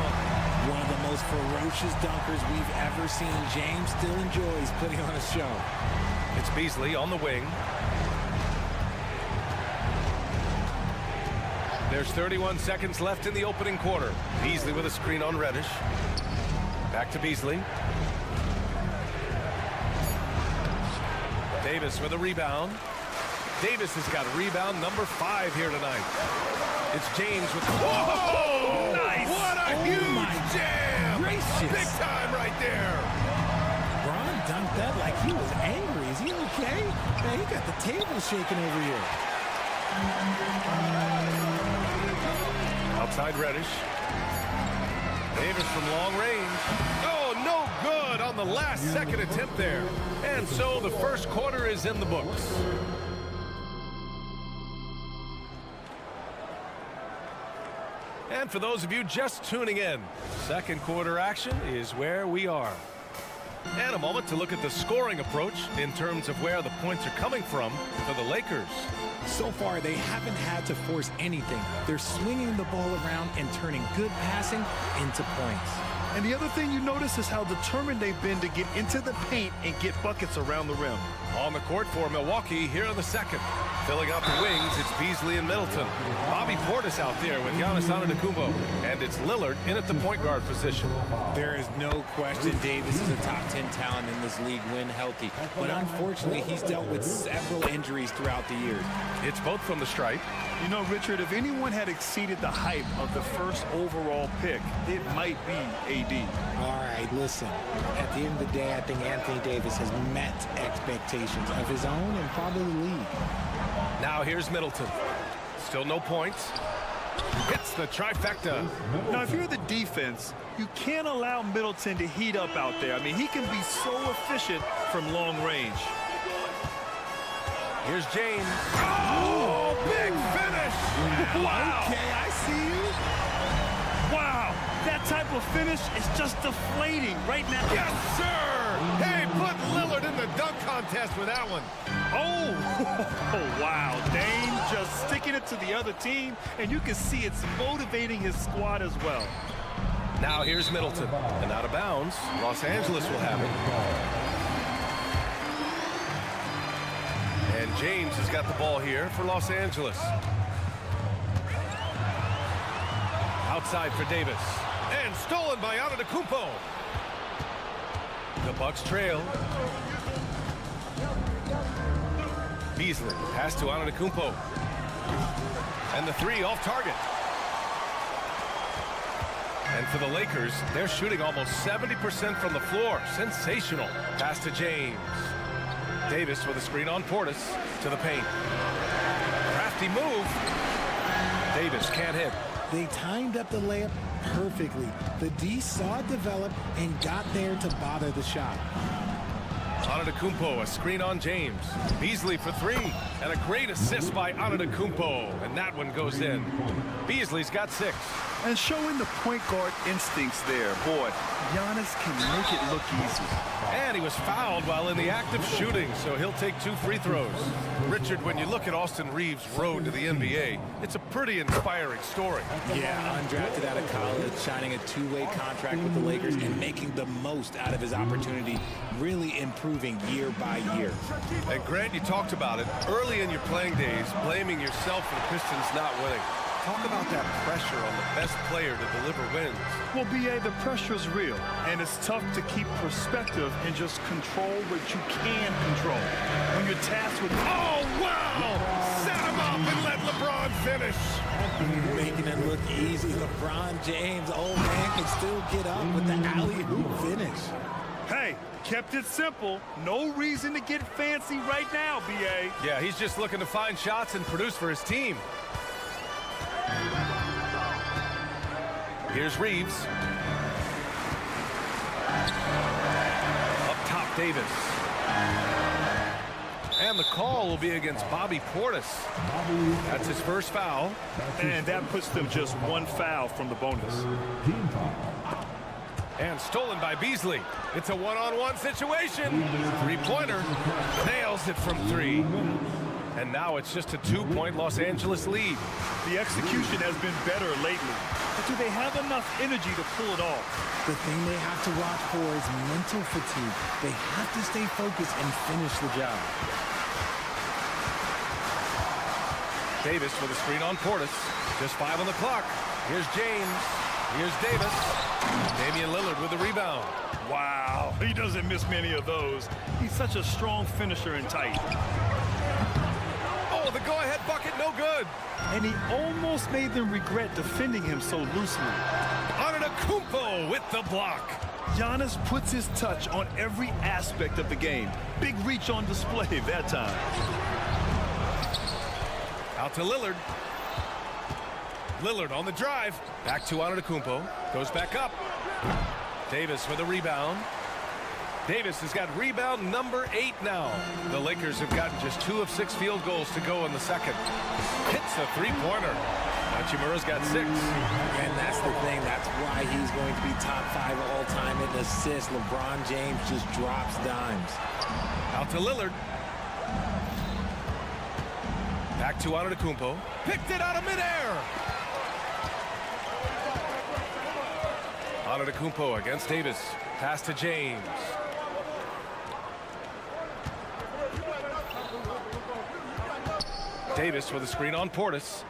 One of the most ferocious dunkers we've ever seen. James still enjoys putting on a show. It's Beasley on the wing. There's 31 seconds left in the opening quarter. Beasley with a screen on Reddish. Back to Beasley. Davis with a rebound. Davis has got rebound number 5 here tonight. It's James with... Whoa! Nice! What a huge jam! Gracious. Big time right there! Bron dunked that like he was angry. Is he okay? Man, he got the table shaking over here. Outside Reddish. Davis from long range. Oh, no good on the last second attempt there. And so the first quarter is in the books. And for those of you just tuning in, second quarter action is where we are. And a moment to look at the scoring approach in terms of where the points are coming from for the Lakers. So far, they haven't had to force anything. They're swinging the ball around and turning good passing into points. And the other thing you notice is how determined they've been to get into the paint and get buckets around the rim. On the court for Milwaukee here in the second. Filling out the wings, it's Beasley and Middleton. Bobby Portis out there with Giannis Antetokounmpo. And it's Lillard in at the point guard position. There is no question Davis is a top 10 talent in this league when healthy. But unfortunately, he's dealt with several injuries throughout the years. It's both from the stripe. You know, Richard, if anyone had exceeded the hype of the first overall pick, it might be AD. All right, listen. At the end of the day, I think Anthony Davis has met expectations of his own and probably the league. Now here's Middleton. Still no points. Hits the trifecta. Now, if you're the defense, you can't allow Middleton to heat up out there. I mean, he can be so efficient from long range. Here's James. Oh, big finish. Wow. Okay, I see you. Wow, that type of finish is just deflating right now. Yes, sir. Hey, put Lillard in the dunk contest with that one. Oh, wow. Dame just sticking it to the other team, and you can see it's motivating his squad as well. Now here's Middleton. And out of bounds, Los Angeles will have it. And James has got the ball here for Los Angeles. Outside for Davis. And stolen by Antetokounmpo. The Bucks trail. Beasley, pass to Antetokounmpo. And the 3 off target. And for the Lakers, they're shooting almost 70% from the floor. Sensational. Pass to James. Davis with a screen on Portis to the paint. Crafty move. Davis can't hit. They timed up the layup perfectly. The D saw it develop and got there to bother the shot. Antetokounmpo, a screen on James. Beasley for 3. And a great assist by Antetokounmpo. And that one goes in. Beasley's got 6. And showing the point guard instincts there. Boy, Giannis can make it look easy. And he was fouled while in the act of shooting, so he'll take 2 free throws. Richard, when you look at Austin Reeves' road to the NBA, it's a pretty inspiring story. Yeah, undrafted out of college, signing a 2-way contract with the Lakers and making the most out of his opportunity, really improving year by year. And Grant, you talked about it early in your playing days, blaming yourself for the Pistons not winning. Talk about that pressure on the best player to deliver wins. Well, B.A., the pressure's real, and it's tough to keep perspective and just control what you can control. When you're tasked with... Oh, wow! Set him up and let LeBron finish. Making it look easy. LeBron James, old man, can still get up with the alley-oop finish. Hey, kept it simple. No reason to get fancy right now, B.A. Yeah, he's just looking to find shots and produce for his team. Here's Reeves. Up top, Davis. And the call will be against Bobby Portis. That's his first foul. And that puts them just 1 foul from the bonus. And stolen by Beasley. It's a one-on-one situation. 3-pointer. Nails it from 3. And now it's just a 2-point Los Angeles lead. The execution has been better lately. But do they have enough energy to pull it off? The thing they have to watch for is mental fatigue. They have to stay focused and finish the job. Davis with a screen on Portis. Just 5 on the clock. Here's James. Here's Davis. Damian Lillard with the rebound. Wow, he doesn't miss many of those. He's such a strong finisher and tight. Oh, the go-ahead bucket, no good. And he almost made them regret defending him so loosely. Antetokounmpo with the block. Giannis puts his touch on every aspect of the game. Big reach on display that time. Out to Lillard. Lillard on the drive. Back to Antetokounmpo. Goes back up. Davis with a rebound. Davis has got rebound number 8 now. The Lakers have gotten just 2 of 6 field goals to go in the second. Hits a 3-pointer. Hachimura's got 6. And that's the thing. That's why he's going to be top 5 all-time in assists. LeBron James just drops dimes. Out to Lillard. Back to Antetokounmpo. Picked it out of midair. Antetokounmpo against Davis. Pass to James. Davis with a screen on Portis.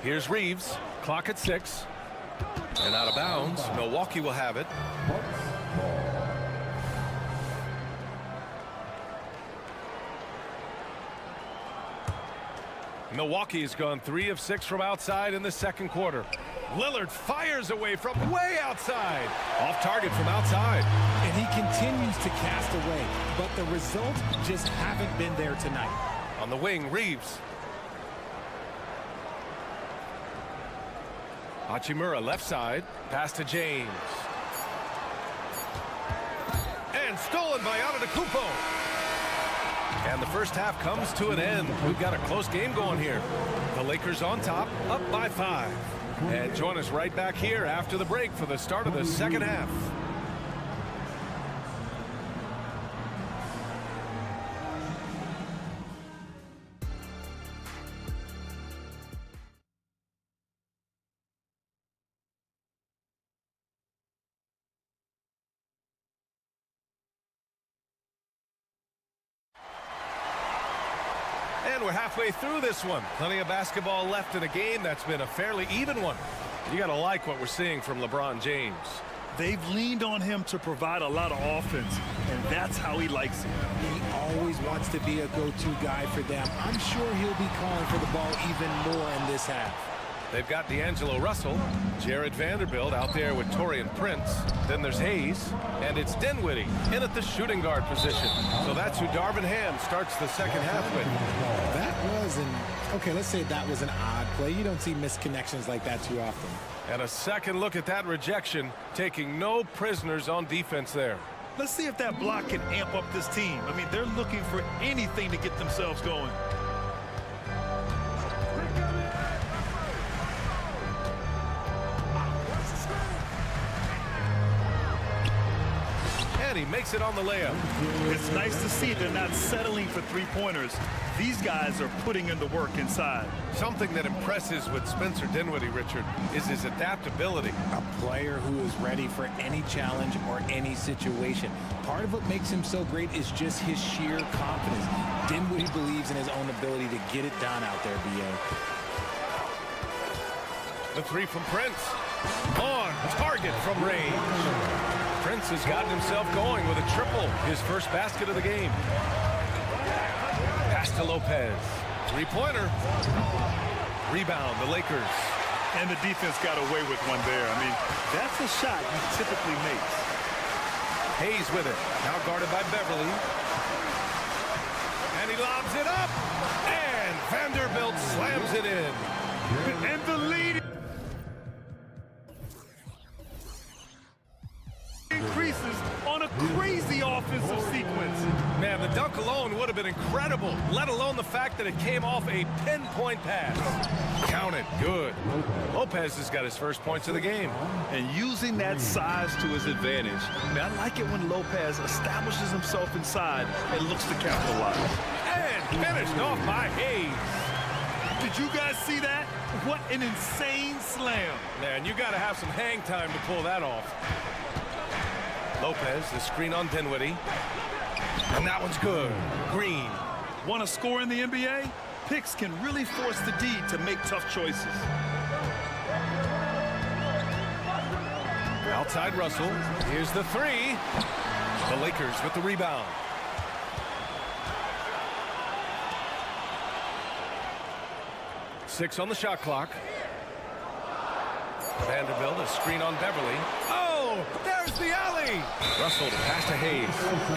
Here's Reeves. Clock at 6. And out of bounds. Milwaukee will have it. Milwaukee's gone 3 of 6 from outside in the second quarter. Lillard fires away from way outside. Off target from outside. And he continues to cast away, but the results just haven't been there tonight. On the wing, Reeves. Hachimura left side. Pass to James. And stolen by Antetokounmpo. And the first half comes to an end. We've got a close game going here. The Lakers on top, up by 5. And join us right back here after the break for the start of the second half. And we're halfway through this one. Plenty of basketball left in a game that's been a fairly even one. You got to like what we're seeing from LeBron James. They've leaned on him to provide a lot of offense, and that's how he likes it. He always wants to be a go-to guy for them. I'm sure he'll be calling for the ball even more in this half. They've got D'Angelo Russell, Jared Vanderbilt out there with Taurean Prince. Then there's Hayes, and it's Dinwiddie in at the shooting guard position. So that's who Darvin Ham starts the second half with. That was okay, let's say that was an odd play. You don't see misconnections like that too often. And a second look at that rejection, taking no prisoners on defense there. Let's see if that block can amp up this team. I mean, they're looking for anything to get themselves going. he makes it on the layup. It's nice to see they're not settling for three-pointers. These guys are putting in the work inside. Something that impresses with Spencer Dinwiddie, Richard, is his adaptability. A player who is ready for any challenge or any situation. Part of what makes him so great is just his sheer confidence. Dinwiddie believes in his own ability to get it done out there, B.A. The three from Prince. On target from range. Prince has gotten himself going with a triple, his first basket of the game. Pass to Lopez. Three-pointer. Rebound, the Lakers. And the defense got away with one there. I mean, that's a shot he typically makes. Hayes with it. Now guarded by Beverly. And he lobs it up. And Vanderbilt slams it in. And the lead increases on a crazy offensive sequence. Man, the dunk alone would have been incredible, let alone the fact that it came off a pinpoint pass. Count it. Good. Lopez has got his first points of the game. And using that size to his advantage. I mean, I like it when Lopez establishes himself inside and looks to capitalize. And finished off by Hayes. Did you guys see that? What an insane slam. Man, you got to have some hang time to pull that off. Lopez, the screen on Dinwiddie. And that one's good. Green. Want to score in the NBA? Picks can really force the D to make tough choices. Outside Russell. Here's the three. The Lakers with the rebound. Six on the shot clock. Vanderbilt, a screen on Beverly. Oh, there's the alley. Russell to pass to Hayes.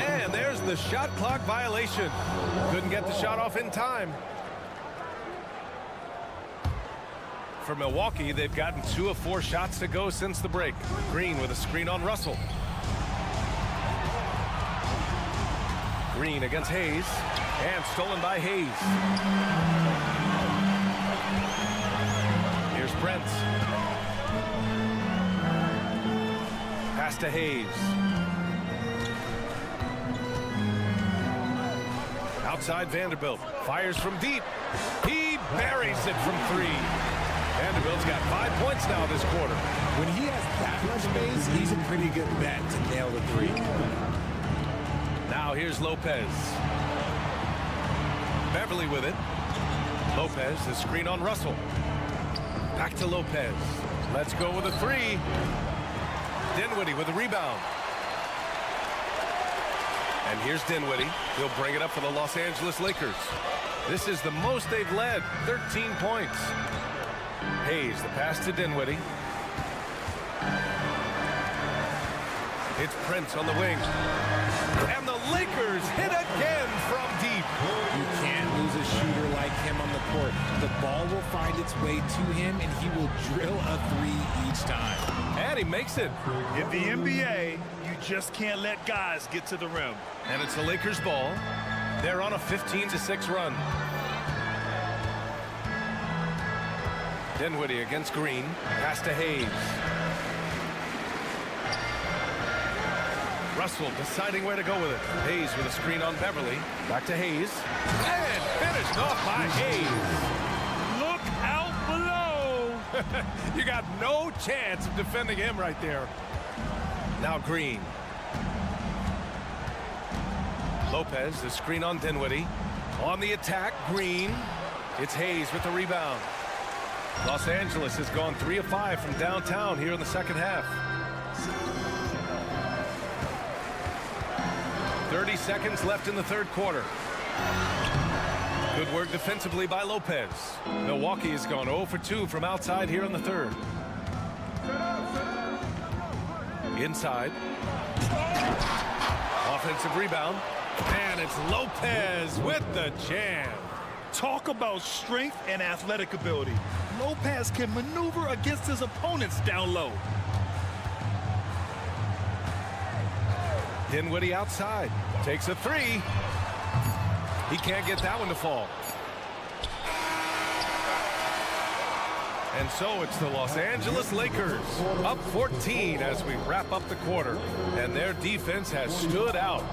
And there's the shot clock violation. Couldn't get the shot off in time. For Milwaukee, they've gotten 2 of 4 shots to go since the break. Green with a screen on Russell. Green against Hayes. And stolen by Hayes. Here's Brent. Pass to Hayes. Outside Vanderbilt. Fires from deep. He buries it from 3. Vanderbilt's got 5 points now this quarter. When he has that much space, he's a pretty good bet to nail the 3. Now here's Lopez. Beverly with it. Lopez, the screen on Russell. Back to Lopez. Let's go with a 3. Dinwiddie with the rebound. And here's Dinwiddie. He'll bring it up for the Los Angeles Lakers. This is the most they've led, 13 points. Hayes, the pass to Dinwiddie. It's Prince on the wing. And the Lakers hit again from deep. You can't lose a shooter like him on the court. The ball will find its way to him, and he will drill a 3 each time. And he makes it. In the NBA, you just can't let guys get to the rim. And it's the Lakers' ball. They're on a 15-6 run. Dinwiddie against Green. Pass to Hayes. Russell deciding where to go with it. Hayes with a screen on Beverly. Back to Hayes. And finished off by Hayes. Look out below. You got no chance of defending him right there. Now Green. Lopez, the screen on Dinwiddie. On the attack, Green. It's Hayes with the rebound. Los Angeles has gone 3 of 5 from downtown here in the second half. 30 seconds left in the third quarter. Good work defensively by Lopez. Milwaukee has gone 0 for 2 from outside here in the third. Inside. Offensive rebound. And it's Lopez with the jam. Talk about strength and athletic ability. Lopez can maneuver against his opponents down low. Dinwiddie outside. Takes a 3. He can't get that one to fall. And so it's the Los Angeles Lakers up 14 as we wrap up the quarter. And their defense has stood out.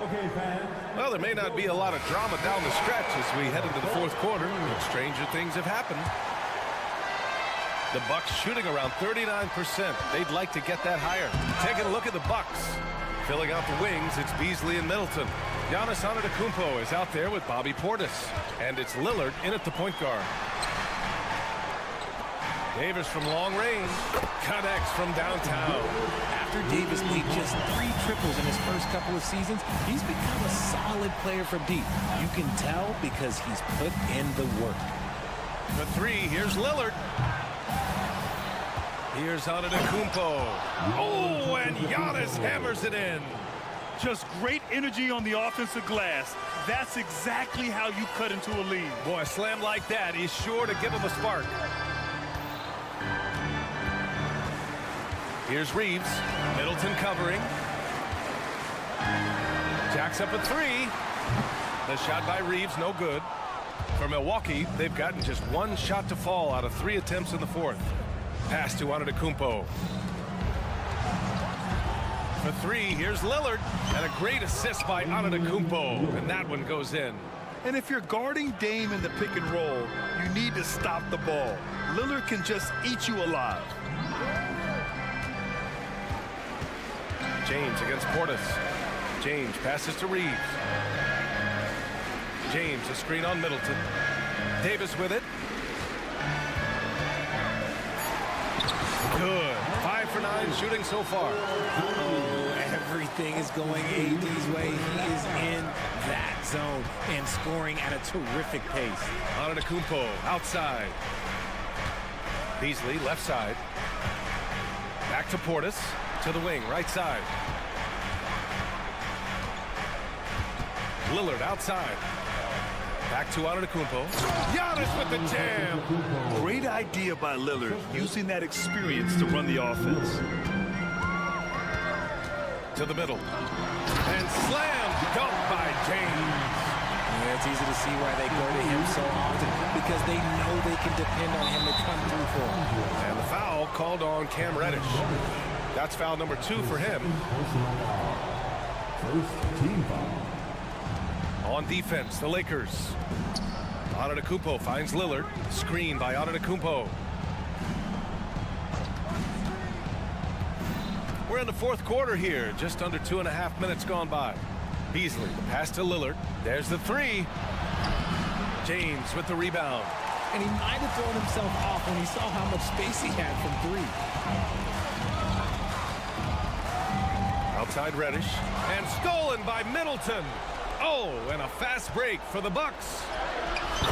Okay, fans. Well, there may not be a lot of drama down the stretch as we head into the fourth quarter, but stranger things have happened. The Bucks shooting around 39%. They'd like to get that higher. Taking a look at the Bucks. Filling out the wings, it's Beasley and Middleton. Giannis Antetokounmpo is out there with Bobby Portis. And it's Lillard in at the point guard. Davis from long range. Connects from downtown. After Davis made just 3 triples in his first couple of seasons, he's become a solid player from deep. You can tell because he's put in the work. For 3, here's Lillard. Here's Antetokounmpo. Oh, and Giannis hammers it in. Just great energy on the offensive glass. That's exactly how you cut into a lead. Boy, a slam like that is sure to give him a spark. Here's Reeves. Middleton covering. Jacks up a 3. The shot by Reeves, no good. For Milwaukee, they've gotten just 1 shot to fall out of 3 attempts in the fourth. Pass to Antetokounmpo. For 3, here's Lillard. And a great assist by Antetokounmpo. And that one goes in. And if you're guarding Dame in the pick and roll, you need to stop the ball. Lillard can just eat you alive. James against Portis. James passes to Reeves. James, a screen on Middleton. Davis with it. Good. 5 for 9 shooting so far. Everything is going AD's way. He is in that zone and scoring at a terrific pace. Antetokounmpo outside. Beasley left side. Back to Portis. To the wing, right side. Lillard outside. Back to Antetokounmpo. Giannis with the jam. Great idea by Lillard, using that experience to run the offense. To the middle. And slam dunk by James. Yeah, it's easy to see why they go to him so often, because they know they can depend on him to come through for them. And the foul called on Cam Reddish. That's foul number 2 for him. First team foul. On defense, the Lakers. Antetokounmpo finds Lillard. Screen by Antetokounmpo. We're in the fourth quarter here. Just under 2.5 minutes gone by. Beasley, pass to Lillard. There's the 3. James with the rebound. And he might have thrown himself off when he saw how much space he had from 3. Outside Reddish. And stolen by Middleton. Oh, and a fast break for the Bucks.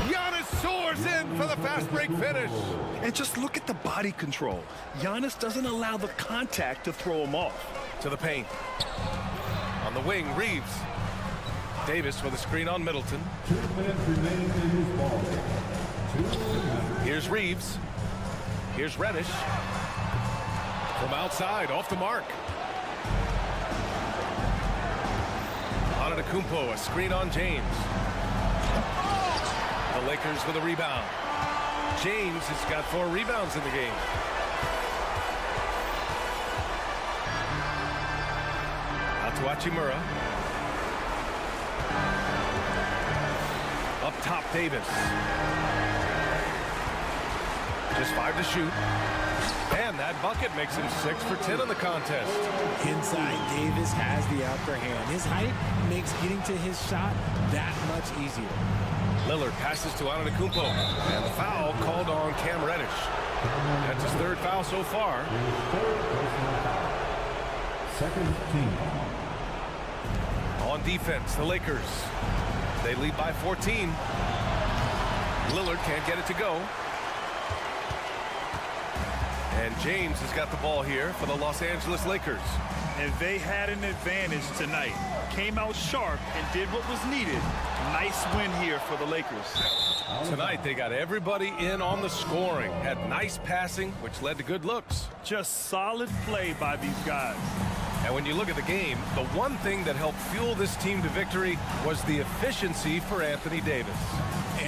Giannis soars in for the fast break finish. And just look at the body control. Giannis doesn't allow the contact to throw him off. To the paint. On the wing, Reeves. Davis with a screen on Middleton. 2 minutes remaining in this ball game. Here's Reeves. Here's Reddish. From outside, off the mark. Antetokounmpo, a screen on James. The Lakers with a rebound. James has got 4 rebounds in the game. Out to Hachimura. Up top, Davis. Just 5 to shoot. And that bucket makes him 6 for 10 in the contest. Inside, Davis has the upper hand. His height makes getting to his shot that much easier. Lillard passes to Antetokounmpo. And the foul called on Cam Reddish. That's his 3rd foul so far. Second team. On defense, the Lakers. They lead by 14. Lillard can't get it to go. And James has got the ball here for the Los Angeles Lakers. And they had an advantage tonight. Came out sharp and did what was needed. Nice win here for the Lakers. Tonight they got everybody in on the scoring. Had nice passing, which led to good looks. Just solid play by these guys. And when you look at the game, the one thing that helped fuel this team to victory was the efficiency for Anthony Davis.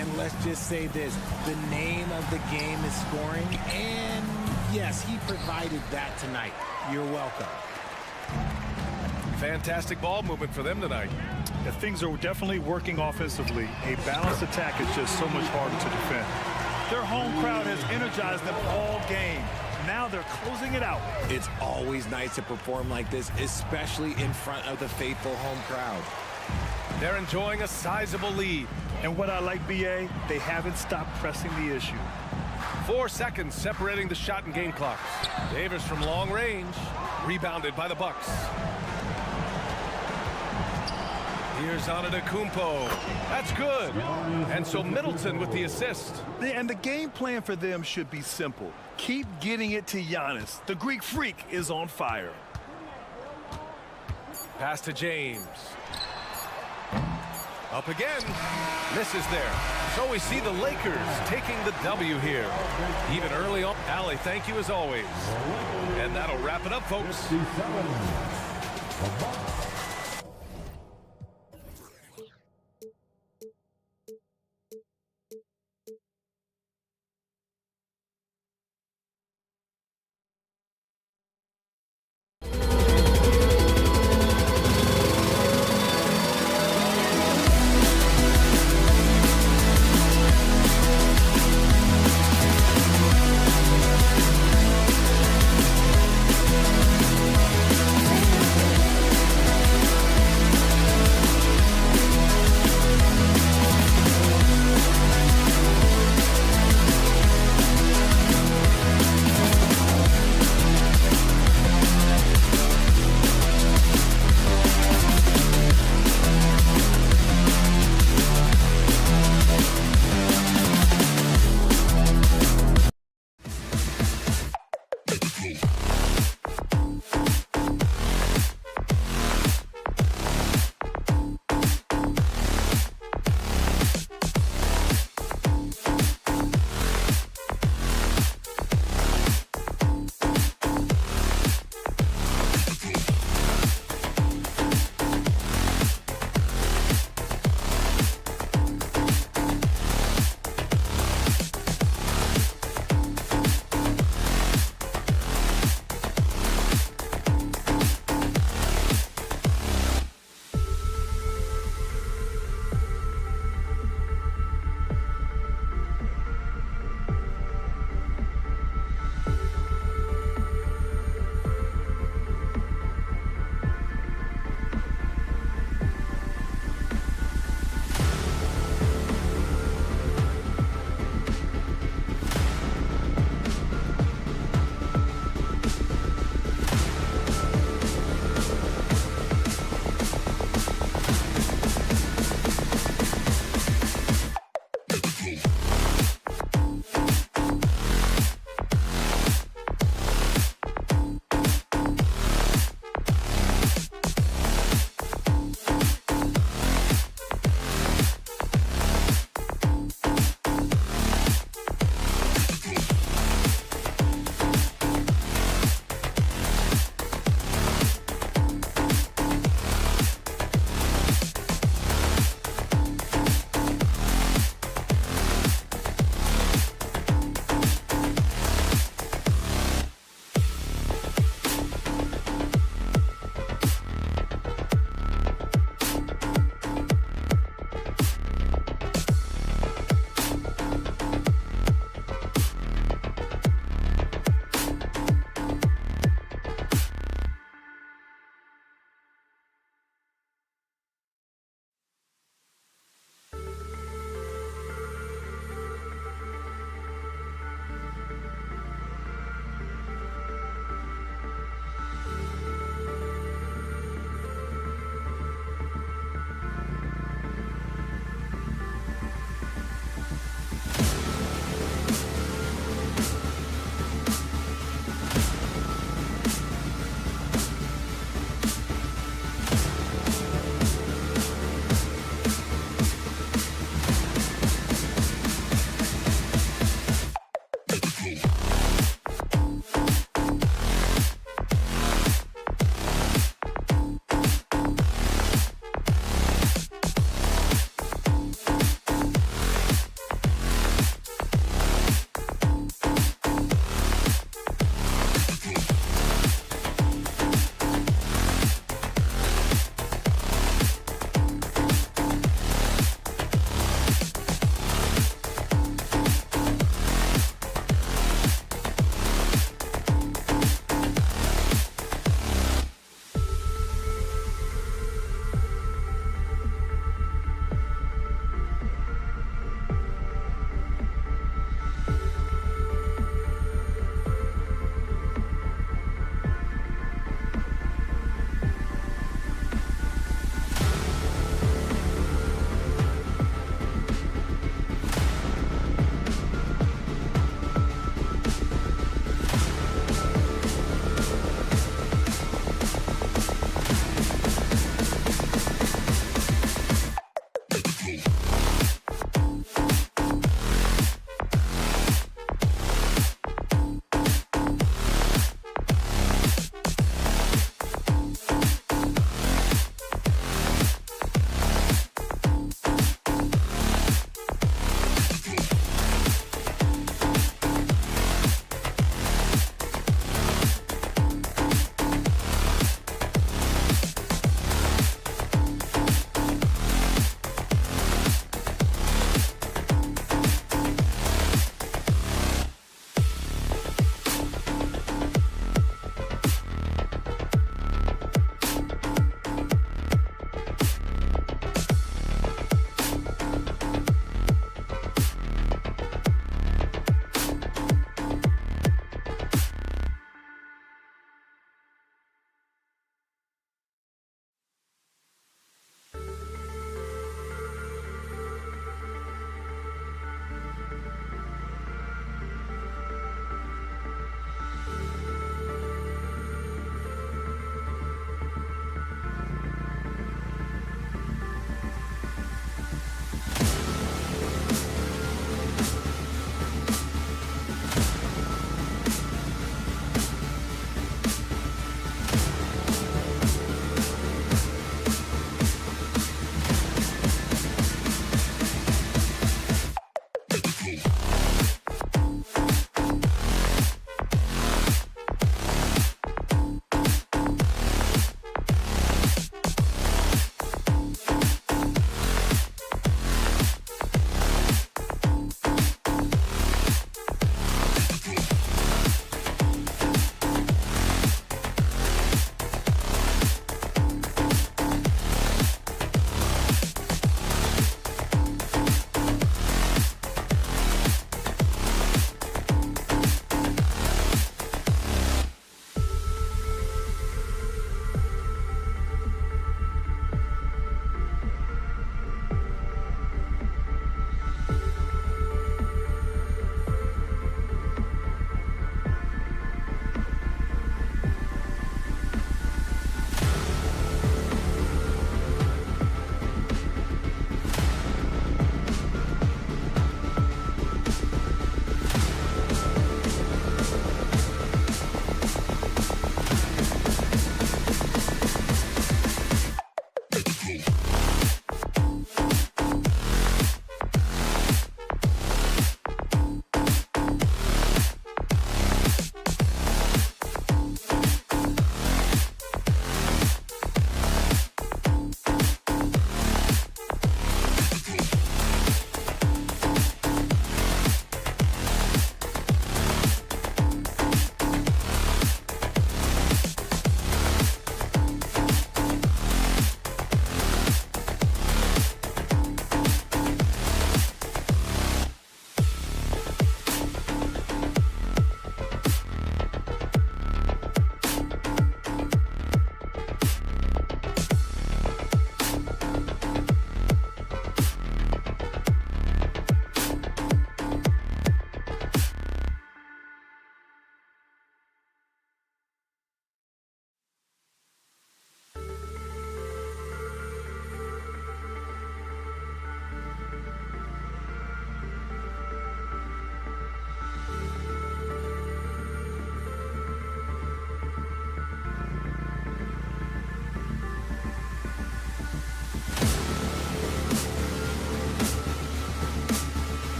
And let's just say this, the name of the game is scoring, and yes, he provided that tonight. You're welcome. Fantastic ball movement for them tonight. Yeah, things are definitely working offensively. A balanced attack is just so much harder to defend. Their home crowd has energized them all game. Now they're closing it out. It's always nice to perform like this, especially in front of the faithful home crowd. They're enjoying a sizable lead. And what I like, BA, they haven't stopped pressing the issue. 4 seconds separating the shot and game clocks. Davis from long range, rebounded by the Bucks. Here's Antetokounmpo. That's good. And so Middleton with the assist. And the game plan for them should be simple. Keep getting it to Giannis. The Greek freak is on fire. Pass to James. Up again. Misses there. So we see the Lakers taking the W here. Even early on. Allie, thank you as always. And that'll wrap it up, folks.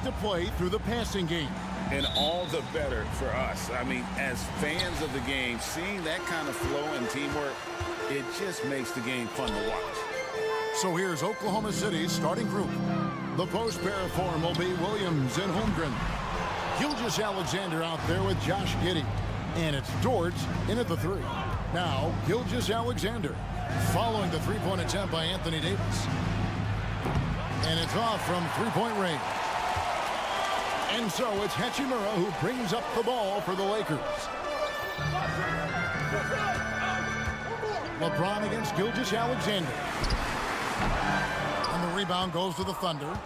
to play through the passing game. And all the better for us. I mean, as fans of the game, seeing that kind of flow and teamwork, it just makes the game fun to watch. So here's Oklahoma City's starting group. The post pair form will be Williams and Holmgren. Gilgeous-Alexander out there with Josh Giddey. And it's Dort in at the 3. Now, Gilgeous-Alexander following the three-point attempt by Anthony Davis. And it's off from three-point range. And so it's Hachimura who brings up the ball for the Lakers. LeBron against Gilgeous-Alexander. And the rebound goes to the Thunder.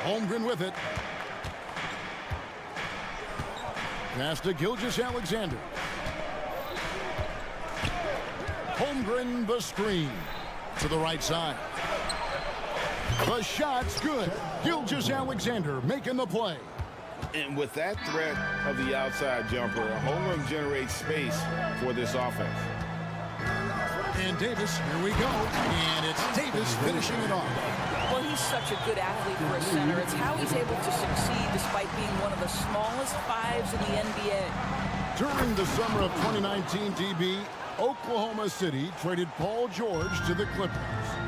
Holmgren with it. Pass to Gilgeous-Alexander. Holmgren the screen to the right side. The shot's good. Gilgeous-Alexander making the play. And with that threat of the outside jumper, Holmgren generates space for this offense. And Davis, here we go. And it's Davis finishing it off. Well, he's such a good athlete for a center. It's how he's able to succeed despite being one of the smallest fives in the NBA. During the summer of 2019, DB, Oklahoma City traded Paul George to the Clippers.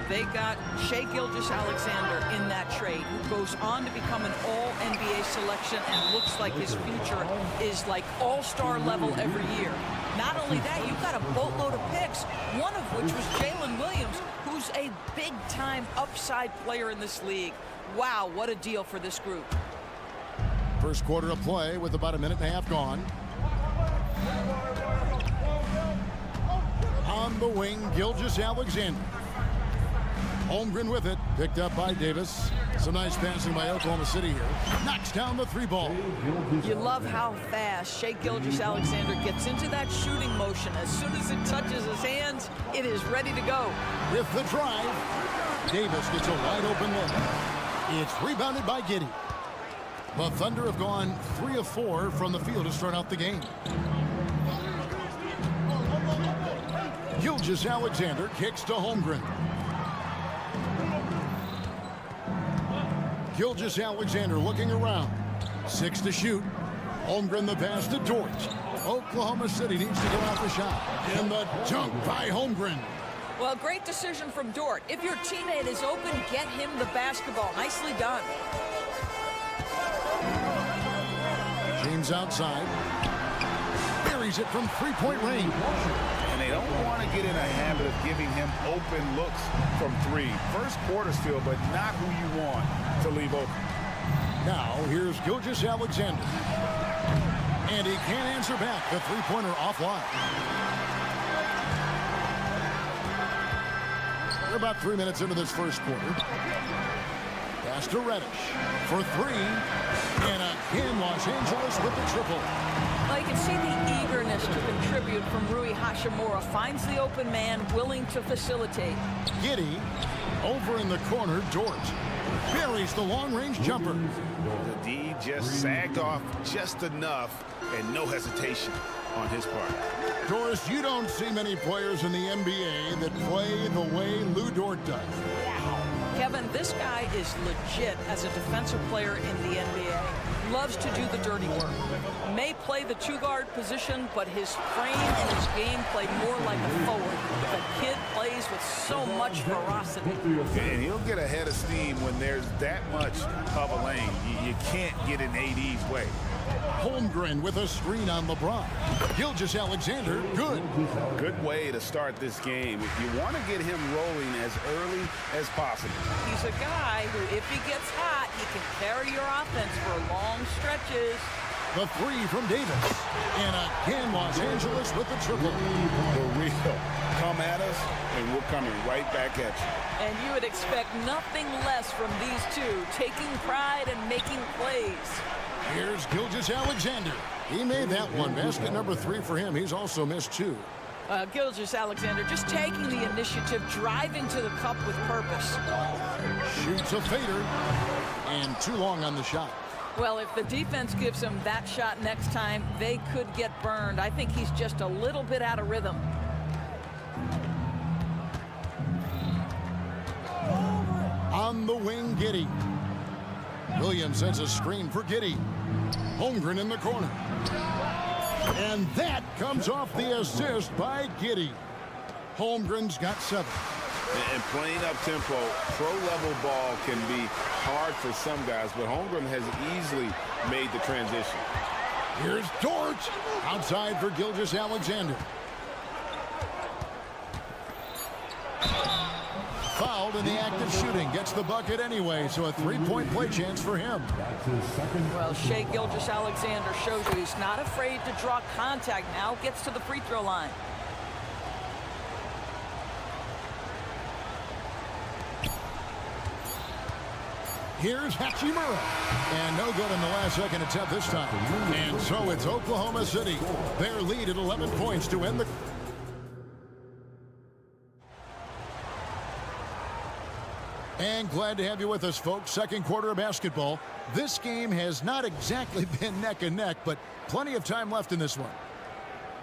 They got Shai Gilgeous-Alexander in that trade, who goes on to become an all-NBA selection and looks like his future is like all-star level every year. Not only that, you've got a boatload of picks, one of which was Jalen Williams, who's a big-time upside player in this league. Wow, what a deal for this group. First quarter of play with about a minute and a half gone. On the wing, Gilgeous-Alexander. Holmgren with it, picked up by Davis. Some nice passing by Oklahoma City here. Knocks down the 3 ball. You love how fast Shai Gilgeous-Alexander gets into that shooting motion. As soon as it touches his hands, it is ready to go. With the drive, Davis gets a wide open look. It's rebounded by Giddey. The Thunder have gone 3 of 4 from the field to start out the game. Gilgeous-Alexander kicks to Holmgren. Gilgeous-Alexander looking around. 6 to shoot. Holmgren the pass to Dort. Oklahoma City needs to go out the shot. And the dunk by Holmgren. Well, great decision from Dort. If your teammate is open, get him the basketball. Nicely done. James outside. Buries it from three-point range. And they don't want to get in a habit of giving him open looks from 3. First quarter still, but not who you want to leave open. Now, here's Gilgeous-Alexander. And he can't answer back. The three-pointer offline. We're about 3 minutes into this first quarter. Pass to Reddish for 3. And again, Los Angeles with the triple. Well, you can see the eagerness to contribute from Rui Hachimura. Finds the open man, willing to facilitate. Giddey over in the corner. Dort buries the long-range jumper. The D just sagged off just enough and no hesitation on his part. Doris, you don't see many players in the NBA that play the way Lou Dort does. Kevin, this guy is legit as a defensive player in the NBA. Loves to do the dirty work. May play the 2-guard position, but his frame and his game play more like a forward. The kid plays with so much ferocity. And he'll get a head of steam when there's that much of a lane. You can't get in AD's way. Holmgren with a screen on LeBron. Gilgeous-Alexander, good. Good way to start this game. If you want to get him rolling as early as possible. He's a guy who, if he gets hot, he can carry your offense for long stretches. The 3 from Davis. And again, Los Angeles with the triple. For real. Come at us, and we're coming right back at you. And you would expect nothing less from these two, taking pride and making plays. Here's Gilgeous-Alexander. He made that one. Basket number 3 for him. He's also missed 2. Gilgeous-Alexander just taking the initiative, driving to the cup with purpose. Shoots a fader. And too long on the shot. Well, if the defense gives him that shot next time, they could get burned. I think he's just a little bit out of rhythm. On the wing, Giddey. Williams sends a screen for Giddey. Holmgren in the corner. And that comes off the assist by Giddey. Holmgren's got 7. And playing up tempo, pro-level ball can be hard for some guys, but Holmgren has easily made the transition. Here's Dort. Outside for Gilgeous-Alexander. Fouled in the act of shooting. Gets the bucket anyway, so a 3-point play chance for him. Well, Shai Gilgeous-Alexander shows you he's not afraid to draw contact. Now gets to the free throw line. Here's Hachimura. And no good in the last second attempt this time. And so it's Oklahoma City. Their lead at 11 points to end the... And glad to have you with us, folks. Second quarter of basketball. This game has not exactly been neck and neck, but plenty of time left in this one.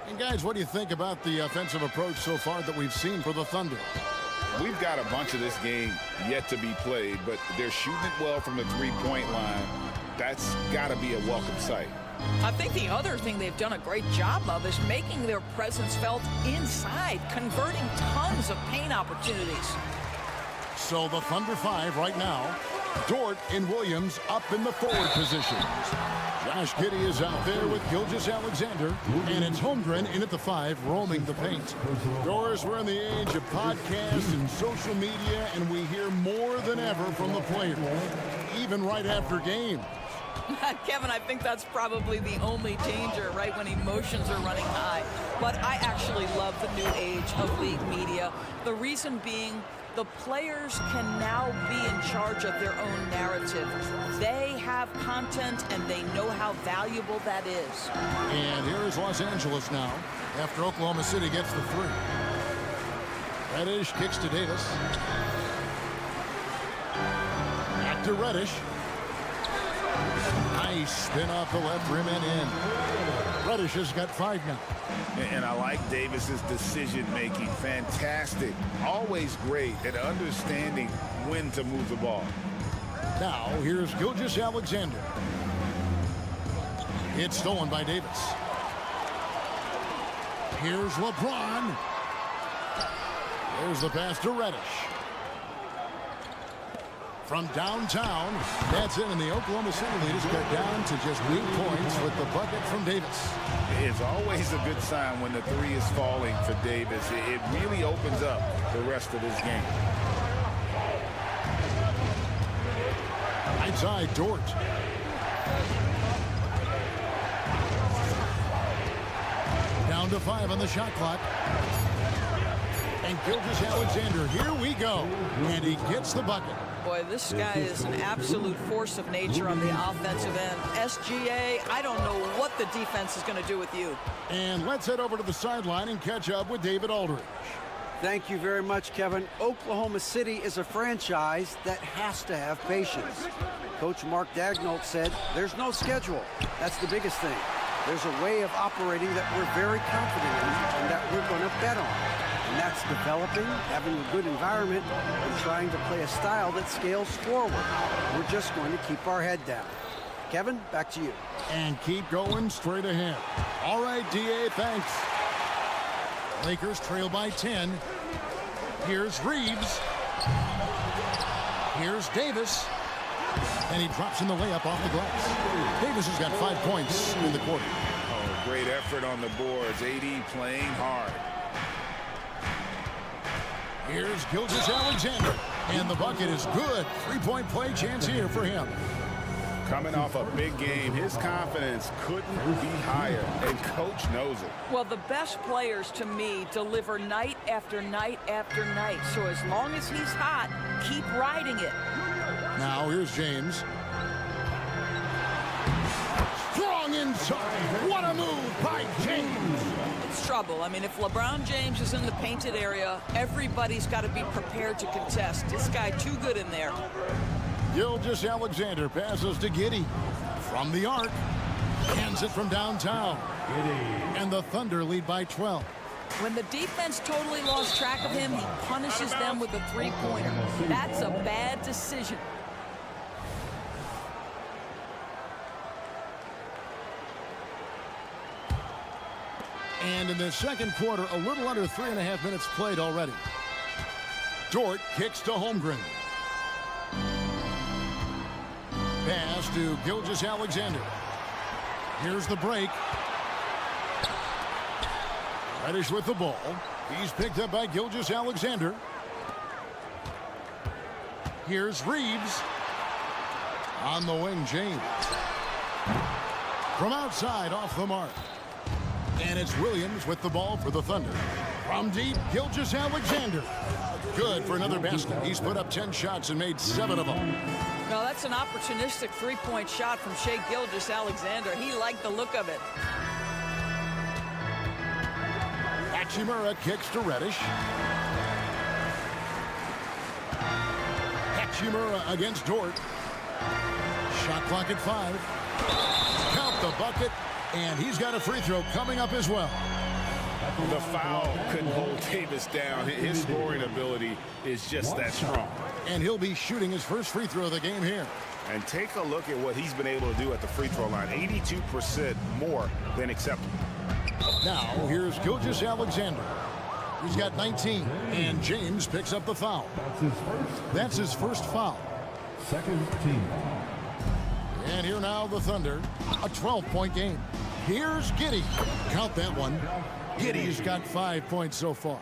And guys, what do you think about the offensive approach so far that we've seen for the Thunder? We've got a bunch of this game yet to be played, but they're shooting it well from the three-point line. That's got to be a welcome sight. I think the other thing they've done a great job of is making their presence felt inside, converting tons of paint opportunities. So the Thunder 5 right now. Dort and Williams up in the forward positions. Josh Giddey is out there with Gilgeous-Alexander, and it's Holmgren in at the 5, roaming the paint. Doris, we're in the age of podcasts and social media, and we hear more than ever from the players, even right after games. Kevin, I think that's probably the only danger, right, when emotions are running high. But I actually love the new age of league media. The reason being, the players can now be in charge of their own narrative. They have content, and they know how valuable that is. And here is Los Angeles now, after Oklahoma City gets the 3. Reddish kicks to Davis. Back to Reddish. Nice spin off the left rim and in. Reddish has got 5 now. And I like Davis's decision-making. Fantastic. Always great at understanding when to move the ball. Now, here's Gilgeous-Alexander. It's stolen by Davis. Here's LeBron. There's the pass to Reddish. From downtown, that's in, and the Oklahoma City lead is cut down to just 8 points with the bucket from Davis. It's always a good sign when the 3 is falling for Davis. It really opens up the rest of this game. Right side, Dort. Down to 5 on the shot clock. And Gilgeous-Alexander, here we go. And he gets the bucket. Boy, this guy is an absolute force of nature on the offensive end. SGA, I don't know what the defense is going to do with you. And let's head over to the sideline and catch up with David Aldridge. Thank you very much, Kevin. Oklahoma City is a franchise that has to have patience. Coach Mark Daigneault said, there's no schedule. That's the biggest thing. There's a way of operating that we're very confident in and that we're going to bet on. And that's developing, having a good environment, and trying to play a style that scales forward. We're just going to keep our head down. Kevin, back to you. And keep going straight ahead. All right, D.A., thanks. Lakers trail by 10. Here's Reeves. Here's Davis. And he drops in the layup off the glass. Davis has got 5 points in the quarter. Oh, great effort on the boards. AD playing hard. Here's Gilgeous-Alexander. And the bucket is good. 3-point play chance here for him. Coming off a big game, his confidence couldn't be higher, and coach knows it. Well, the best players, to me, deliver night after night after night. So as long as he's hot, keep riding it. Now, here's James. Strong inside. What a move by James. It's trouble. I mean, if LeBron James is in the painted area, everybody's got to be prepared to contest. This guy too good in there. Gilgeous-Alexander passes to Giddey from the arc. Hands it from downtown. And the Thunder lead by 12. When the defense totally lost track of him, he punishes them with a three-pointer. That's a bad decision. And in the second quarter, a little under 3.5 minutes played already. Dort kicks to Holmgren. Pass to Gilgeous-Alexander. Here's the break. Reddish with the ball. He's picked up by Gilgeous-Alexander. Here's Reeves. On the wing, James. From outside, off the mark. And it's Williams with the ball for the Thunder. From deep, Gilgeous-Alexander. Good for another basket. He's put up 10 shots and made 7 of them. No, that's an opportunistic three-point shot from Shai Gilgeous-Alexander. He liked the look of it. Hachimura kicks to Reddish. Hachimura against Dort. Shot clock at 5. Count the bucket. And he's got a free throw coming up as well. The foul couldn't hold Davis down. His scoring ability is just that strong. And he'll be shooting his first free throw of the game here. And take a look at what he's been able to do at the free throw line. 82% more than acceptable. Now, here's Gilgeous-Alexander. He's got 19. And James picks up the foul. That's his first foul. Second team. And here now the Thunder. A 12-point game. Here's Giddey. Count that one. Giddey's got 5 points so far.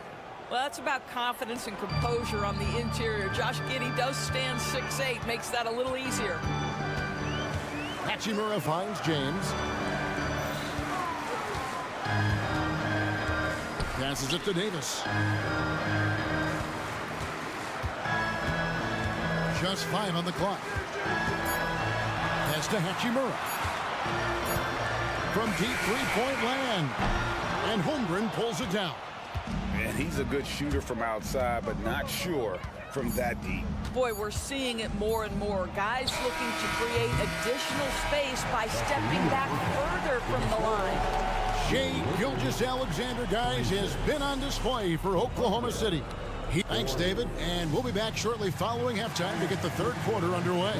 Well, that's about confidence and composure on the interior. Josh Giddey does stand 6'8", makes that a little easier. Hachimura finds James. Passes it to Davis. Just 5 on the clock. Pass to Hachimura. From deep three-point land. And Holmgren pulls it down. And he's a good shooter from outside, but not sure from that deep. Boy, we're seeing it more and more. Guys looking to create additional space by stepping back further from the line. Shai Gilgeous-Alexander, guys, has been on display for Oklahoma City. Thanks, David, and we'll be back shortly following halftime to get the third quarter underway.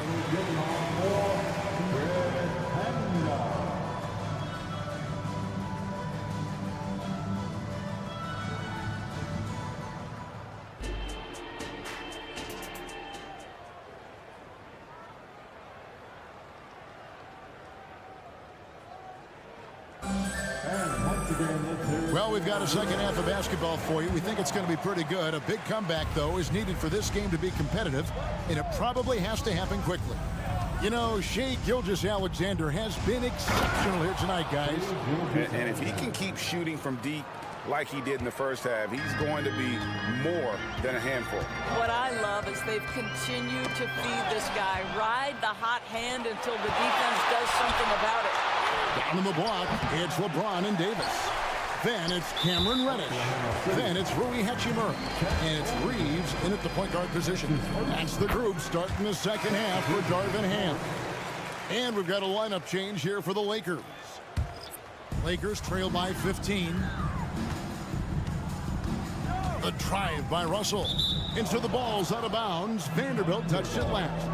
Well, we've got a second half of basketball for you. We think it's going to be pretty good. A big comeback, though, is needed for this game to be competitive, and it probably has to happen quickly. You know, Shai Gilgeous-Alexander has been exceptional here tonight, guys. And if he can keep shooting from deep like he did in the first half, he's going to be more than a handful. What I love is they've continued to feed this guy. Ride the hot hand until the defense does something about it. Down in the block, it's LeBron and Davis. Then it's Cameron Reddish. Then it's Rui Hachimura. And it's Reeves in at the point guard position. That's the group starting the second half for Darvin Ham. And we've got a lineup change here for the Lakers. Lakers trail by 15. The drive by Russell. Into the ball's out of bounds. Vanderbilt touched it last.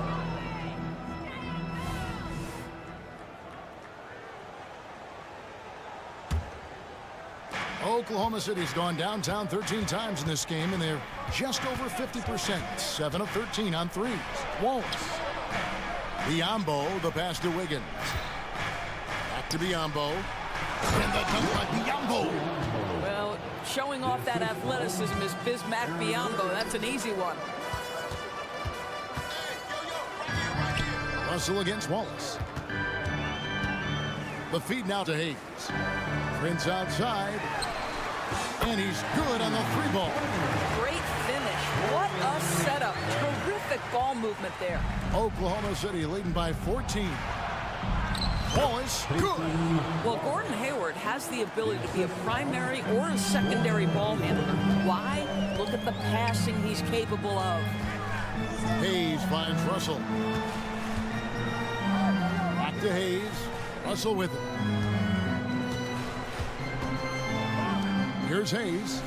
Oklahoma City's gone downtown 13 times in this game, and they're just over 50%. 7 of 13 on threes. Wallace. Biyombo, the pass to Wiggins. Back to Biyombo. And the dunk by Biyombo. Well, showing off that athleticism is Bismack Biyombo. That's an easy one. Russell against Wallace. The feed now to Hayes. Prince outside. And he's good on the three ball. Great finish. What a setup. Terrific ball movement there. Oklahoma City leading by 14. Wallace, good. Well, Gordon Hayward has the ability to be a primary or a secondary ball handler. Why? Look at the passing he's capable of. Hayes finds Russell. Back to Hayes. Russell with it. Here's Hayes.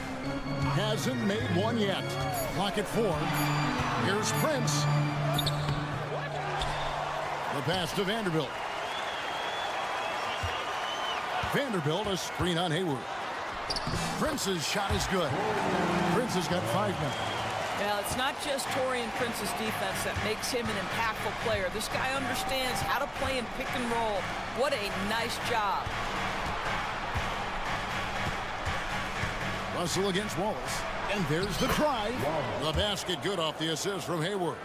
Hasn't made one yet. Clock at 4. Here's Prince. The pass to Vanderbilt. Vanderbilt, a screen on Hayward. Prince's shot is good. Prince has got 5 now. Now, it's not just Taurean Prince's defense that makes him an impactful player. This guy understands how to play in pick and roll. What a nice job. Russell against Wallace. And there's the drive. The basket good off the assist from Hayward.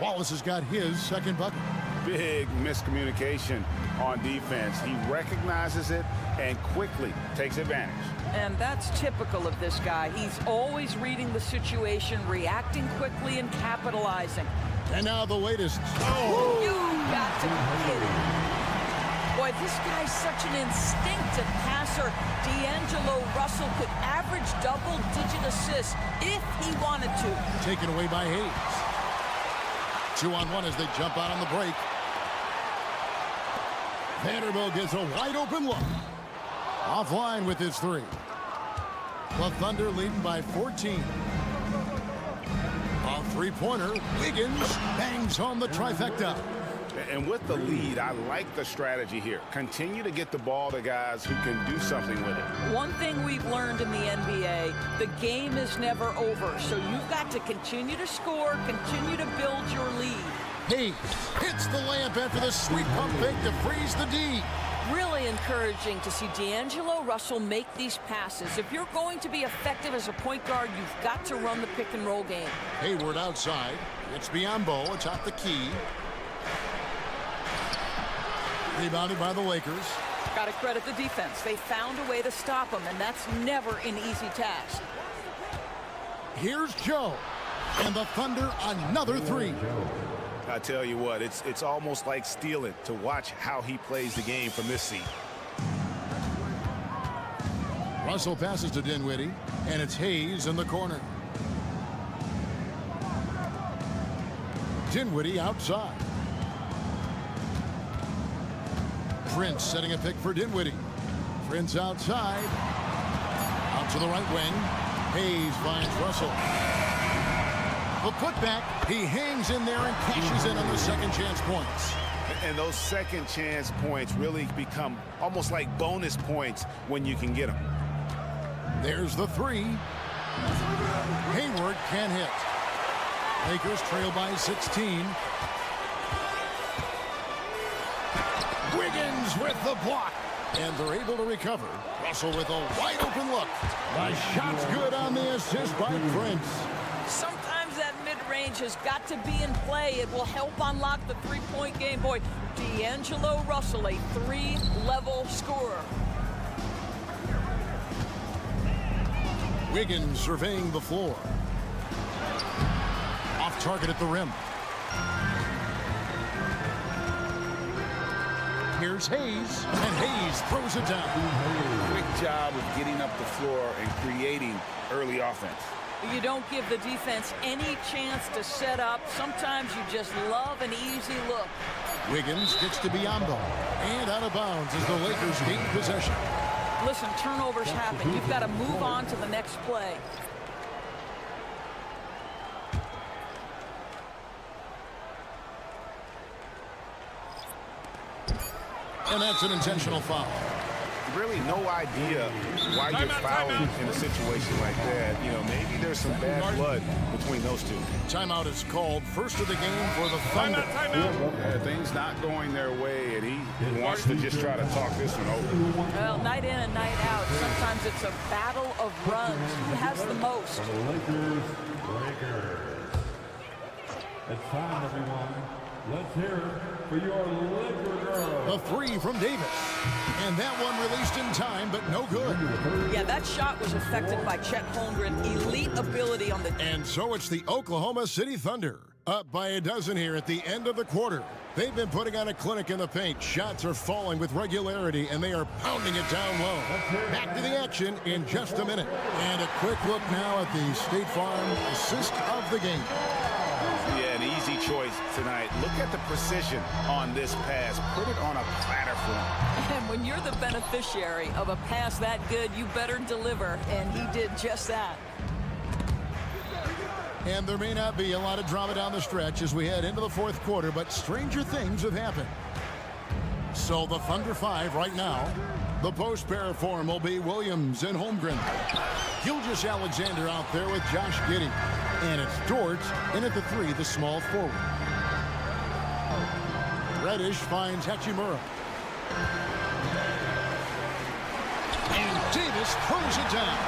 Wallace has got his second bucket. Big miscommunication on defense. He recognizes it and quickly takes advantage. And that's typical of this guy. He's always reading the situation, reacting quickly, and capitalizing. And now the latest. Oh! You got to be kidding. Boy, this guy's such an instinctive passer. D'Angelo Russell could average double-digit assists if he wanted to. Taken away by Hayes. 2-on-1 as they jump out on the break. Vanderbilt gets a wide-open look. Offline with his 3. The Thunder leading by 14. A three-pointer. Wiggins bangs home the trifecta. And with the lead, I like the strategy here. Continue to get the ball to guys who can do something with it. One thing we've learned in the NBA, the game is never over. So you've got to continue to score, continue to build your lead. Hayes hits the layup after the sweet pump fake to freeze the D. Really encouraging to see D'Angelo Russell make these passes. If you're going to be effective as a point guard, you've got to run the pick and roll game. Hayward outside. It's Biyombo atop the key. Rebounded by the Lakers. Got to credit the defense. They found a way to stop him, and that's never an easy task. Here's Joe. And the Thunder another 3. I tell you what, it's almost like stealing to watch how he plays the game from this seat. Russell passes to Dinwiddie, and it's Hayes in the corner. Dinwiddie outside. Prince setting a pick for Dinwiddie. Prince outside. Out to the right wing. Hayes finds Russell. The putback. He hangs in there and cashes in on the second chance points. And those second chance points really become almost like bonus points when you can get them. There's the 3. Hayward can hit. Lakers trail by 16. Wiggins with the block. And they're able to recover. Russell with a wide open look. The shot's good on the assist by Prince. Sometimes that mid-range has got to be in play. It will help unlock the three-point game. Boy, D'Angelo Russell, a 3-level scorer. Wiggins surveying the floor. Off target at the rim. Here's Hayes, and Hayes throws it down. Quick job of getting up the floor and creating early offense. You don't give the defense any chance to set up. Sometimes you just love an easy look. Wiggins gets to Biyombo, and out of bounds as the Lakers gain possession. Listen, turnovers happen. You've got to move on to the next play. And that's an intentional foul. Really no idea why you're fouling in a situation like that. You know, maybe there's some bad blood between those two. Timeout is called. First of the game for the Thunder. Yeah, things not going their way, and he wants to just try to talk this one over. Well, night in and night out. Sometimes it's a battle of runs. Who has the most? Lakers. It's time, everyone. Let's hear it for your Laker girl. A 3 from Davis. And that one released in time, but no good. Yeah, that shot was affected by Chet Holmgren. Elite ability on the... And so it's the Oklahoma City Thunder. Up by a dozen here at the end of the quarter. They've been putting on a clinic in the paint. Shots are falling with regularity, and they are pounding it down low. Back to the action in just a minute. And a quick look now at the State Farm assist of the game. Yeah, an easy choice tonight. Look at the precision on this pass. Put it on a platter for him. And when you're the beneficiary of a pass that good, you better deliver, and he did just that. And there may not be a lot of drama down the stretch as we head into the fourth quarter, but stranger things have happened. So the Thunder 5 right now. The post pair form will be Williams and Holmgren. Gilgeous-Alexander out there with Josh Giddey. And it's George in at the 3, the small forward. Reddish finds Hachimura. And Davis throws it down.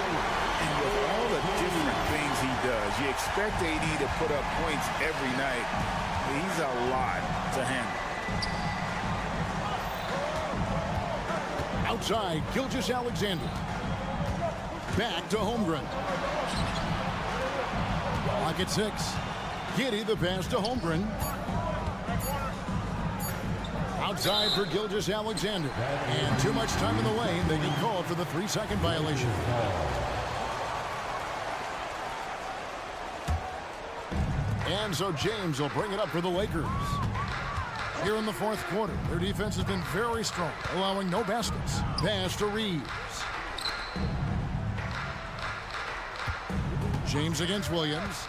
And with all the different things he does, you expect AD to put up points every night. He's a lot to handle. Outside, Gilgeous-Alexander. Back to Holmgren. Clock at 6. Giddey the pass to Holmgren. Outside for Gilgeous-Alexander. And too much time in the lane. They get called for the 3-second violation. And so James will bring it up for the Lakers. Here in the fourth quarter, their defense has been very strong, allowing no baskets. Pass to Reeves. James against Williams.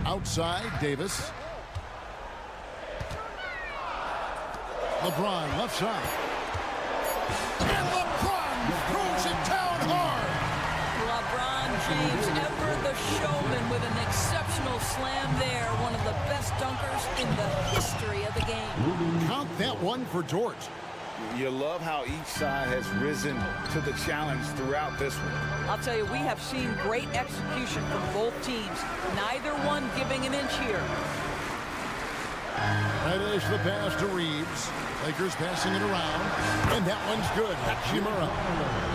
Outside, Davis. LeBron left side. And LeBron throws it down hard. LeBron James, ever the showman, with an exceptional slam there. One of the best dunkers in the history of the game. Count that one for George. You love how each side has risen to the challenge throughout this one. I'll tell you, we have seen great execution from both teams. Neither one giving an inch here. Reddish the pass to Reeves. Lakers passing it around. And that one's good. Hachimura.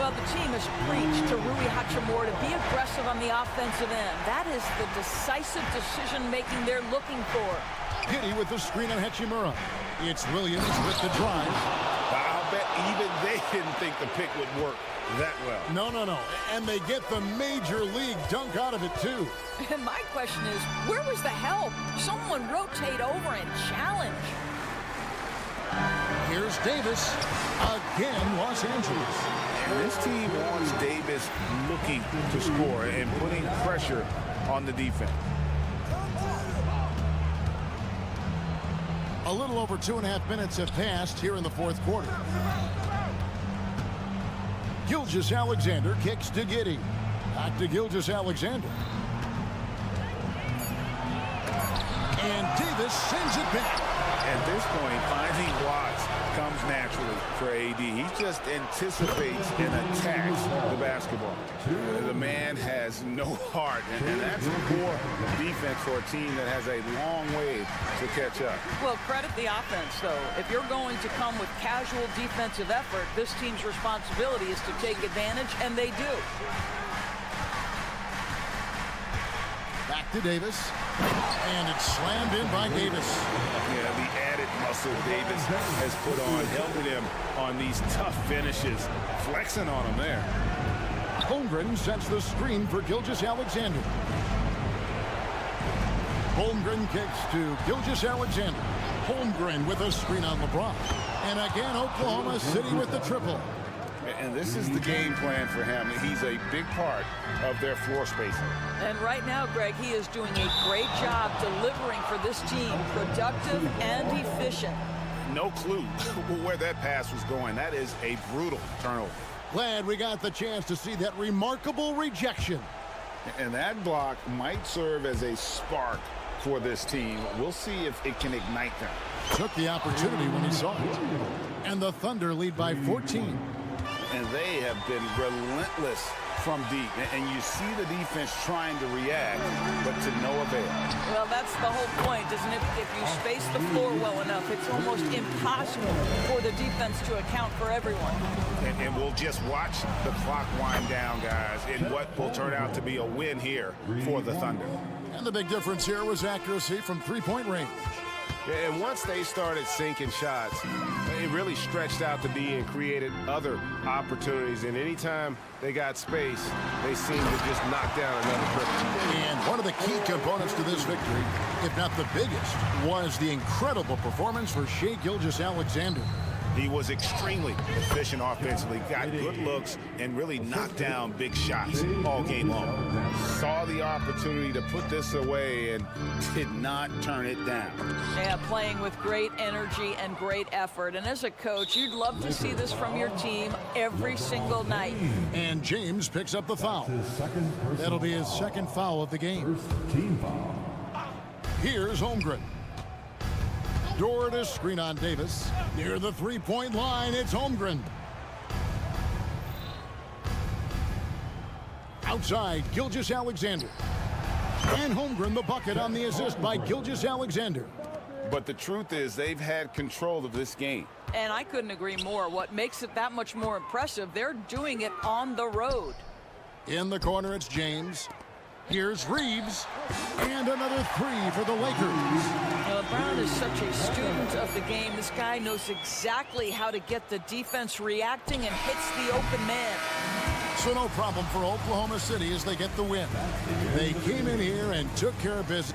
Well, the team has preached to Rui Hachimura to be aggressive on the offensive end. That is the decisive decision-making they're looking for. Giddey with the screen on Hachimura. It's Williams with the drive. I'll bet even they didn't think the pick would work that well. No. And they get the major league dunk out of it, too. And my question is, where was the help? Someone rotate over and challenge. Here's Davis. Again, Los Angeles. And this team wants Davis looking to score and putting pressure on the defense. A little over 2.5 minutes have passed here in the fourth quarter. Gilgeous-Alexander kicks to Giddey. Back to Gilgeous-Alexander. And Davis sends it back. At this point, finding blocks comes naturally for AD. He just anticipates and attacks the basketball. The man has no heart, and that's poor defense for a team that has a long way to catch up. Well, credit the offense, though. If you're going to come with casual defensive effort, this team's responsibility is to take advantage, and they do. Back to Davis. And it's slammed in by Davis. Yeah, the added muscle Davis has put on, helping him on these tough finishes, flexing on him there. Holmgren sets the screen for Gilgeous-Alexander. Holmgren kicks to Gilgeous-Alexander. Holmgren with a screen on LeBron. And again, Oklahoma City with the triple. And this is the game plan for him. He's a big part of their floor spacing. And right now, Greg, he is doing a great job delivering for this team, productive and efficient. No clue where that pass was going. That is a brutal turnover. Glad we got the chance to see that remarkable rejection. And that block might serve as a spark for this team. We'll see if it can ignite them. Took the opportunity when he saw it. And the Thunder lead by 14. And they have been relentless from deep. And you see the defense trying to react, but to no avail. Well, that's the whole point, isn't it? If you space the floor well enough, it's almost impossible for the defense to account for everyone. And we'll just watch the clock wind down, guys, in what will turn out to be a win here for the Thunder. And the big difference here was accuracy from three-point range. And once they started sinking shots, it really stretched out the D and created other opportunities. And anytime they got space, they seemed to just knock down another triple. And one of the key components to this victory, if not the biggest, was the incredible performance for Shai Gilgeous-Alexander. He was extremely efficient offensively, got good looks, and really knocked down big shots all game long. Saw the opportunity to put this away and did not turn it down. Yeah, playing with great energy and great effort. And as a coach, you'd love to see this from your team every single night. And James picks up the foul. That'll be his second foul of the game. First team foul. Here's Holmgren. Door to screen on Davis. Near the three-point line, it's Holmgren. Outside, Gilgeous-Alexander. And Holmgren the bucket on the assist by Gilgeous-Alexander. But the truth is they've had control of this game. And I couldn't agree more. What makes it that much more impressive, they're doing it on the road. In the corner, it's James. Here's Reeves. And another three for the Lakers. Brown is such a student of the game. This guy knows exactly how to get the defense reacting and hits the open man. So no problem for Oklahoma City as they get the win. They came in here and took care of business.